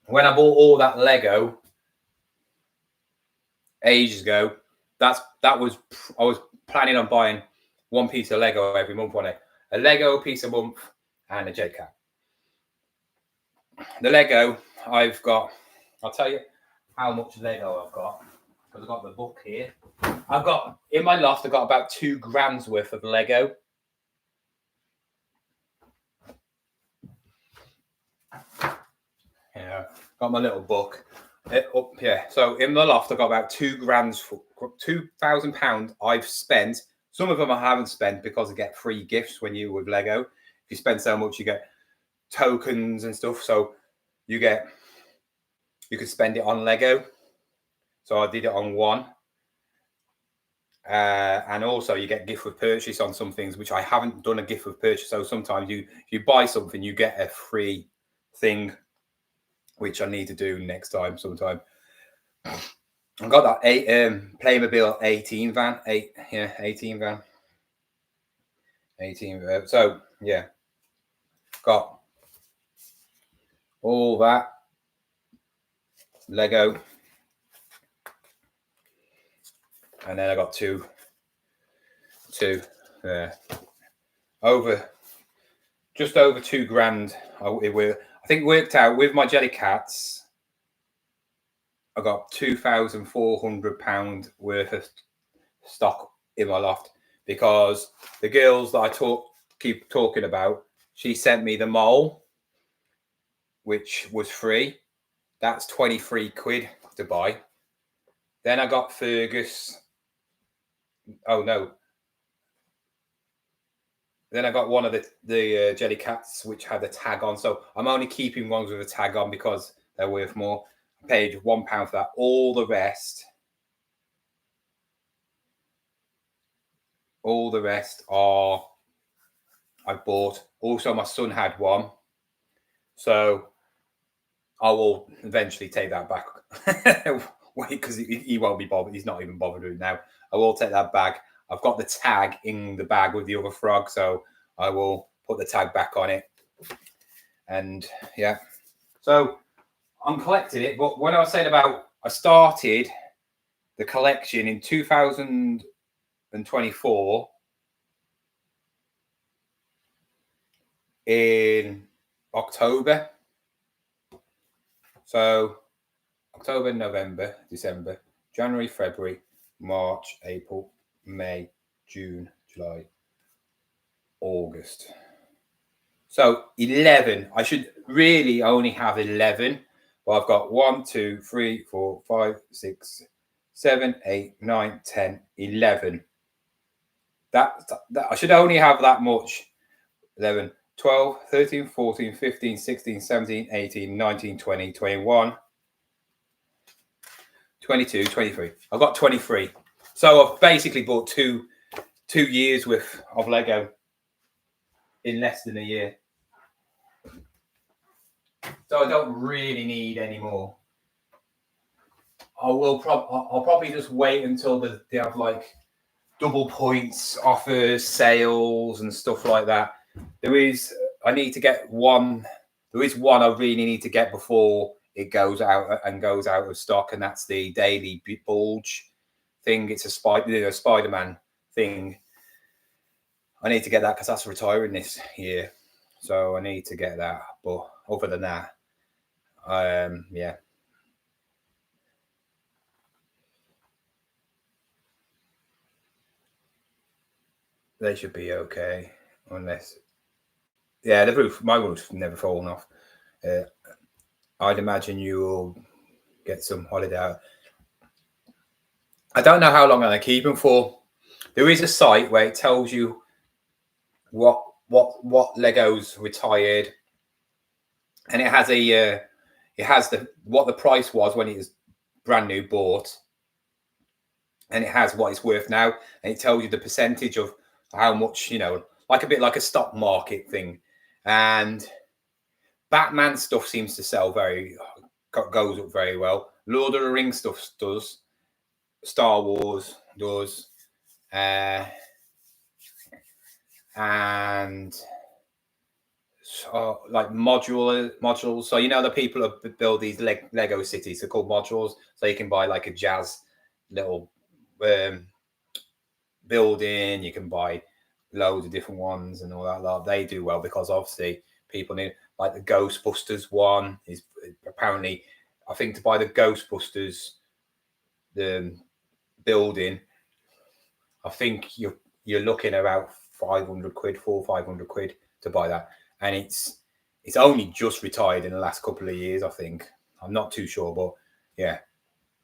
when I bought all that Lego ages ago, I was planning on buying one piece of Lego every month on it. A Lego piece a month and a J Cat. The Lego I've got, I'll tell you how much Lego I've got. Because I've got the book here. I've got, in my loft, I've got about 2 grand's worth of Lego. Yeah, got my little book up here. So in the loft, I've got about 2 grand's, £2,000 I've spent. Some of them I haven't spent because I get free gifts when you with Lego. If you spend so much, you get tokens and stuff. So you could spend it on Lego. So I did it on one. And also you get gift with purchase on some things, which I haven't done a gift with purchase. So sometimes you buy something, you get a free thing, which I need to do next time sometime. I've got that Playmobil 18 van. 18 van. 18. So yeah, got all that Lego, and then I got two just over 2 grand. I think worked out with my Jellycats. I got £2,400 worth of stock in my loft because the girls that I keep talking about, she sent me the mole, which was free. That's 23 quid to buy. Then I got Fergus. Oh no. Then I got one of the Jellycats, which had a tag on. So I'm only keeping ones with a tag on because they're worth more. I paid £1 for that. All the rest are I bought. Also, my son had one. So I will eventually take that back. Wait, because he won't be bothered. He's not even bothered with it now. I will take that back. I've got the tag in the bag with the other frog, so I will put the tag back on it. And yeah, so I'm collecting it. But when I was saying about, I started the collection in 2000. and 24 in October. So October, November, December, January, February, March, April, May, June, July, August. So 11. I should really only have 11, but I've got 1, 2, 3, 4, 5, 6, 7, 8, 9, 10, 11. That I should only have that much. 11, 12, 13, 14, 15, 16, 17, 18, 19, 20, 21, 22, 23. I've got 23. So I've basically bought two years worth of Lego in less than a year. So I don't really need any more. I'll probably just wait until they have like double points offers, sales, and stuff like that. I need to get one. There is one I really need to get before it goes out of stock, and that's the daily bulge thing. It's a Spider-Man thing. I need to get that because that's retiring this year, so I need to get that. But other than that, yeah. They should be okay, unless, yeah, my roof's never fallen off. I'd imagine you will get some holiday out. I don't know how long I'm going to keep them for. There is a site where it tells you what Lego's retired, and it has what the price was when it was brand new bought, and it has what it's worth now, and it tells you the percentage of how much, like a bit like a stock market thing. And Batman stuff seems to sell goes up very well. Lord of the Rings stuff does. Star Wars does. And so, like modules. So the people who build these Lego cities are called modules. So you can buy like a jazz little building. You can buy loads of different ones and all that. They do well because obviously people need, like the Ghostbusters one is apparently, I think to buy the Ghostbusters the building, I think you're looking about 500 quid, 500 quid to buy that, and it's only just retired in the last couple of years. I think, I'm not too sure, but yeah,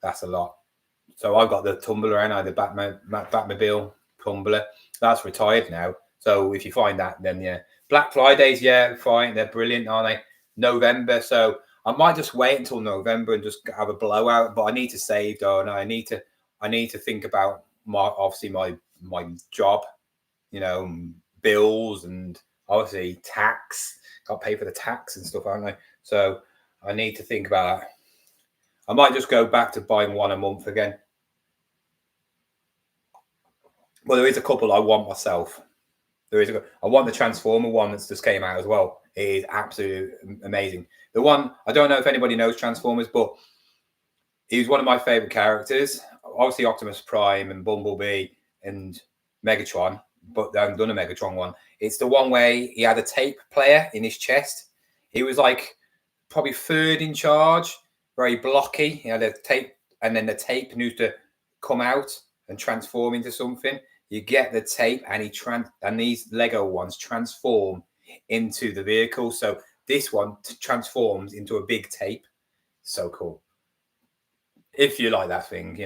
that's a lot. So I've got the tumbler and the Batmobile tumbler that's retired now. So if you find that, then yeah, Black Fridays, yeah, fine, they're brilliant, aren't they? November, so I might just wait until November and just have a blowout. But I need to save, don't I? I need to think about my job, bills, and obviously tax. Got to pay for the tax and stuff, haven't I? So I need to think about that. I might just go back to buying one a month again. Well, there is a couple I want myself. I want the Transformer one that's just came out as well. It is absolutely amazing. The one, I don't know if anybody knows Transformers, but he was one of my favorite characters. Obviously Optimus Prime and Bumblebee and Megatron, but they haven't done a Megatron one. It's the one where he had a tape player in his chest. He was like probably third in charge, very blocky. He had a tape, and then the tape needs to come out and transform into something. You get the tape, and these Lego ones transform into the vehicle. So this one transforms into a big tape. So cool. If you like that thing,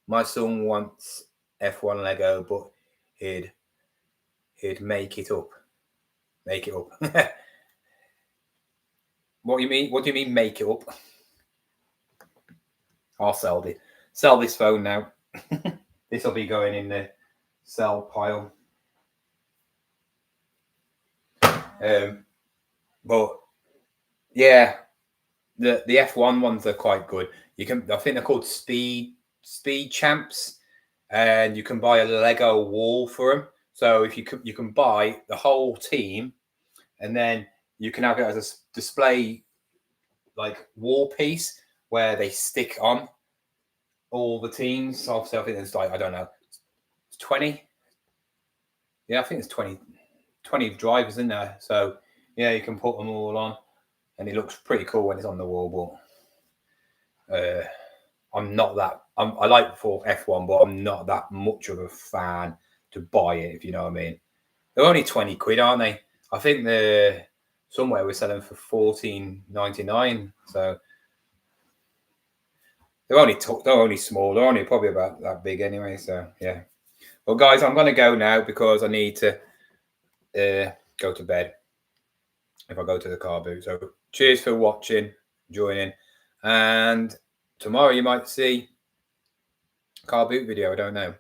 My son wants F1 Lego, but he'd make it up. Make it up. What do you mean? What do you mean make it up? I'll sell this phone now. This will be going in the sell pile. But yeah, the F1 ones are quite good. I think they're called speed champs, and you can buy a Lego wall for them. So if you can buy the whole team, and then you can have it as a display, like wall piece, where they stick on all the teams. Obviously, I think it's like, I don't know, It's 20. Yeah, I think it's 20 drivers in there. So yeah, you can put them all on, and it looks pretty cool when it's on the wall. But I'm not that. I like for F1, but I'm not that much of a fan to buy it, if you know what I mean. They're only 20 quid, aren't they? I think they're somewhere we're selling for $14.99. So they're only small. They're only probably about that big anyway. So yeah. Well, guys, I'm gonna go now because I need to go to bed if I go to the car boot. So cheers for watching, joining, and tomorrow you might see car boot video. I don't know.